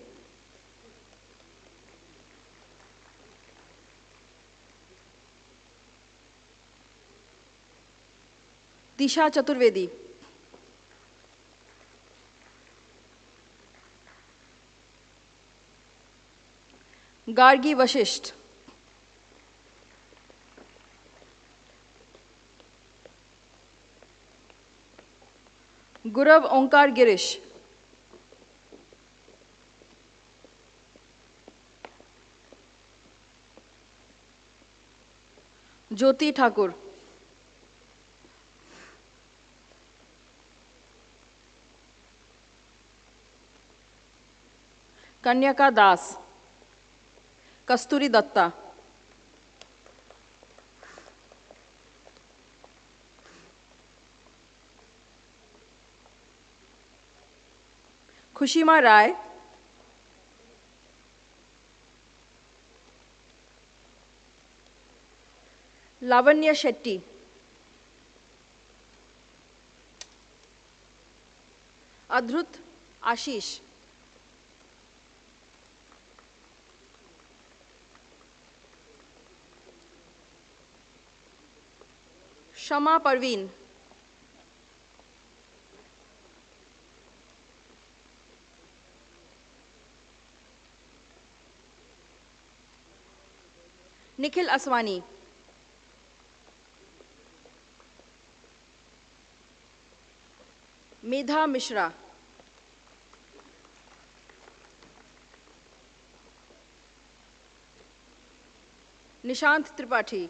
Disha Chaturvedi. Gargi Vashisht. Gurav Onkar Girish. Jyoti Thakur. Kanyaka Das. Kasturi Datta. Khushima Rai. Lavanya Shetty. Adhrut Ashish. Shama Parveen. Nikhil Aswani. Medha Mishra. Nishant Tripathi.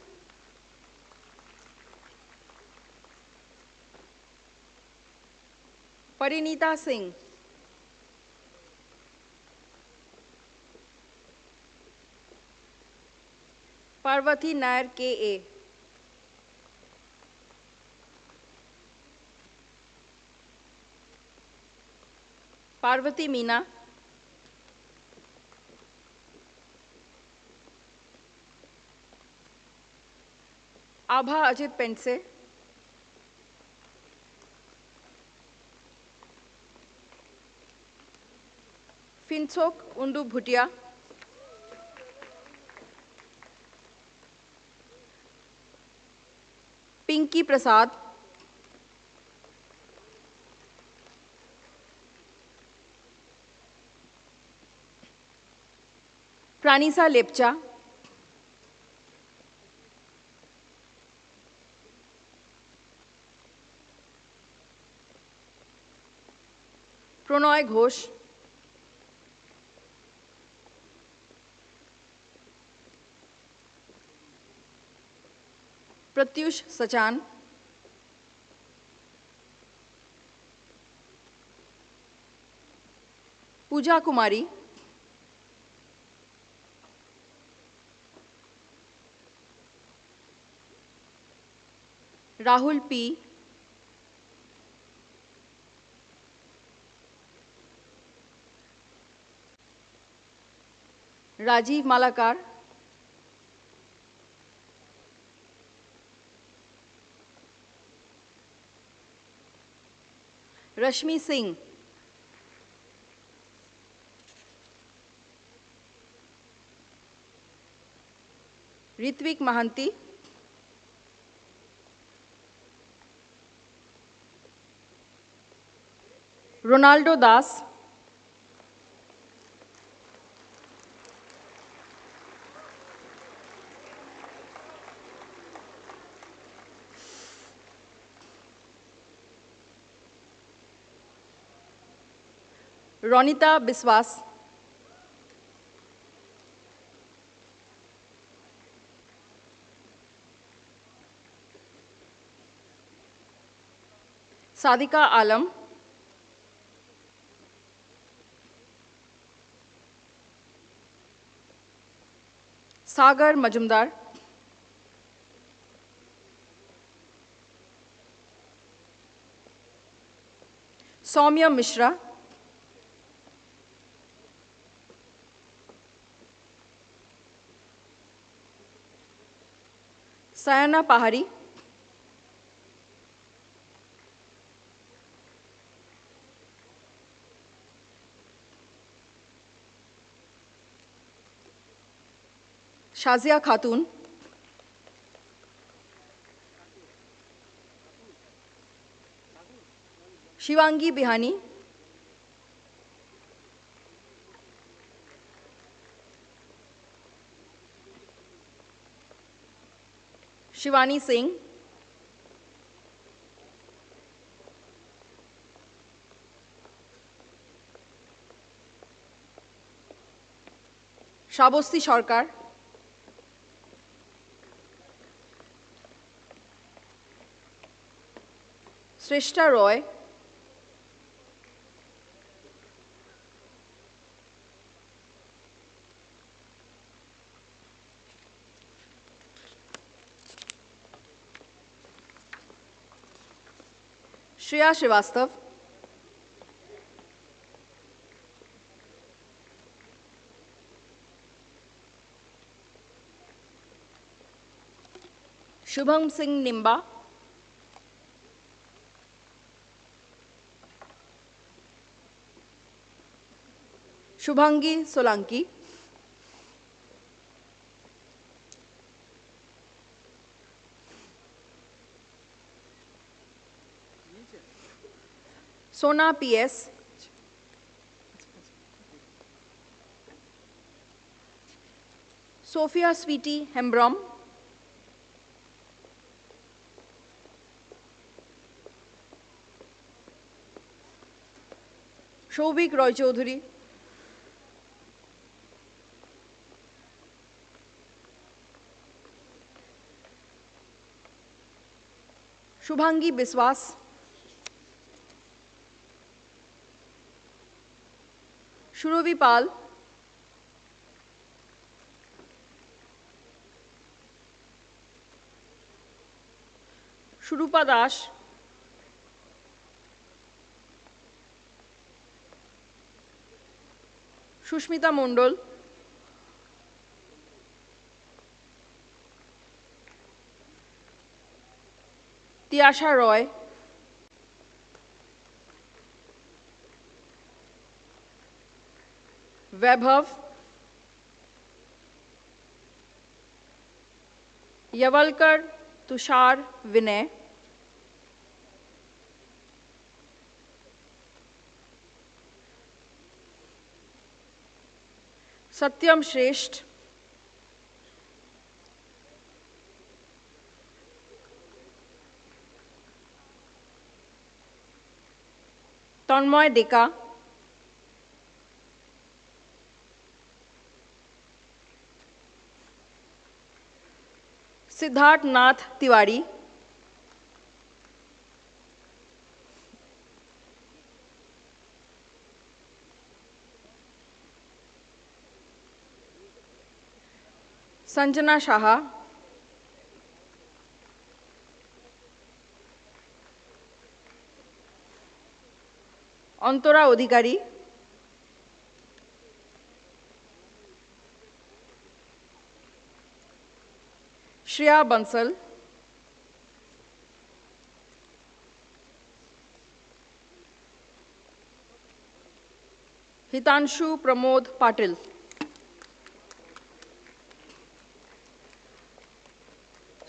Parinita Singh. Parvati Nair K.A. Parvati Meena, Abha Ajit Pendse, Phinsok Undu Bhutia, Pinky Prasad, Pranisa Lepcha, Pranay Ghosh, Pratyush Sachan, Puja Kumari, Rahul P, Rajiv Malakar, Rashmi Singh, Ritwik Mahanti, Ronaldo Das, Ronita Biswas, Sadika Alam, Sagar Majumdar, Saumya Mishra, Sayana Pahari, Shazia खातून, शिवांगी बिहानी, शिवानी सिंह, श्राबस्ती सरकार, श्रेष्ठा रॉय, श्रेया श्रीवास्तव, शुभम सिंह निम्बा, शुभांगी सोलंकी, सोना PS, Sophia Sweety हेम्ब्रॉम, Showik Roy Chaudhary, Shubhangi बिस्वास, शुरुवी पाल, शुरूपा दास, সুস্মিতা মণ্ডল, তিয়াশা রয়, वैभव, यवलकर तुषार विनय, सत्यम श्रेष्ठ, तन्मय डेका, सिद्धार्थ नाथ तिवारी, संजना शाह, अंतरा अधिकारी, Shreya Bansal, Hitanshu Pramod Patil.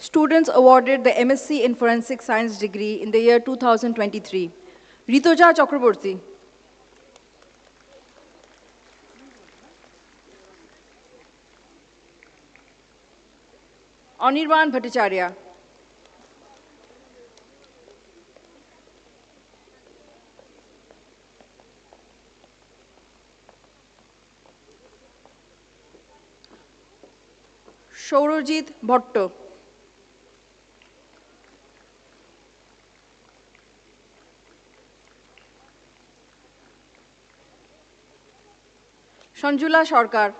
Students awarded the MSc in Forensic Science degree in the year 2023. Ritoja Chakraborty, Anirban Bhattacharya, Shourojit Bhatto, Sanjula Sarkar,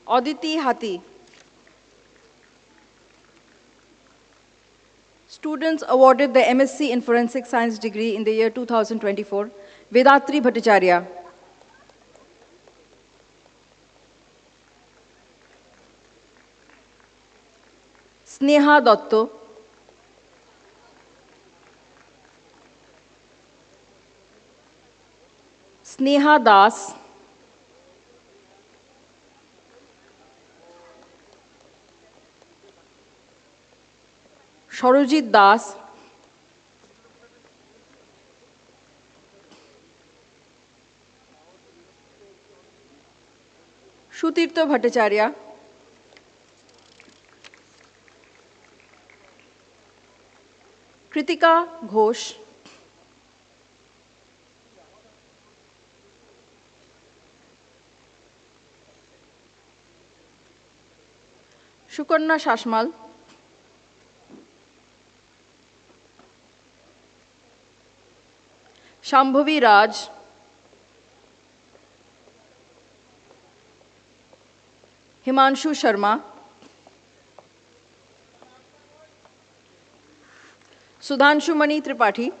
Aditi Hati. Students awarded the MSc in Forensic Science degree in the year 2024. Vedatri Bhattacharya, Sneha Dotto, Sneha Das, Sorojit Das, Shutirtha Bhattacharya, Kritika Ghosh, Shukarna Shashmal, Shambhavi Raj, Himanshu Sharma, Sudhanshu Mani Tripathi,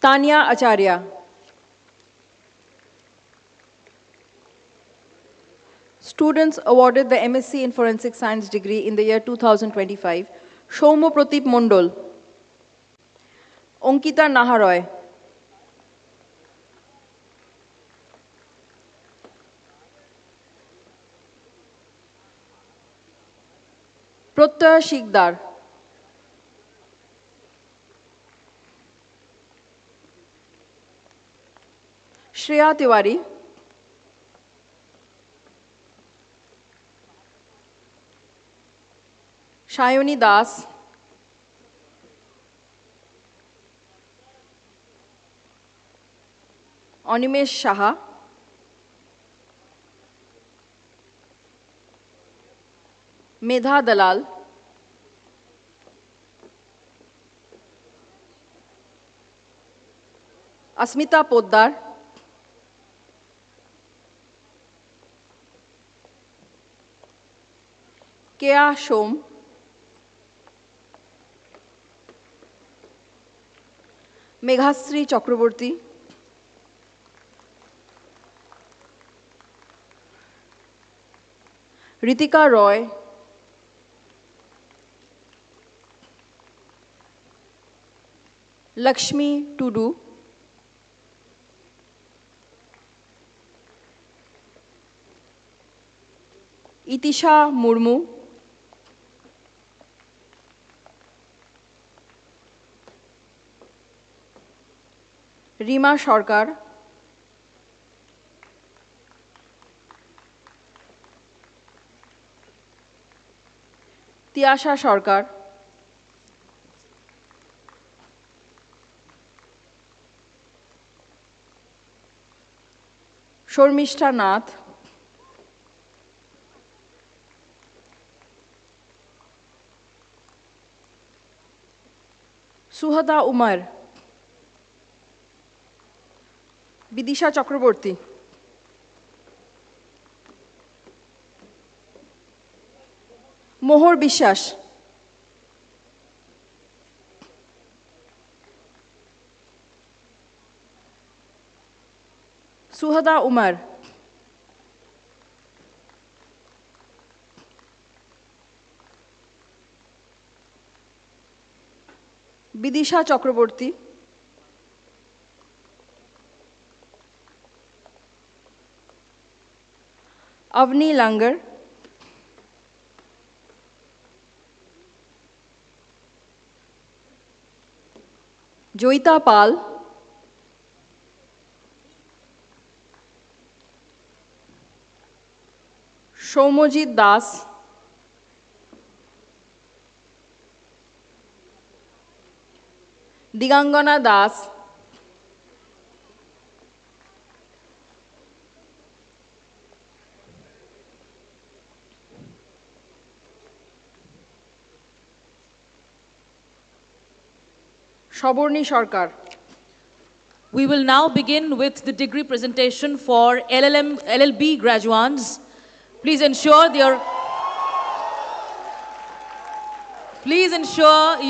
Tanya Acharya. Students awarded the MSc in Forensic Science degree in the year 2025. Shaumo Pratip Mondol, Ankita Naharoy, Proত্যয় Shikdar, Shreya Tiwari, Shayoni Das, Animesh Shaha, Medha Dalal, Asmita Poddar, কেয়া সোম, মেঘাশ্রী চক্রবর্তী, ঋতিকা রয়, লক্ষ্মী টুডু, ইতিশা মুর্মু, রিমা সরকার, তিয়াশা সরকার, শর্মিষ্ঠা নাথ, সুহাদা উমর, বিদিশা চক্রবর্তী, মোহর বিশ্বাস, সুহাদা উমর, বিদিশা চক্রবর্তী, अवनी लांगर, जोईता पाल, सौम्यजीत दास, दिगांगना दास, शबर्णी सरकार। We will now begin with the degree presentation for LLM, LLB graduates. Please ensure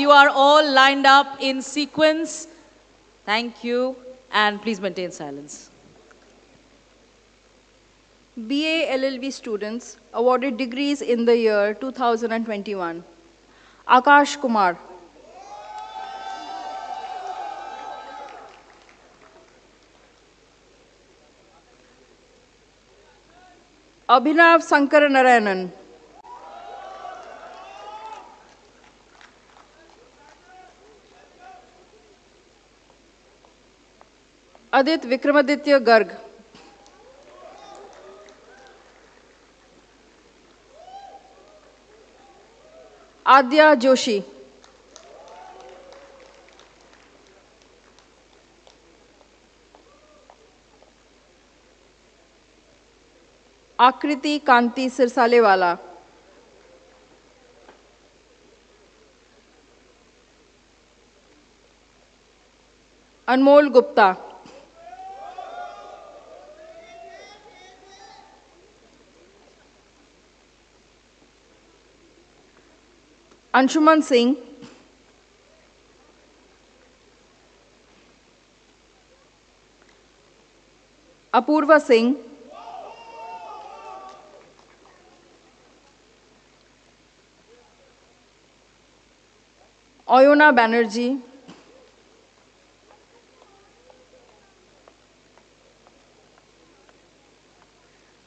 you are all lined up in sequence. Thank you, and please maintain silence. BA LLB students awarded degrees in the year 2021. Akash Kumar, Abhinav Sankar Narayanan, Adit Vikramaditya Garg, Adya Joshi, आकृति कांति सिरसालेवाला, अनमोल गुप्ता, अंशुमन सिंह, अपूर्वा सिंह, अयोना बैनर्जी,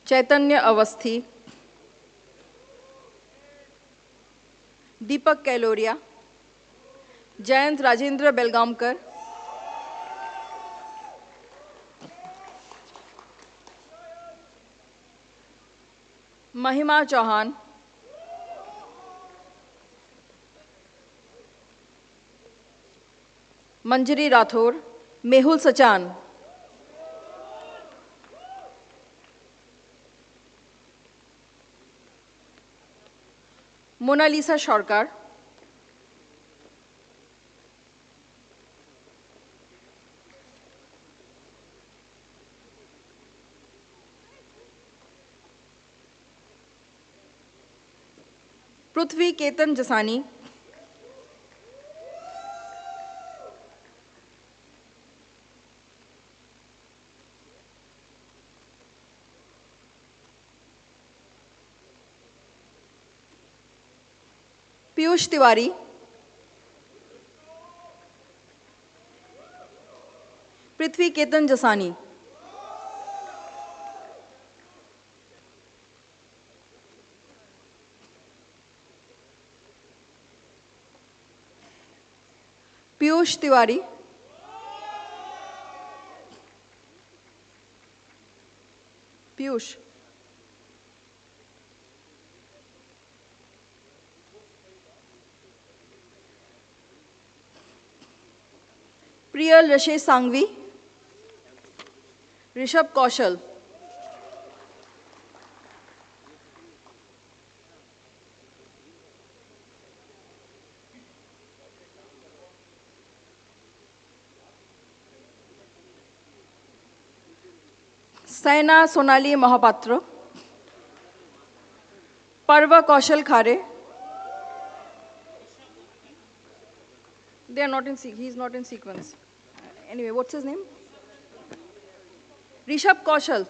चैतन्य अवस्थी, दीपक कैलोरिया, जयंत राजेंद्र बेलगामकर, महिमा चौहान, मंजरी Rathore, Mehul Sachan, Mona Lisa सरकार, पृथ्वी केतन जसानी, पीयूष तिवारी, पृथ्वी केतन जसानी, पीयूष तिवारी, पीयूष, प्रियल रशेश सांघवी, ऋषभ कौशल, सैना सोनाली महापात्र, पर्व कौशल खारे, they are not in he is not in sequence. Anyway, what's his name? Rishabh Kaushal.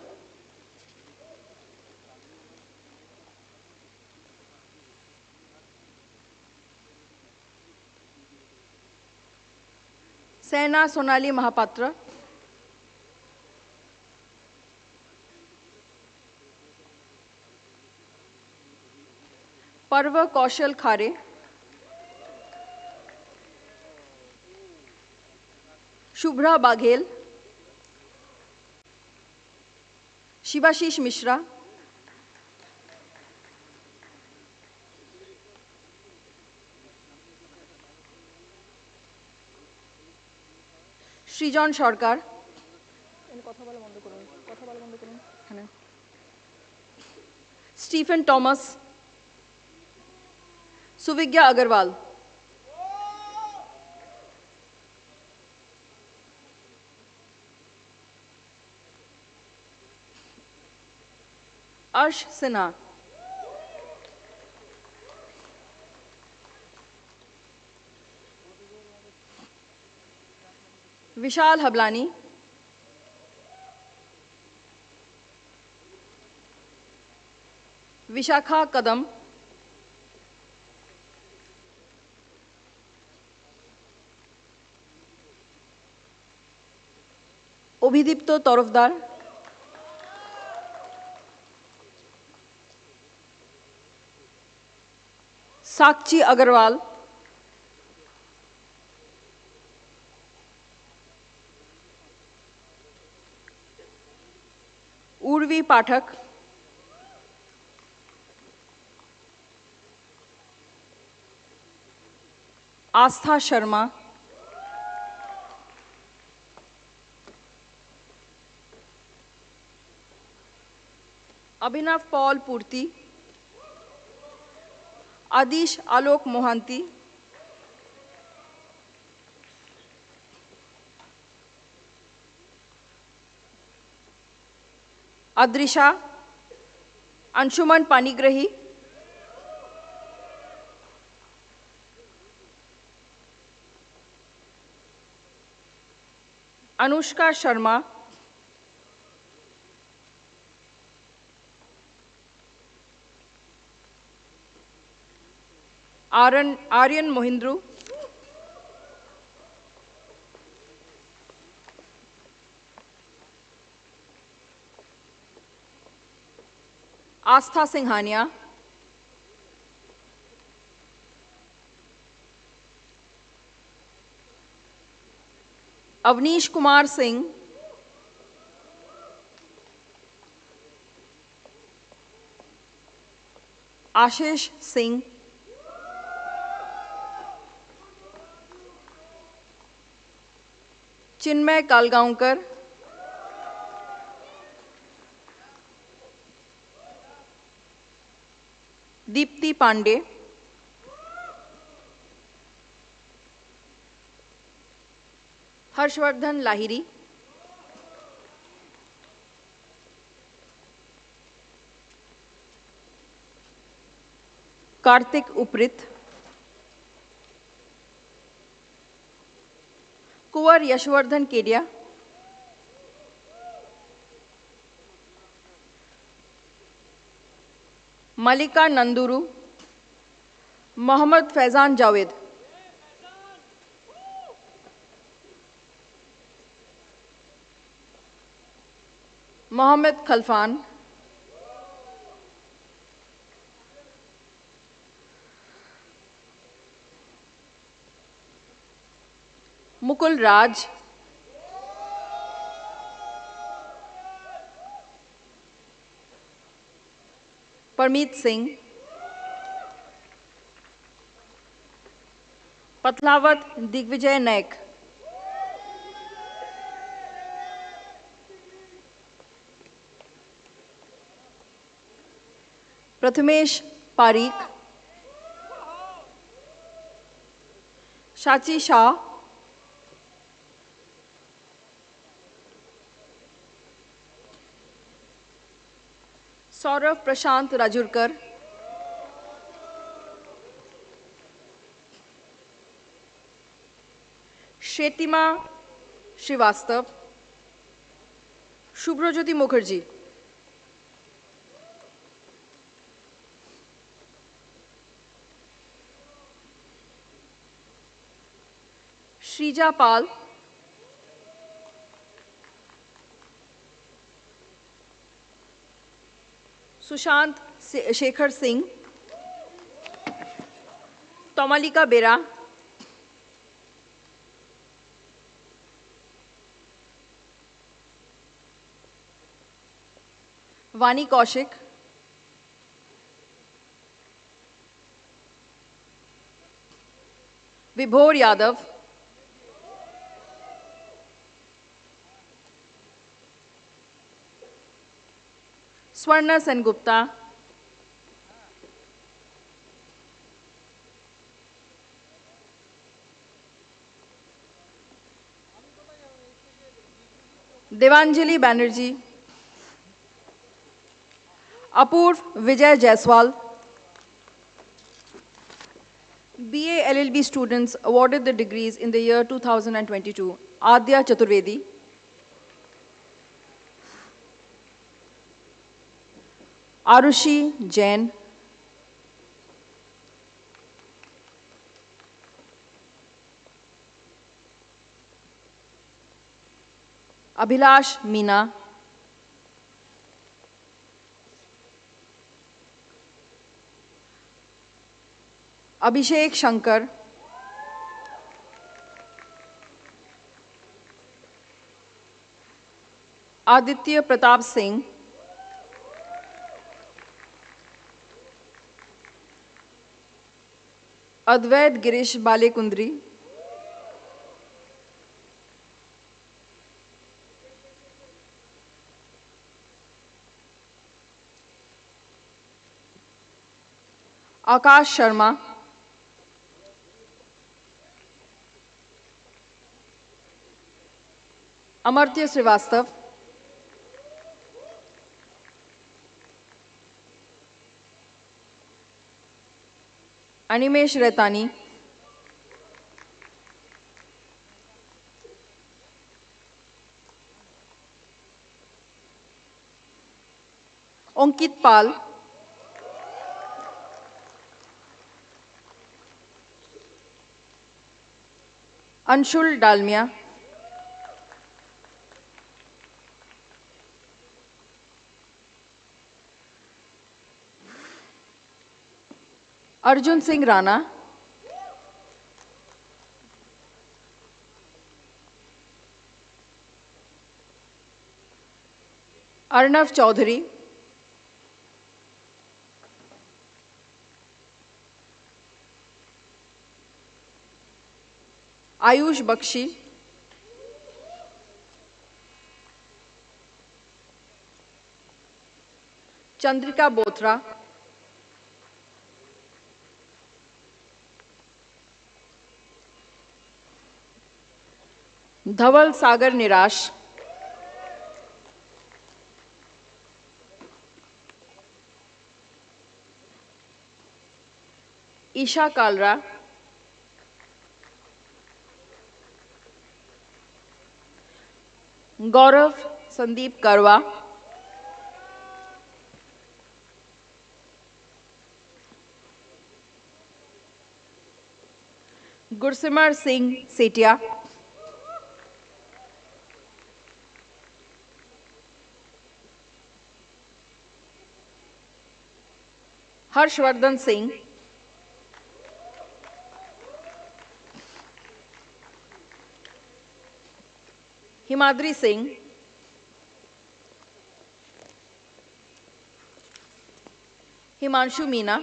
Sena Sonali Mahapatra. पर्व कौशल खारे, शुभ्रा बाघेल, शिवाशीष मिश्रा, श्रीजन सरकार, Stephen Thomas, सुविज्ञा Agarwal, अर्श सिन्हा, विशाल हबलानी, विशाखा कदम, अभिदीप्त तरफदार, साक्षी अग्रवाल, उर्वी पाठक, आस्था शर्मा, अभिनव Paul पूर्ति, आदिश आलोक मोहांती, अदृशा, अंशुमन पानीग्रही, अनुष्का शर्मा, आर्यन मोहिंद्रू, आस्था सिंघानिया, अवनीश कुमार सिंह, आशीष सिंह, चिन्मय कालगांवकर, Deepti Pandey, Harshvardhan Lahiri, Kartik Uprit, Kuwar Yashwardhan Kedia, Malika Nanduru, Mohammad Faizan Javed, Mohammad Khalfan, Mukul Raj, Parmeet Singh, Patlawat Digvijay Naik, Prathamesh Parikh, Shachi Shah, Saurav Prashant Rajurkar, Shetima Srivastav, Shubhrojyoti Mukherjee, Shrija Pal, Sushant Shekhar Singh, Tomalika Bera, Vani Kaushik, Vibhor Yadav, Swarna Sengupta, Devanjali Banerjee, Apurv Vijay Jaiswal. BA LLB students awarded the degrees in the year 2022. Adya Chaturvedi, Arushi Jain, Abhilash Meena, Abhishek Shankar, Aditya Pratap Singh, Advait Girish Balekundri, Akash Sharma, Amartya Srivastav, Animesh Retani, Onkit Pal, Anshul Dalmia, Arjun Singh Rana, Arnav Chaudhary, Ayush Bakshi, Chandrika Bothra, Dhaval Sagar Nirash, Isha Kalra, गौरव संदीप करवा, गुरसिमर सिंह सेठिया, हर्षवर्धन सिंह, हिमाद्री सिंह, हिमांशु मीना,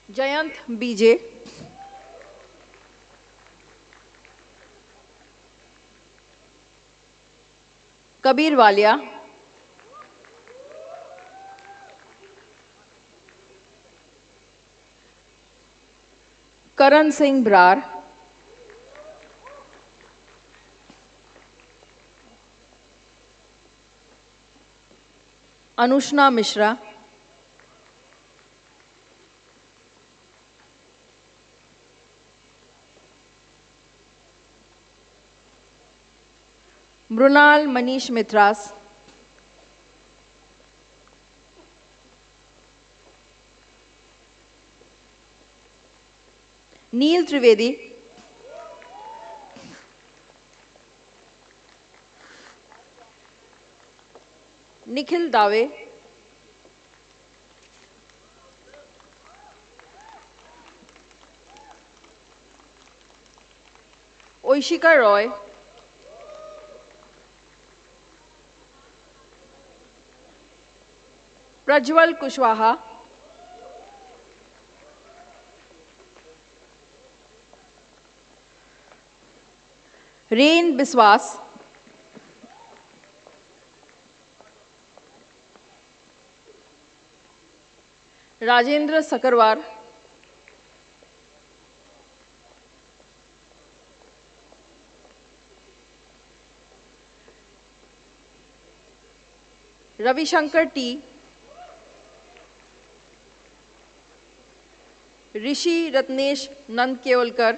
जयंत बीजे, कबीर वालिया, करण सिंह ब्रार, अनुष्णा मिश्रा, मृणाल मनीष मित्रास, नील Trivedi, Nikhil Dave, Oishika Roy, Prajwal Kushwaha, Ren Biswas, Rajendra Sakarwar, Ravishankar T, Rishi Ratnesh Nand Kevalkar,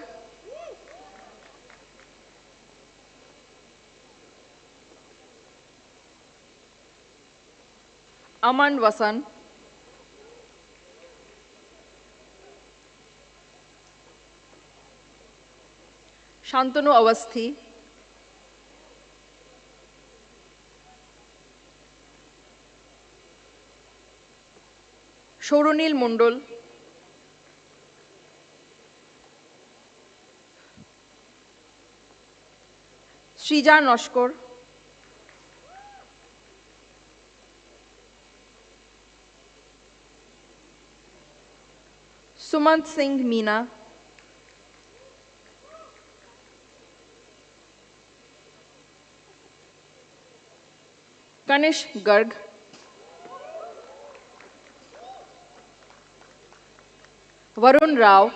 Aman Vasan, Shantanu Awasthi, Sauranil Mondal, Srija Naskar, Sumant Singh Meena, Kanishk Garg, Varun Rao,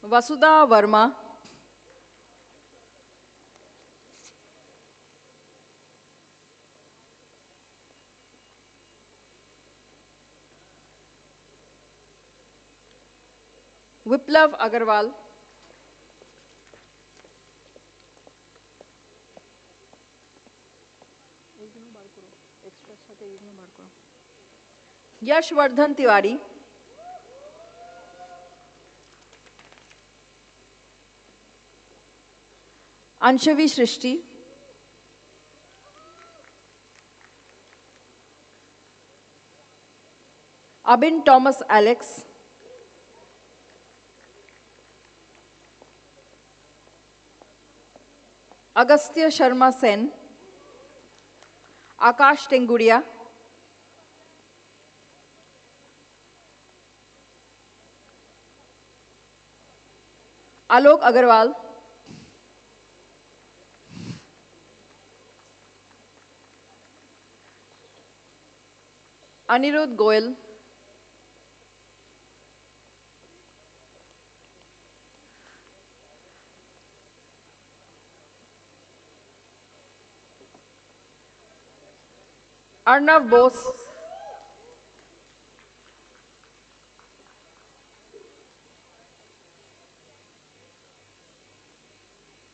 Vasudha Verma, Viplav Agarwal, Yashvardhan Tiwari, Anshvi Srishti, Abin Thomas Alex, Agastya Sharma Sen, Aakash Tengudia, Alok Agarwal, Aniruddh Goyal, Arnav Bose,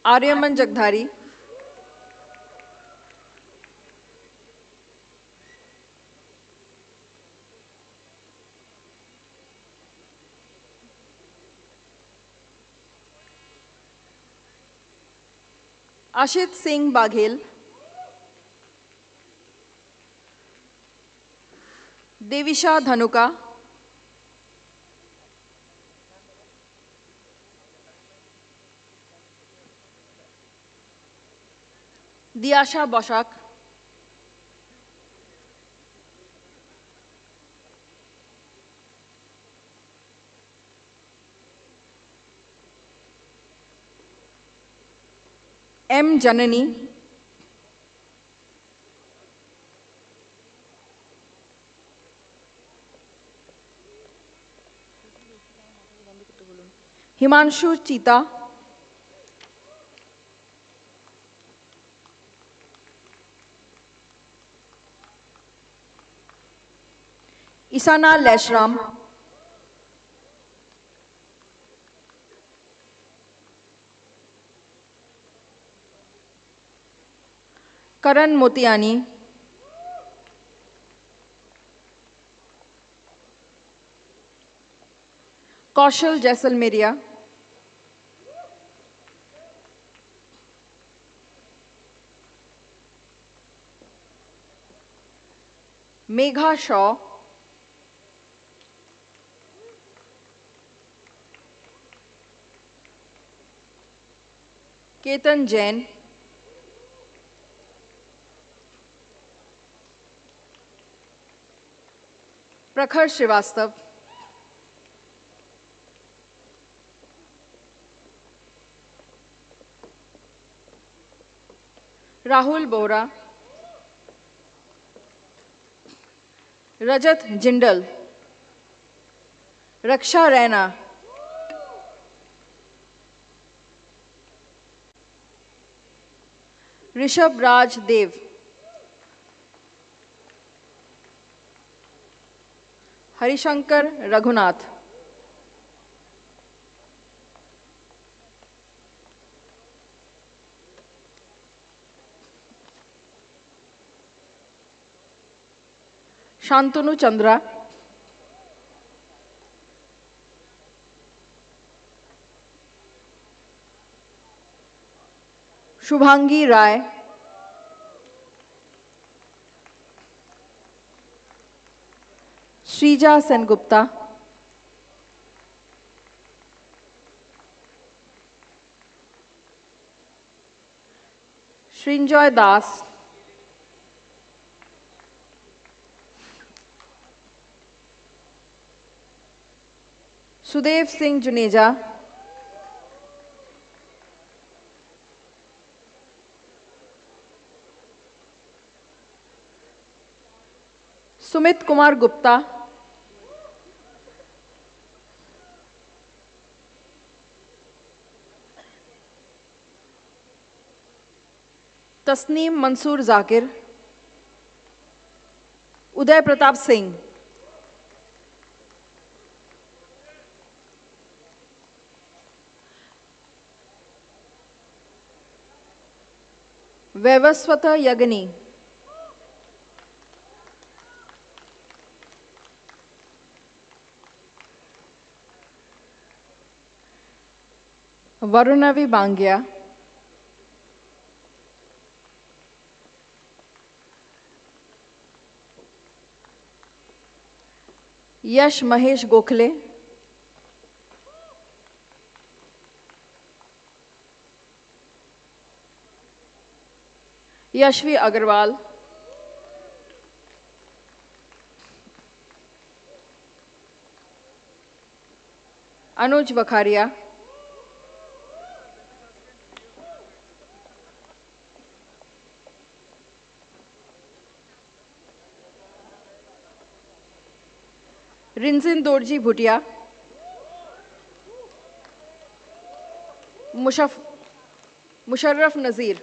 Aryaman Jagdhari, Ashit Singh Baghel, Devisha Dhanuka, Diasha Boshak, M. Janani, Himanshu Chita, Isana Leshram, Karan Motiani, Kaushal Jaisalmeria, Megha Shaw, Ketan Jain, Prakhar Srivastav, Rahul Bohra, Rajat Jindal, Raksha Raina, Rishabh Raj Dev, Harishankar Raghunath, Shantanu Chandra, Shubhangi Rai, Srija Sengupta, Srinjoy Das, Sudev Singh Juneja, Sumit Kumar Gupta, Tasneem Mansoor Zakir, Uday Pratap Singh, Vaivaswata Yagani, Varunavi Bangia, Yash Mahesh Gokhale, Yashvi Agarwal, Anuj Vakharia, Rinzin Dorji Bhutia, Musharraf Nazir,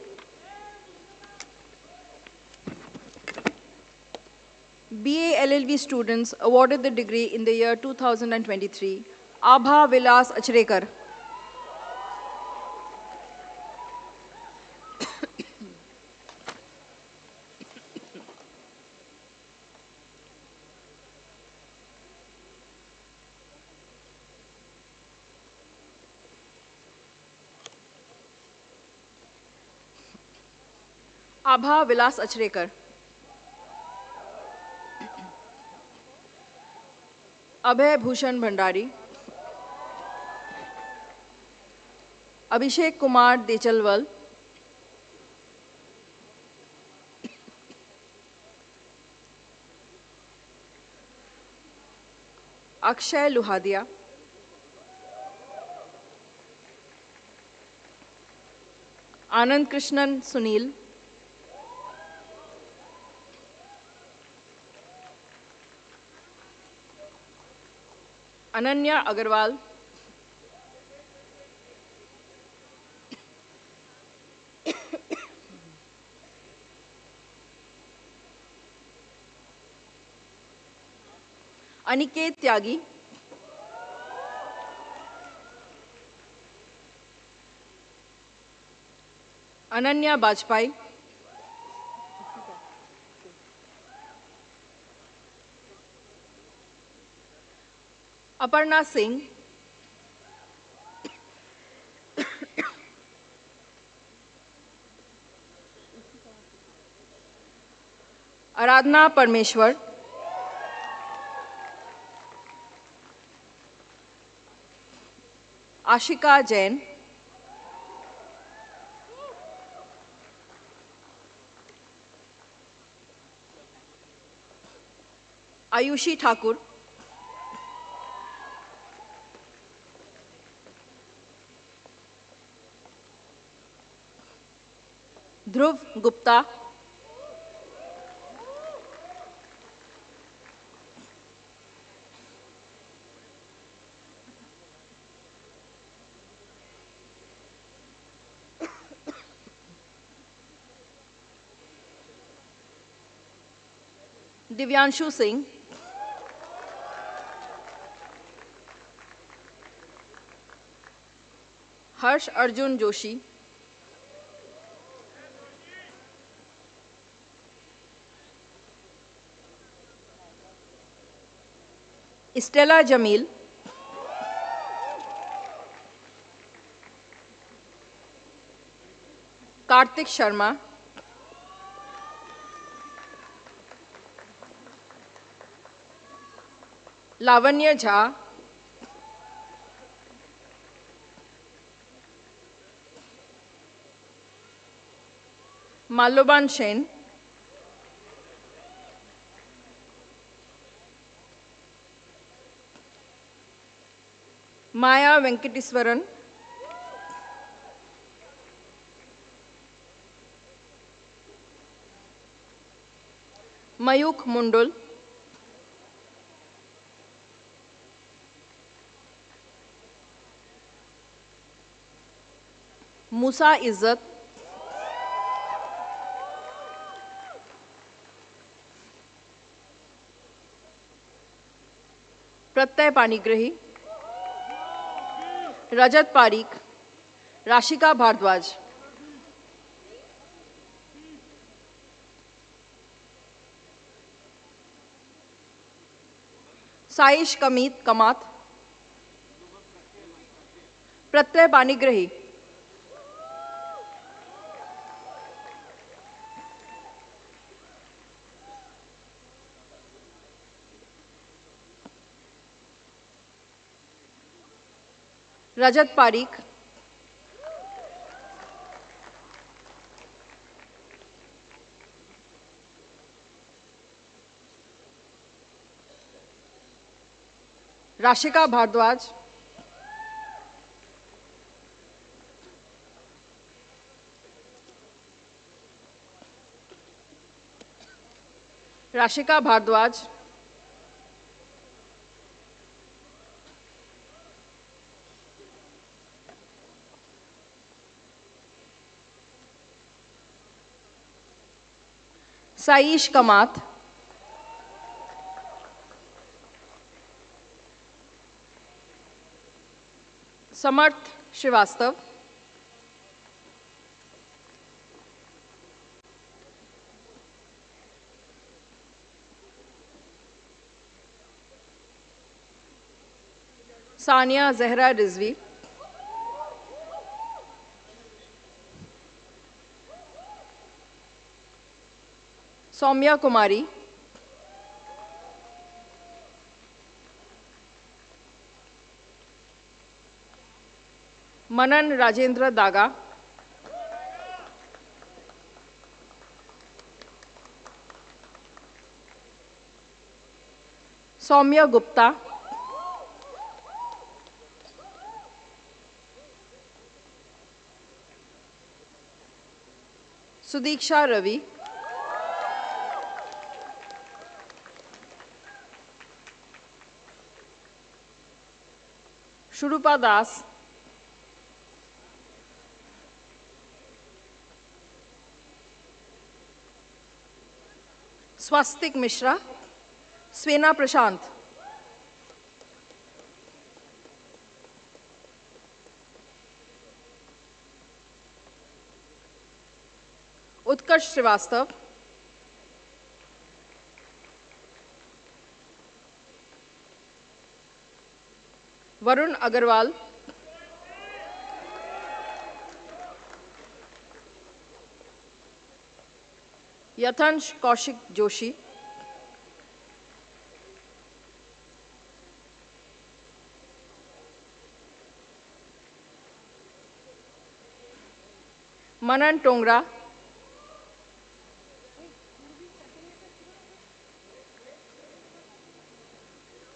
BA LLB students awarded the degree in the year 2023. Abha Vilas Achrekar. Abha Vilas Achrekar. Abhay Bhushan Bhandari. Abhishek Kumar Dechalwal. Akshay Luhadia. Anand Krishnan Sunil. Ananya Agarwal. Aniket Tyagi. Ananya Bajpai. Aparna Singh. Aradhna Parmeshwar. Ashika Jain. Ayushi Thakur. Dhruv Gupta. Divyanshu Singh. Harsh Arjun Joshi. Stella Jamil. Kartik Sharma. Lavanya Jha. Maloban Sen. Maya Venkateswaran. Mayuk Mundul. Musa Izzat. प्रत्यय पाणिग्रही. रजत पारीक. राशिका भारद्वाज. साइश कमीत कमात. प्रत्यय पाणिग्रही. रजत पारीक. राशिका भारद्वाज. राशिका भारद्वाज. साइश कमात. समर्थ श्रीवास्तव, सानिया जहरा रिजवी, सौम्या कुमारी, मनन राजेंद्र दागा, सौम्या गुप्ता, सुदीक्षा रवि, शुरूपा दास, स्वस्तिक मिश्रा, स्वेना प्रशांत, उत्कर्ष श्रीवास्तव, वरुण अग्रवाल, यथंश कौशिक जोशी, मनन टोंगरा,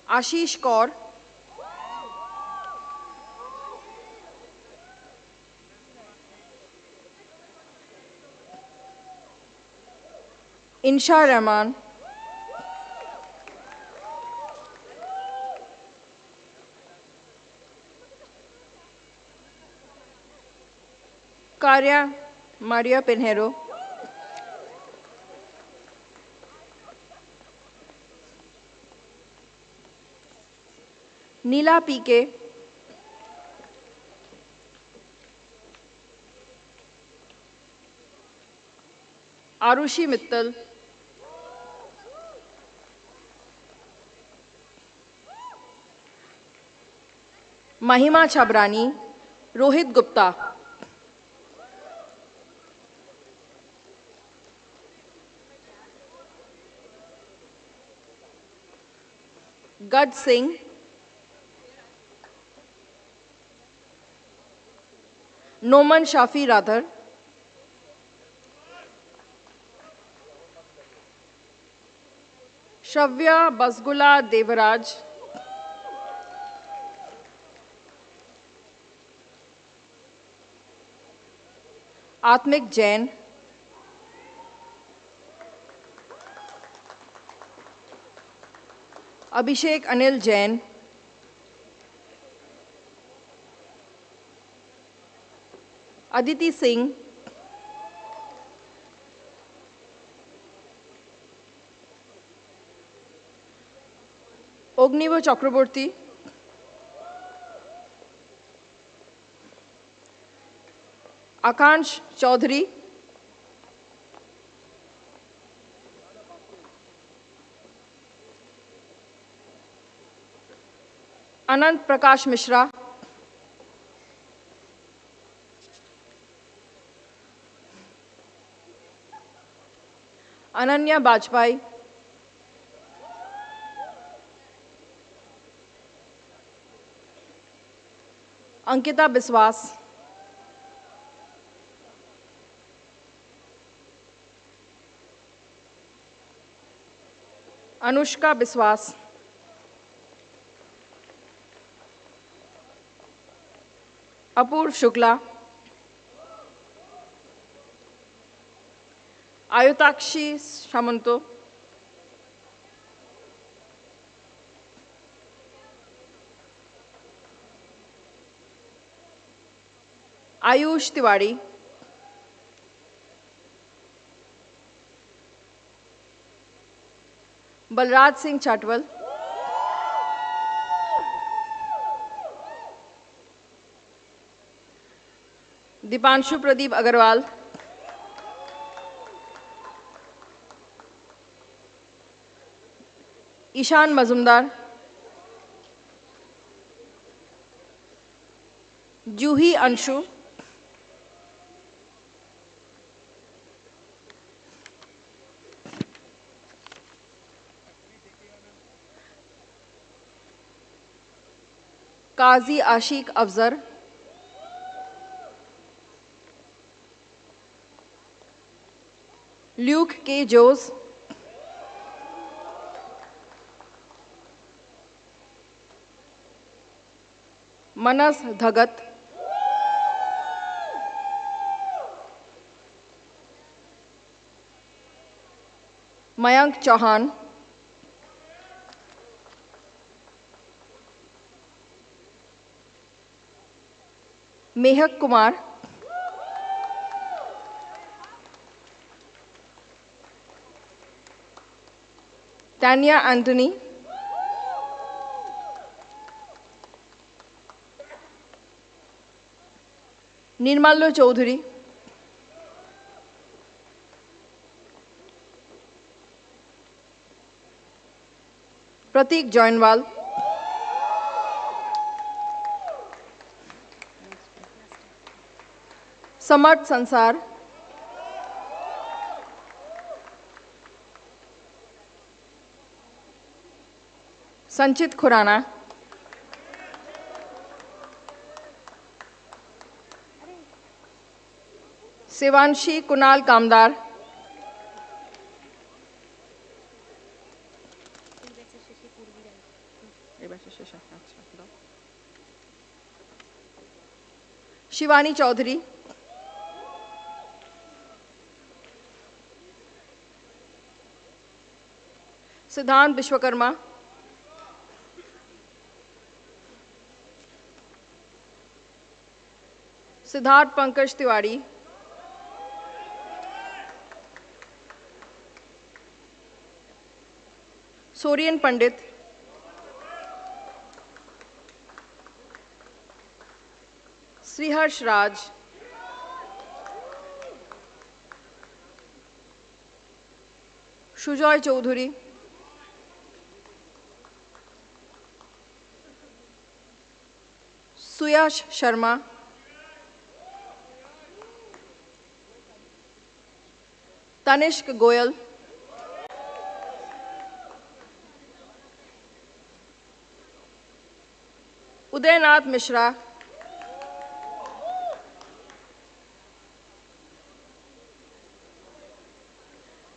आशीष कौर, इंशा रहमान, कार्या मारिया पिन्हेरो, नीला पीके, आरुषि मित्तल, महिमा छबरानी, रोहित गुप्ता, गज Singh, Noman Shafi rather, Shravya बसगुला Devraj, आत्मिक जैन, अभिषेक अनिल जैन, अदिति सिंह, अग्निव चक्रवर्ती, आकांक्ष चौधरी, अनंत प्रकाश मिश्रा, अनन्या बाजपेयी, अंकिता बिस्वास, अनुष्का बिस्वास, अपूर्व शुक्ला, आयुताक्षी सामंतो, आयुष तिवारी, बलराज सिंह चाटवल, दीपांशु प्रदीप अग्रवाल, ईशान मजुमदार, जूही अंशु, काजी आशिक Afzar, Luke के जोस, मनस धगत, मयंक चौहान, मेहक Kumar, Tania Antony, निर्मल्लो Chaudhary, प्रतीक जॉइनवाल, समर्थ संसार, संचित खुराना, शिवांशी कुणाल कामदार, शिवानी चौधरी, सिद्धांत विश्वकर्मा, सिद्धार्थ पंकज तिवारी, सोरियन पंडित, श्रीहर्ष राज, सुजॉय चौधरी, सुयश शर्मा, तनिष्क गोयल, उदयनाथ मिश्रा,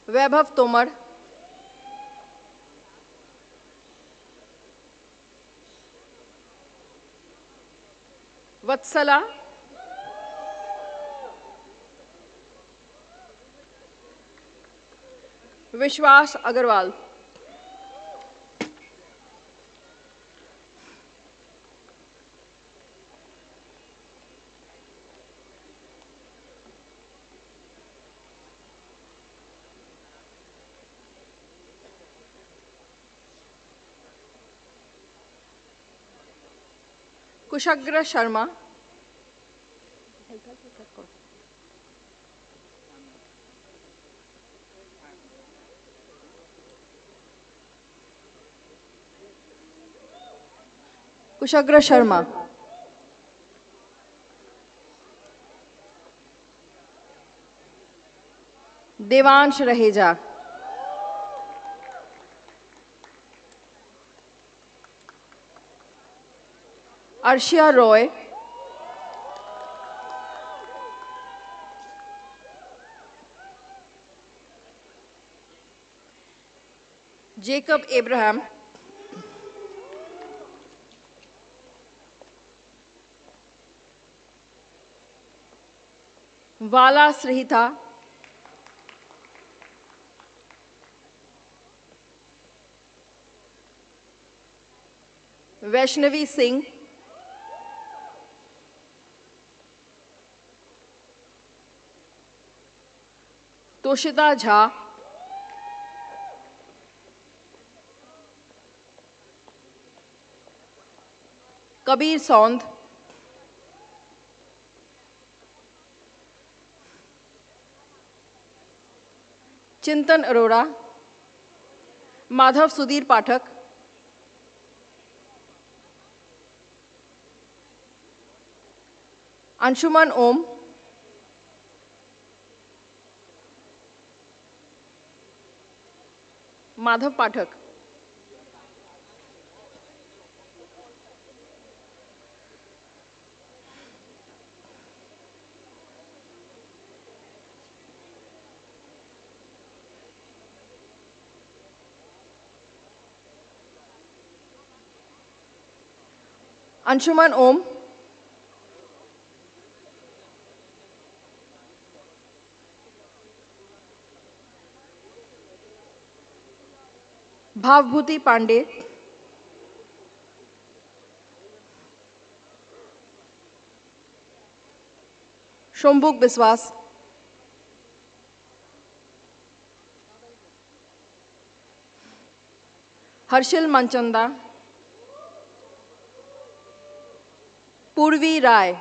वैभव तोमर, वत्सला, विश्वास अग्रवाल, कुशाग्र शर्मा, कुशाग्र शर्मा, देवांश रहेजा, अर्शिया रॉय, जेकब एब्राहम, वाला श्रीहिता, वैष्णवी सिंह, तोशिता झा, कबीर सौंद, चिंतन अरोड़ा, माधव सुधीर पाठक, अंशुमन ओम, माधव पाठक, अंशुमन ओम, भावभूति पांडे, शोम्भुक बिस्वास, हर्षिल मनचंदा, पूर्वी राय,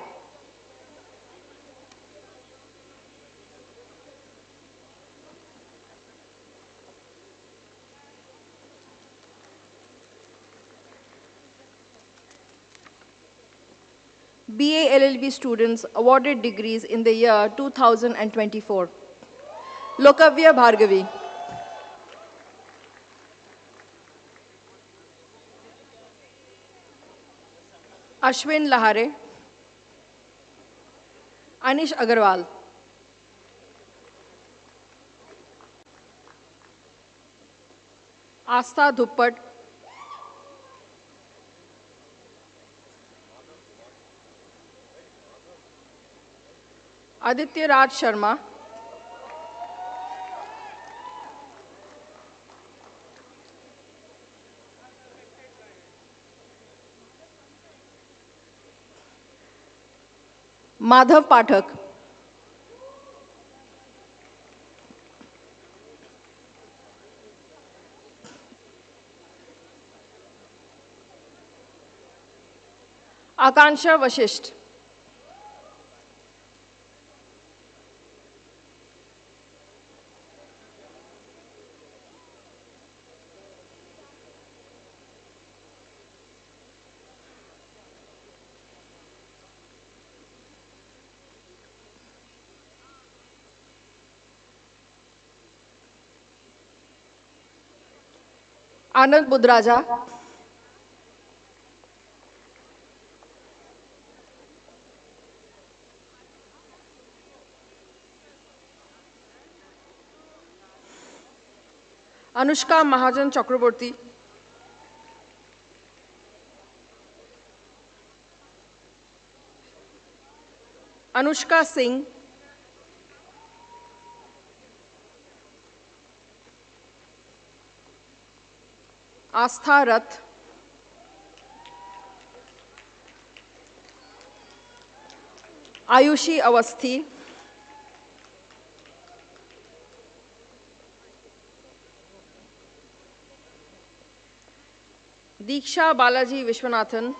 BA LLB students awarded degrees in the year 2024. Lokavya Bhargavi, Ashwin Lahare, Anish Agarwal, Astha Dhuppat, Aditya Raj Sharma, Madhav Pathak, Akansha Vashisht, Anand Budraja, Anushka Mahajan Chakraborty, Anushka Singh, Astha Rath, Ayushi Awasthi, Diksha Balaji Vishwanathan,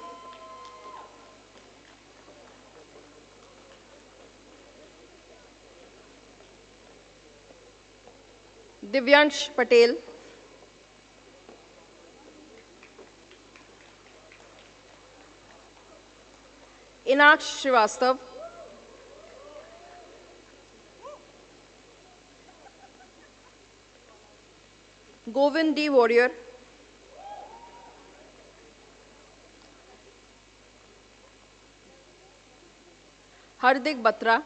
Divyansh Patel, Inaksh Srivastav, Govind D. Warrior, Hardik Batra,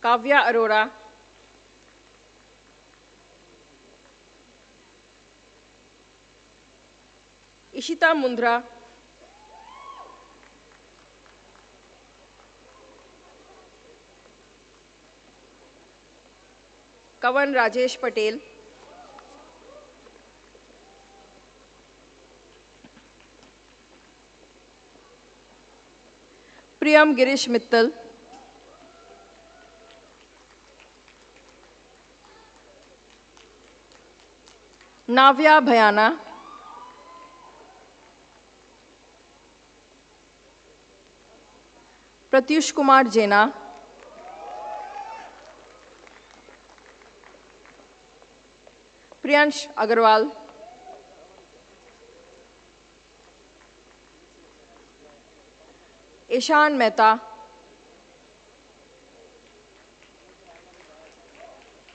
Kavya Arora, Ishita Mundra, Kavan Rajesh Patel, Priyam Girish Mittal, Navya Bhayana, Pratyush Kumar Jena, Priyansh Agarwal, Ishan Mehta,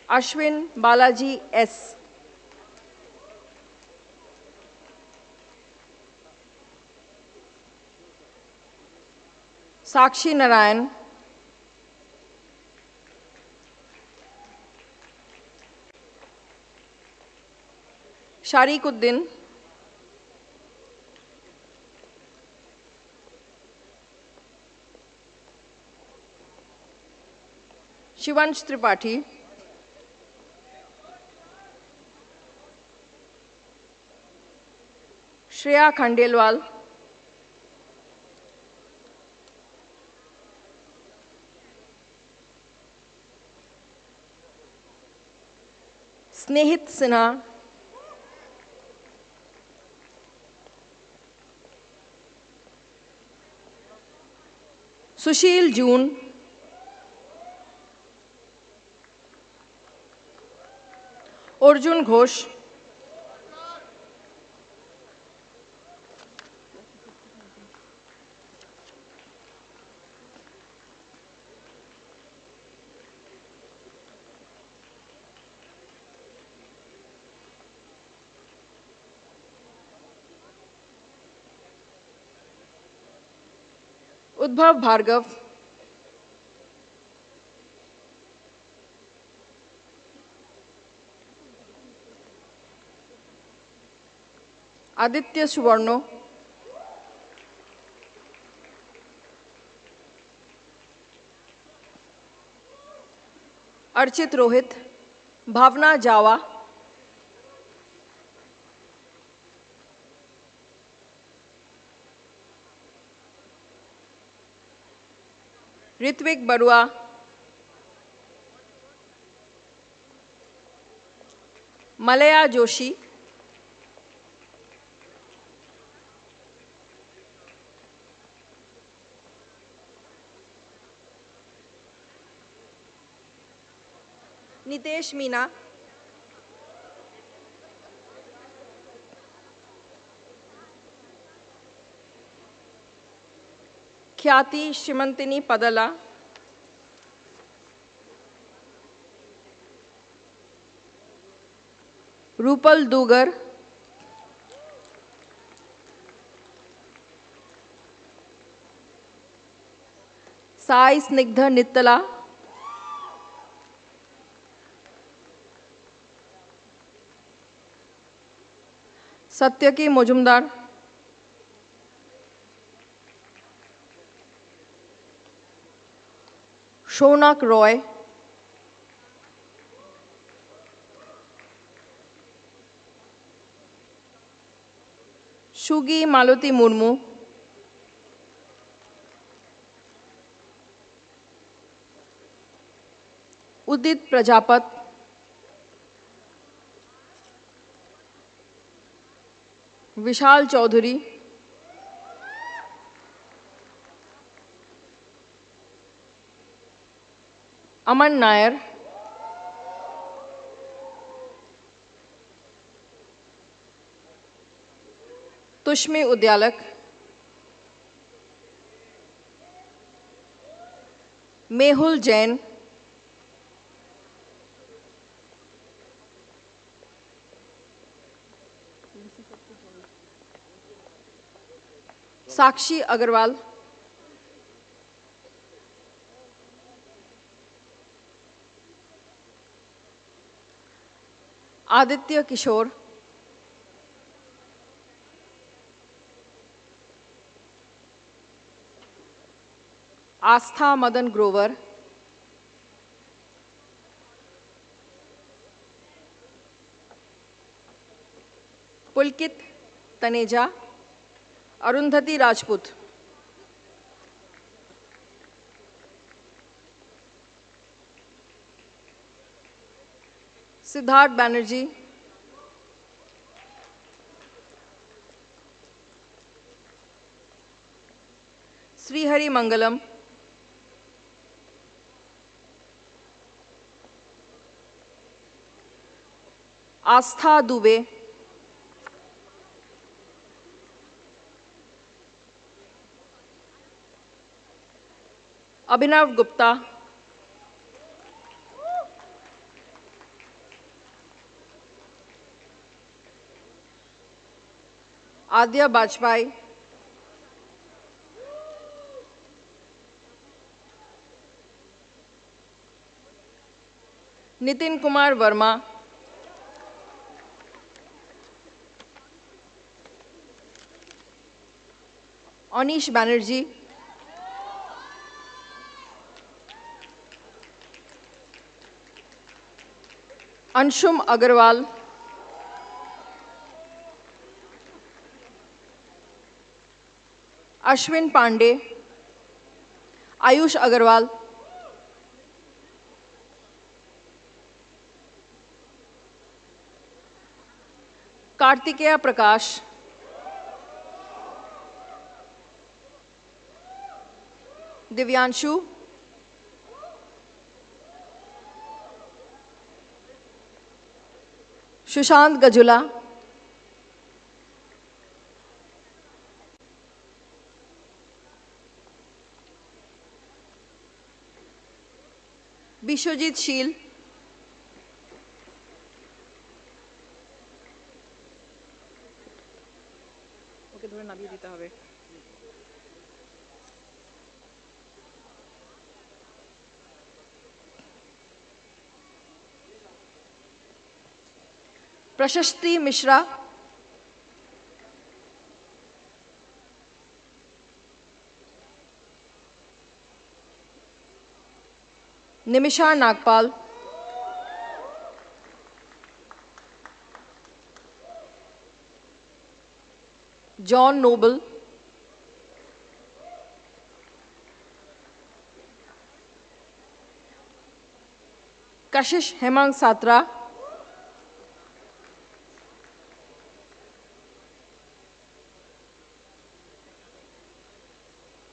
Ashwin Balaji S, Sakshi Narayan, Sharikuddin, Shivansh Tripathi, Shreya Khandelwal, Snehit Sinha, Sushil Jun, Arjun Ghosh, Udbhav Bhargav, Aditya सुवर्णो, Archit Rohit, भावना जावा, ऋत्विक बरुआ, मलया जोशी, नितेश मीना, ख्याति श्रीमंतिनी पदला, रूपल दूगर, साई स्निग्ध नित्तला, सत्यकी मुजुमदार, शौनक रॉय, शुगी मालती मुर्मू, उदित प्रजापत, विशाल चौधरी, अमन नायर, तुष्मी उद्यालक, मेहुल जैन, साक्षी अग्रवाल, आदित्य किशोर, आस्था मदन ग्रोवर, पुलकित तनेजा, अरुंधति राजपूत, सिद्धार्थ बैनर्जी, श्रीहरि मंगलम, आस्था दुबे, अभिनव गुप्ता, आद्या बाजपेयी, नितिन कुमार वर्मा, अनीश बैनर्जी, अंशुम अग्रवाल, अश्विन पांडे, आयुष अग्रवाल, कार्तिकेय प्रकाश, दिव्यांशु, सुशांत गजुला, विश्वजीत शील, प्रशस्ति Mishra, Nimisha Nagpal, John Nobel, कशिश हेमंत सात्रा,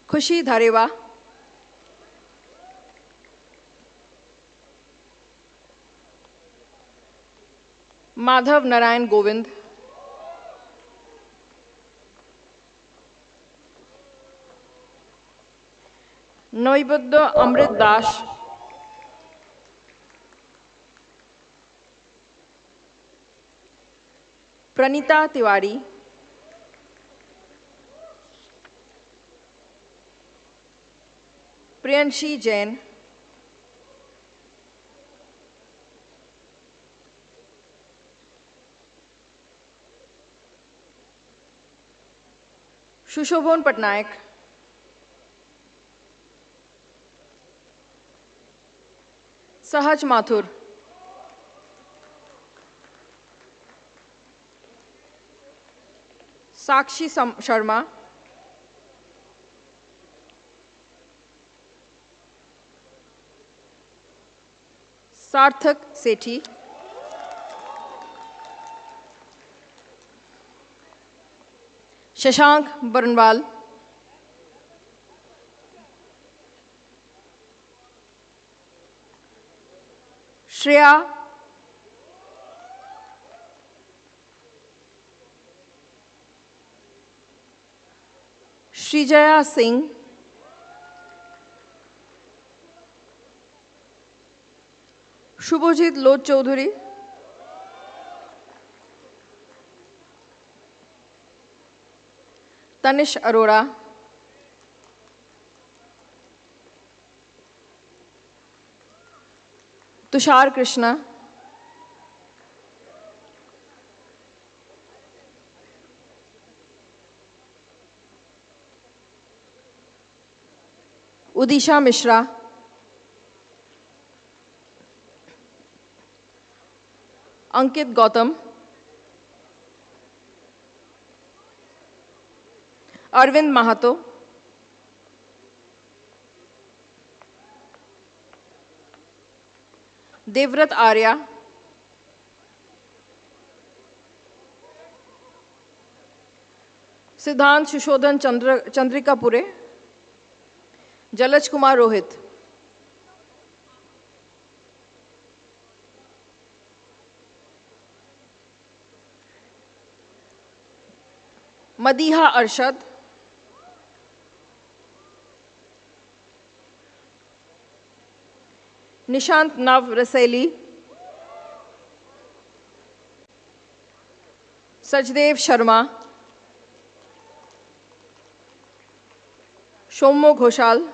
खुशी धारेवा, माधव नारायण गोविंद, नैवेद्य अमृत दास, प्रणीता तिवारी, प्रियंशी जैन, सुशोभन पटनायक, सहज माथुर, साक्षी शर्मा, सार्थक सेठी, शशांक बरनवाल, श्रेया, श्रीजया सिंह, शुभजीत लोध चौधरी, तनिष अरोड़ा, तुषार कृष्णा, उदिशा मिश्रा, अंकित गौतम, अरविंद महातो, देवव्रत आर्या, सिद्धांत सुशोधन चंद्रिकापुरे, जलज कुमार रोहित, मदीहा अरशद, निशांत नव रसेली, सचदेव शर्मा, सोमो घोषाल,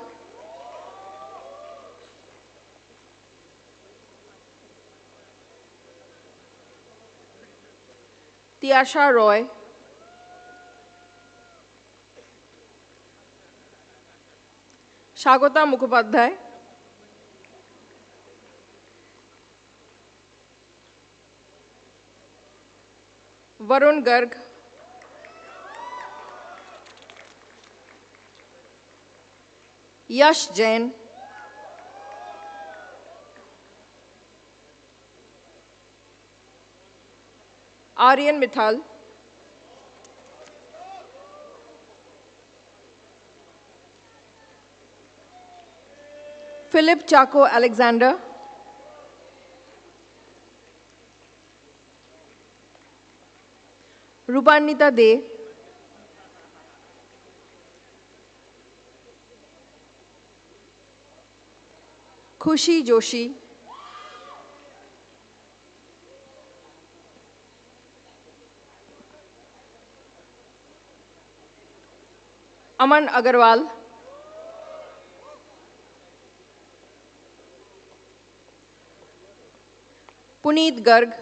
तियाशा रॉय, स्वागता मुखोपाध्याय, वरुण गर्ग, यश जैन, आर्यन मिठाल, फिलिप चाको अलेक्जेंडर, रूपान्विता दे, खुशी जोशी, अमन अग्रवाल, पुनीत गर्ग,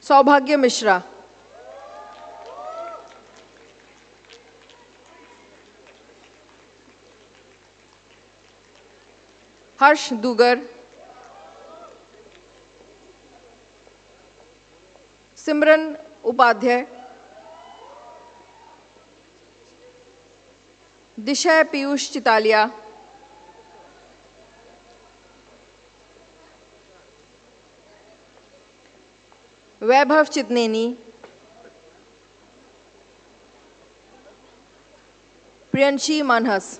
सौभाग्य मिश्रा, हर्ष दुगर, सिमरन उपाध्याय, दिशा पीयूष चितालिया, वैभव चितनेनी, Priyanshi मानहस।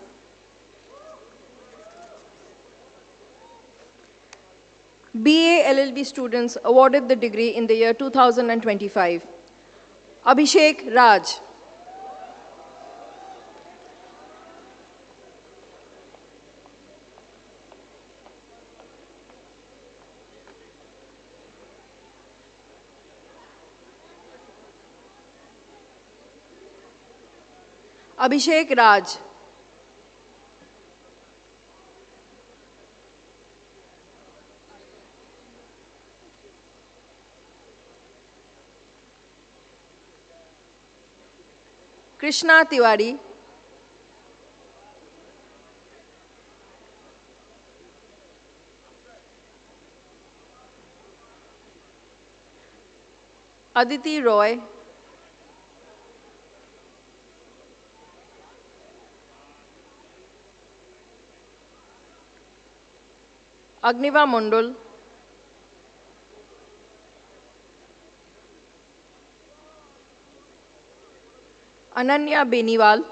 BA LLB students awarded the degree in the year 2025. Abhishek Raj, Abhishek Raj, Krishna Tiwari, Aditi Roy, Agniva Mondol, Ananya Beniwal,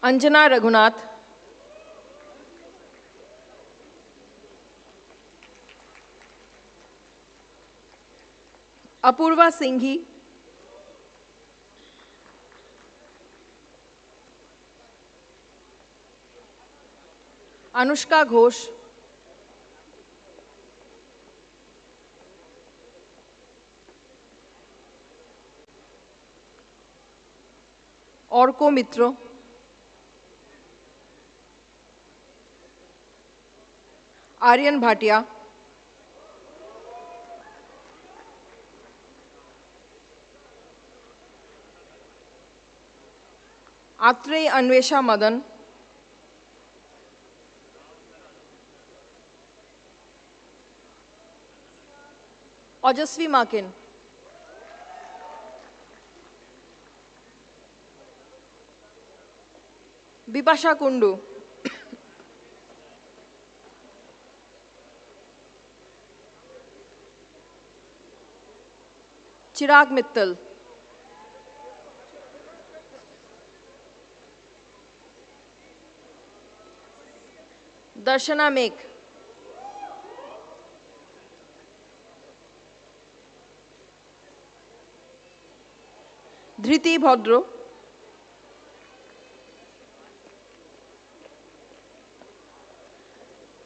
Anjana Raghunath, Apurva Singhi, Anushka Ghosh, Orko Mitro, Aryan Bhatia, Atrey Anvesha Madan, Ojasvi Makin, Bipasha Kundu, Chirag Mittal, Darshana Mek, धृति भद्र,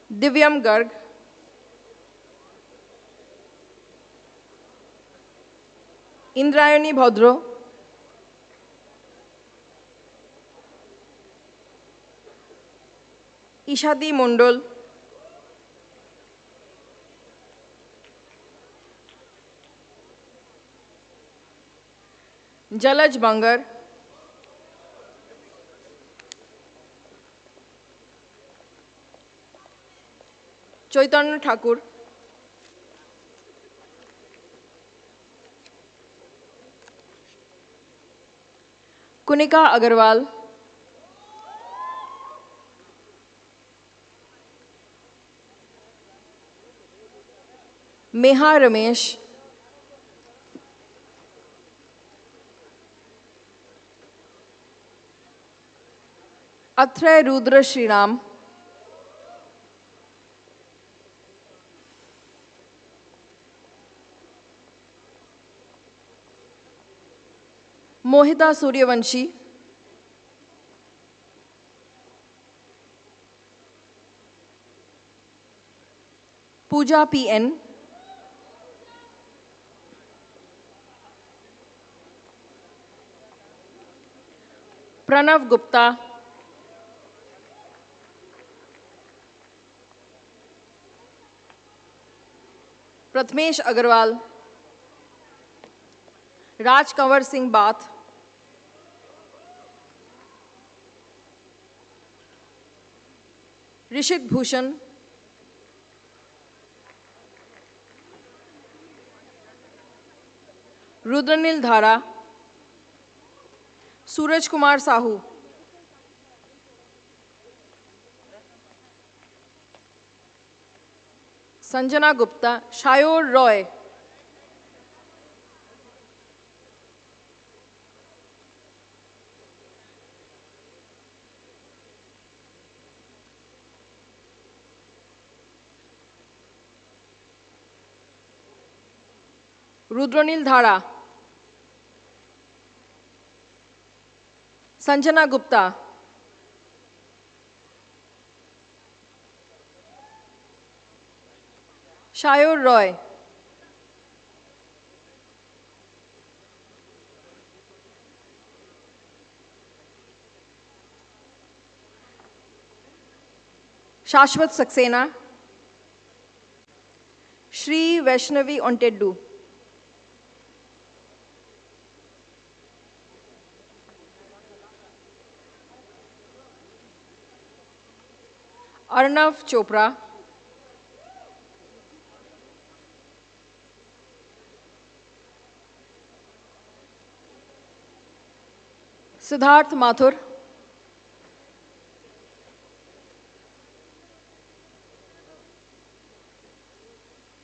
दिव्यम गर्ग, इंद्रायणी भद्र, ईशादी मंडल, जलज बंगर, चैतन्य ठाकुर, कुनिका अग्रवाल, मेहा रमेश, अत्रय रुद्र श्रीराम, मोहिता सूर्यवंशी, पूजा PN, Pranav Gupta, Prathamesh Agarwal, राज Kanwar Singh bath, ऋषिक भूषण, रुद्रनील धारा, सूरज कुमार साहू, संजना गुप्ता, शायोर रॉय, रुद्रनील धारा, संजना गुप्ता, शायोर रॉय, शाश्वत सक्सेना, श्री वैष्णवी ओंटेड्डू, अर्णव चोपड़ा, सिद्धार्थ माथुर,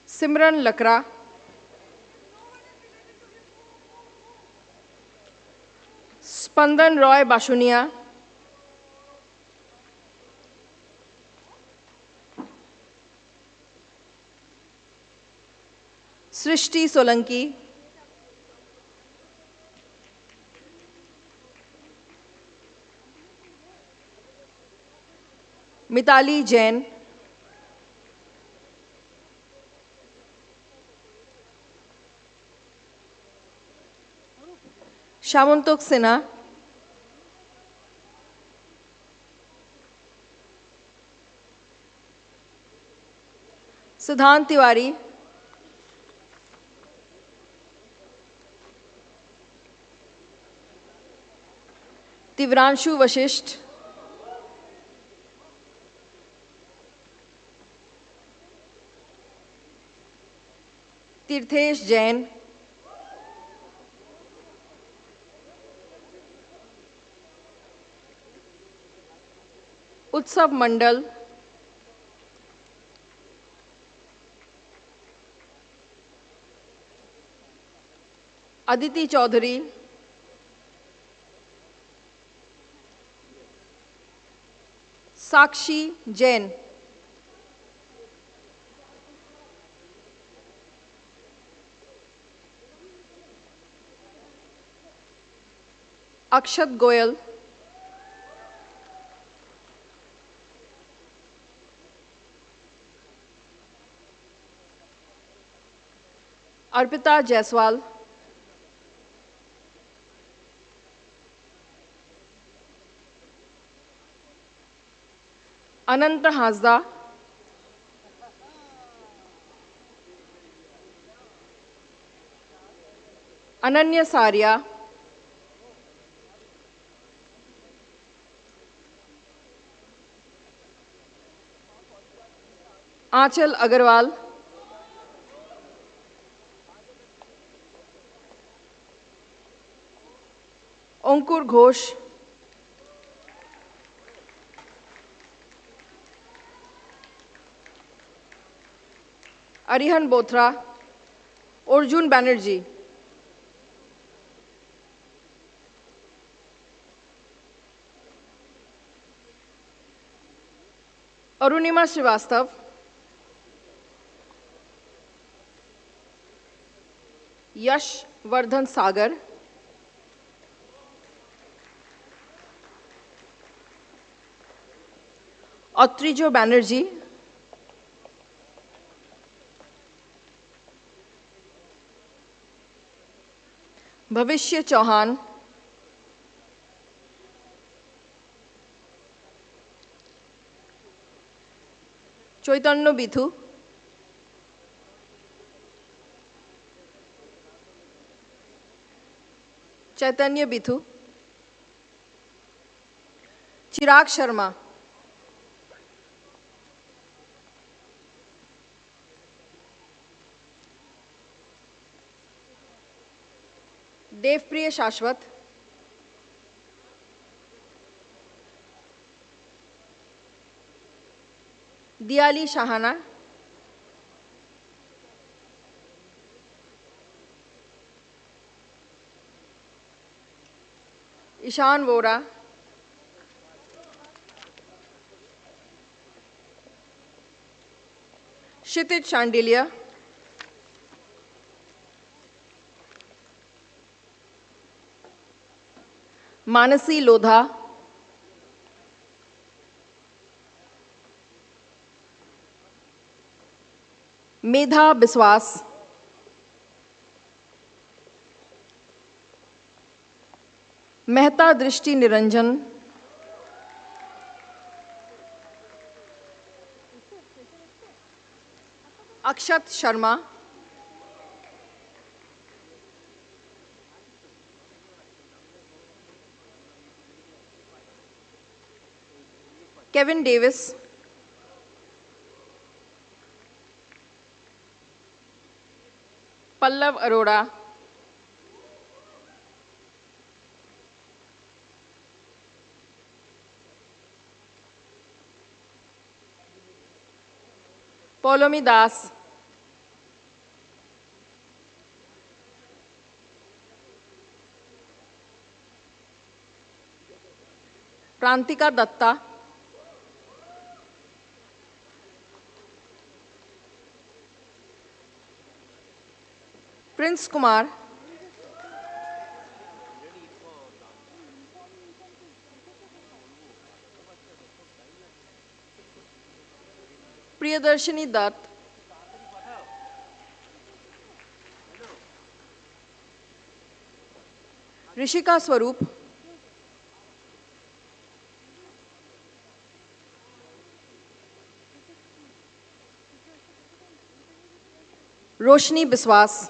सिमरन लकरा, स्पंदन रॉय बाशुनिया, सृष्टि सोलंकी, मिताली जैन, श्यामंतोक सिन्हा, सिद्धांत तिवारी, तिव्रांशु वशिष्ठ, तीर्थेश जैन, उत्सव मंडल, अदिति चौधरी, साक्षी जैन, अक्षत गोयल, अर्पिता जायसवाल, अनंत हांसदा, अनन्य सारिया, आंचल अग्रवाल, अंकुर घोष, अरिहन बोथरा, अर्जुन बैनर्जी, अरुणिमा श्रीवास्तव, यश वर्धन सागर, अत्रिजो बैनर्जी, भविष्य चौहान, चैतन्य बिथु, चैतन्य बिथु, चिराग शर्मा, देवप्रिय शाश्वत, दियाली शाहाना, ईशान वोरा, क्षितिज शांडिलिया, मानसी लोधा, मेधा Biswas, Mehta Drishti Niranjan, Akshat Sharma, Kevin Davis, Pallav Arora, Paulomi Das, Prantika Dutta, Prince Kumar, Priyadarshini Dutt, Rishika Swarup, Roshni Biswas,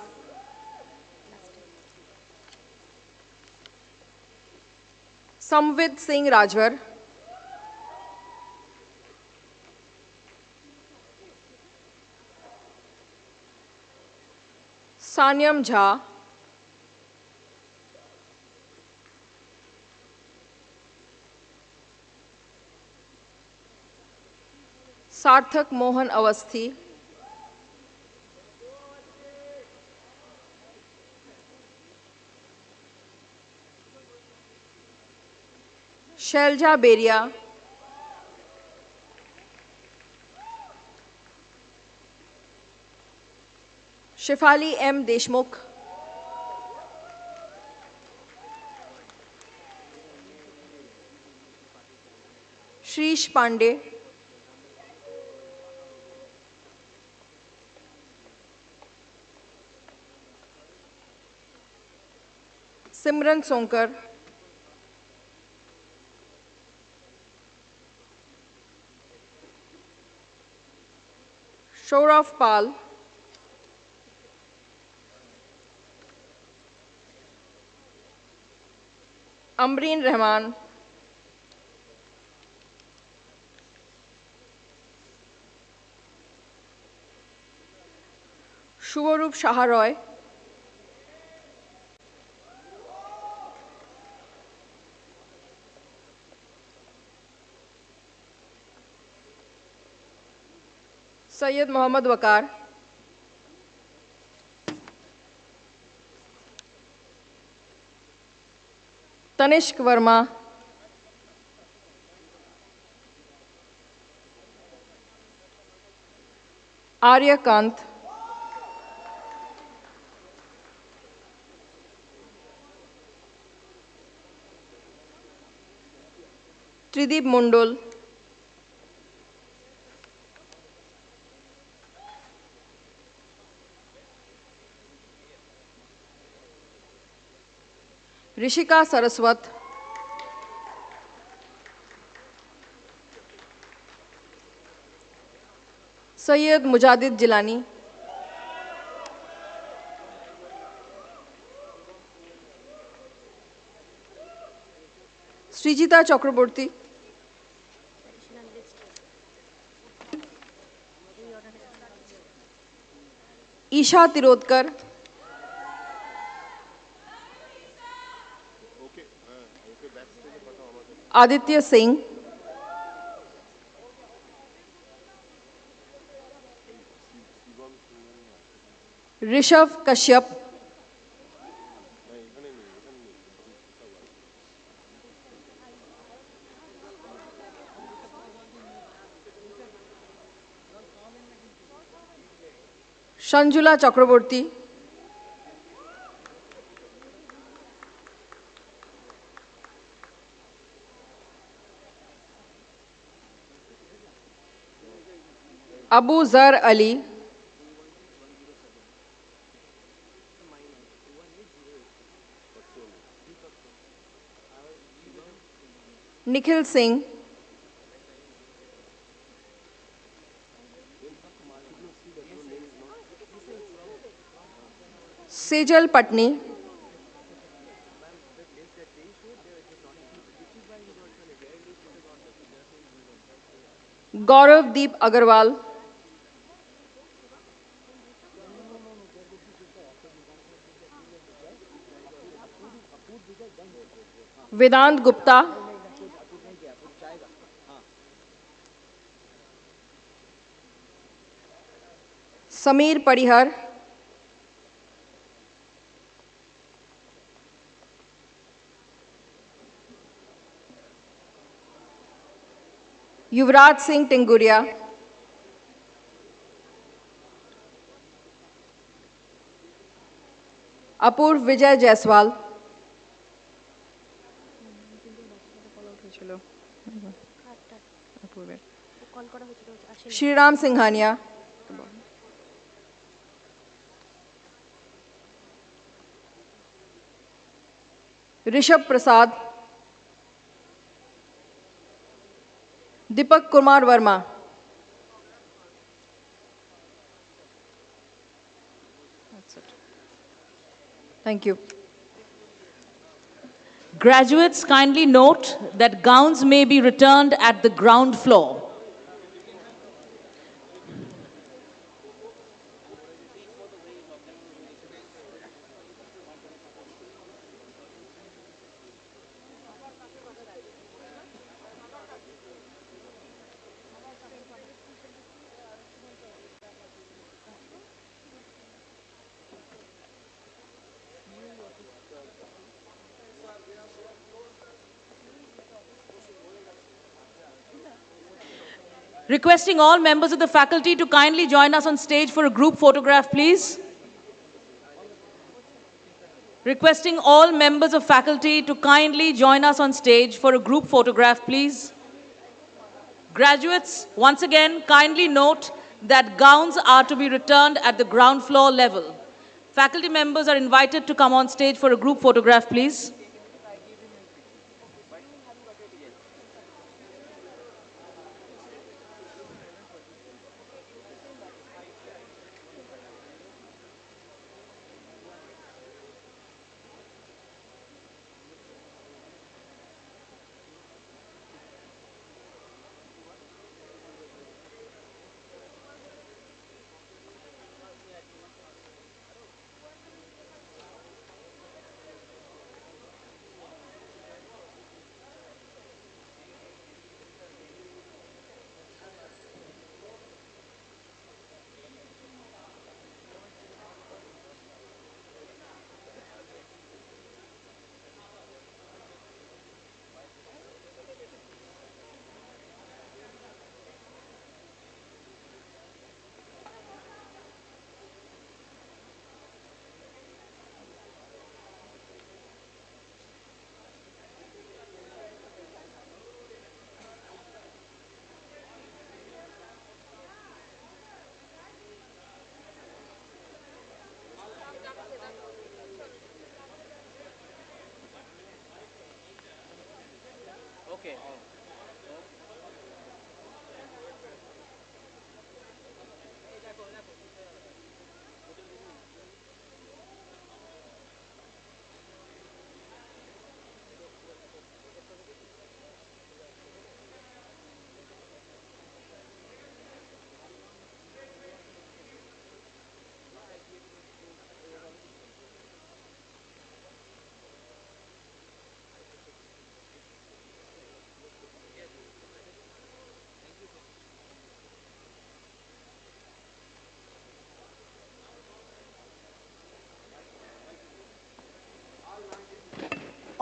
Samvid Singh Rajwar, Sanyam Jha, Sarthak Mohan Awasthi, Shailja Beria, Shifali M Deshmukh, Shrish Pandey, Simran Sonkar, Shourav Pal, Ambreen Rahman, Shubharoop Shaharoy, Syed Mohammad Wakar, Tanishk Verma, Arya Kant, Trideep Mundul, Rishika Saraswat, Syed Mujadid Jilani, Srijita Chakraborty, Isha Tirodkar, Aditya Singh, Rishabh Kashyap, Shanjula Chakraborty, Abu Zar Ali, Nikhil Singh, Sejal Patni, Gaurav Deep Agarwal, Vedant Gupta, Sameer Parihar, Yuvraj Singh Tinguria, Apurv Vijay Jaiswal, Shriram Singhania, Rishabh Prasad, Deepak Kumar Verma. That's it. Thank you. Graduates, kindly note that gowns may be returned at the ground floor. Requesting all members of the faculty to kindly join us on stage for a group photograph, please. Requesting all members of faculty to kindly join us on stage for a group photograph, please. Graduates, once again, kindly note that gowns are to be returned at the ground floor level. Faculty members are invited to come on stage for a group photograph, please.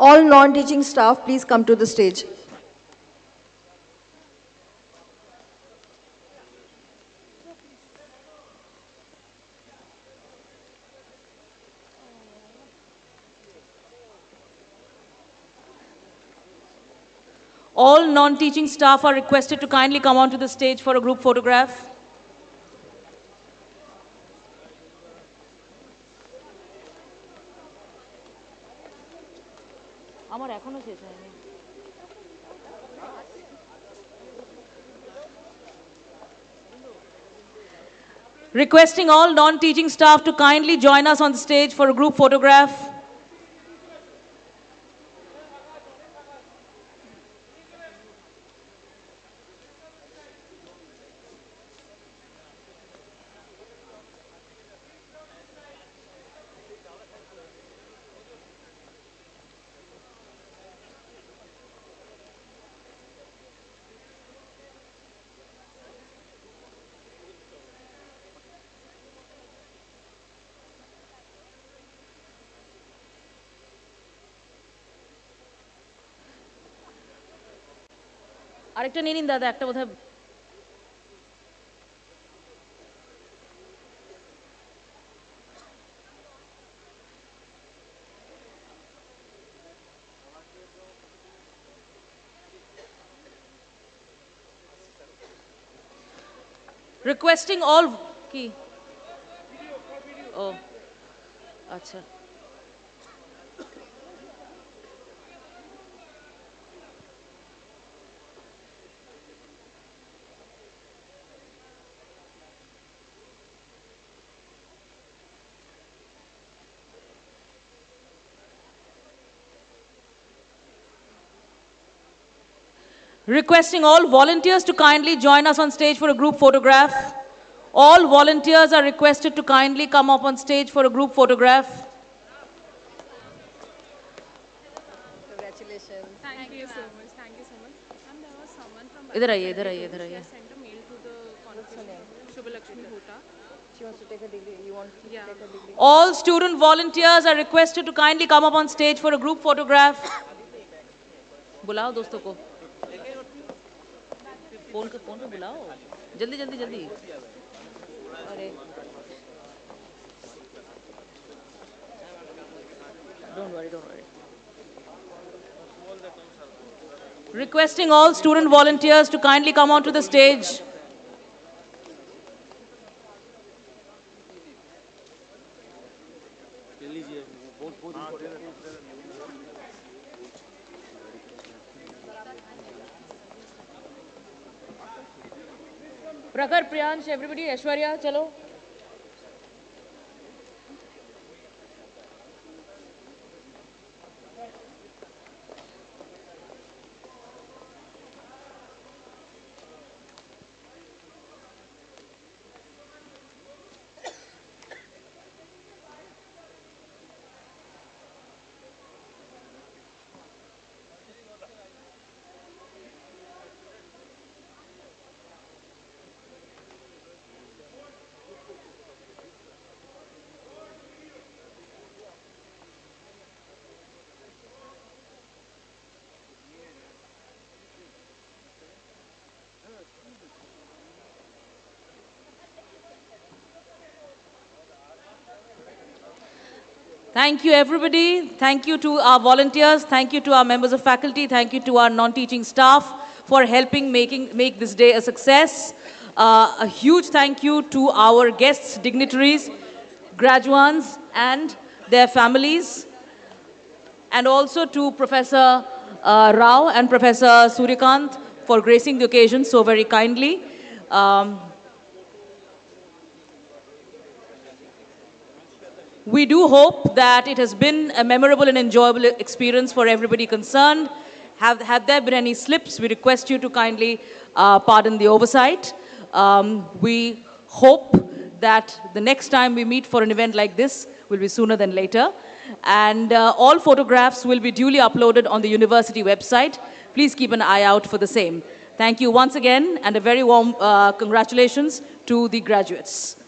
All non-teaching staff, please come to the stage. All non-teaching staff are requested to kindly come onto the stage for a group photograph. Requesting all non-teaching staff to kindly join us on the stage for a group photograph. আরেকটা নিয়ে নিন দাদা, একটা বোধহয়। Requesting all কি ও আচ্ছা Requesting all volunteers to kindly join us on stage for a group photograph. All volunteers are requested to kindly come up on stage for a group photograph. Congratulations. Thank you so much. Thank you so much. And there was someone from इधर आइए, इधर आइए, इधर आइए. She has sent a mail to the Convocation, Shubhalakshmi Hota. She wants to take a degree. You want to Yeah. take a degree? All student volunteers are requested to kindly come up on stage for a group photograph. बुलाओ दोस्तों को. Phone पे बुलाओ. जल्दी जल्दी जल्दी. अरे. Don't worry, don't worry. Requesting all student volunteers to kindly come onto the stage. Prakhar, Priyansh, everybody, Aishwarya, chalo. Thank you, everybody. Thank you to our volunteers. Thank you to our members of faculty. Thank you to our non-teaching staff for helping make this day a success. A huge thank you to our guests, dignitaries, graduates, and their families. And also to Professor Rao and Professor Suryakant for gracing the occasion so very kindly. We do hope that it has been a memorable and enjoyable experience for everybody concerned. Had there been any slips, we request you to kindly pardon the oversight. We hope that the next time we meet for an event like this will be sooner than later. And all photographs will be duly uploaded on the university website. Please keep an eye out for the same. Thank you once again, and a very warm congratulations to the graduates.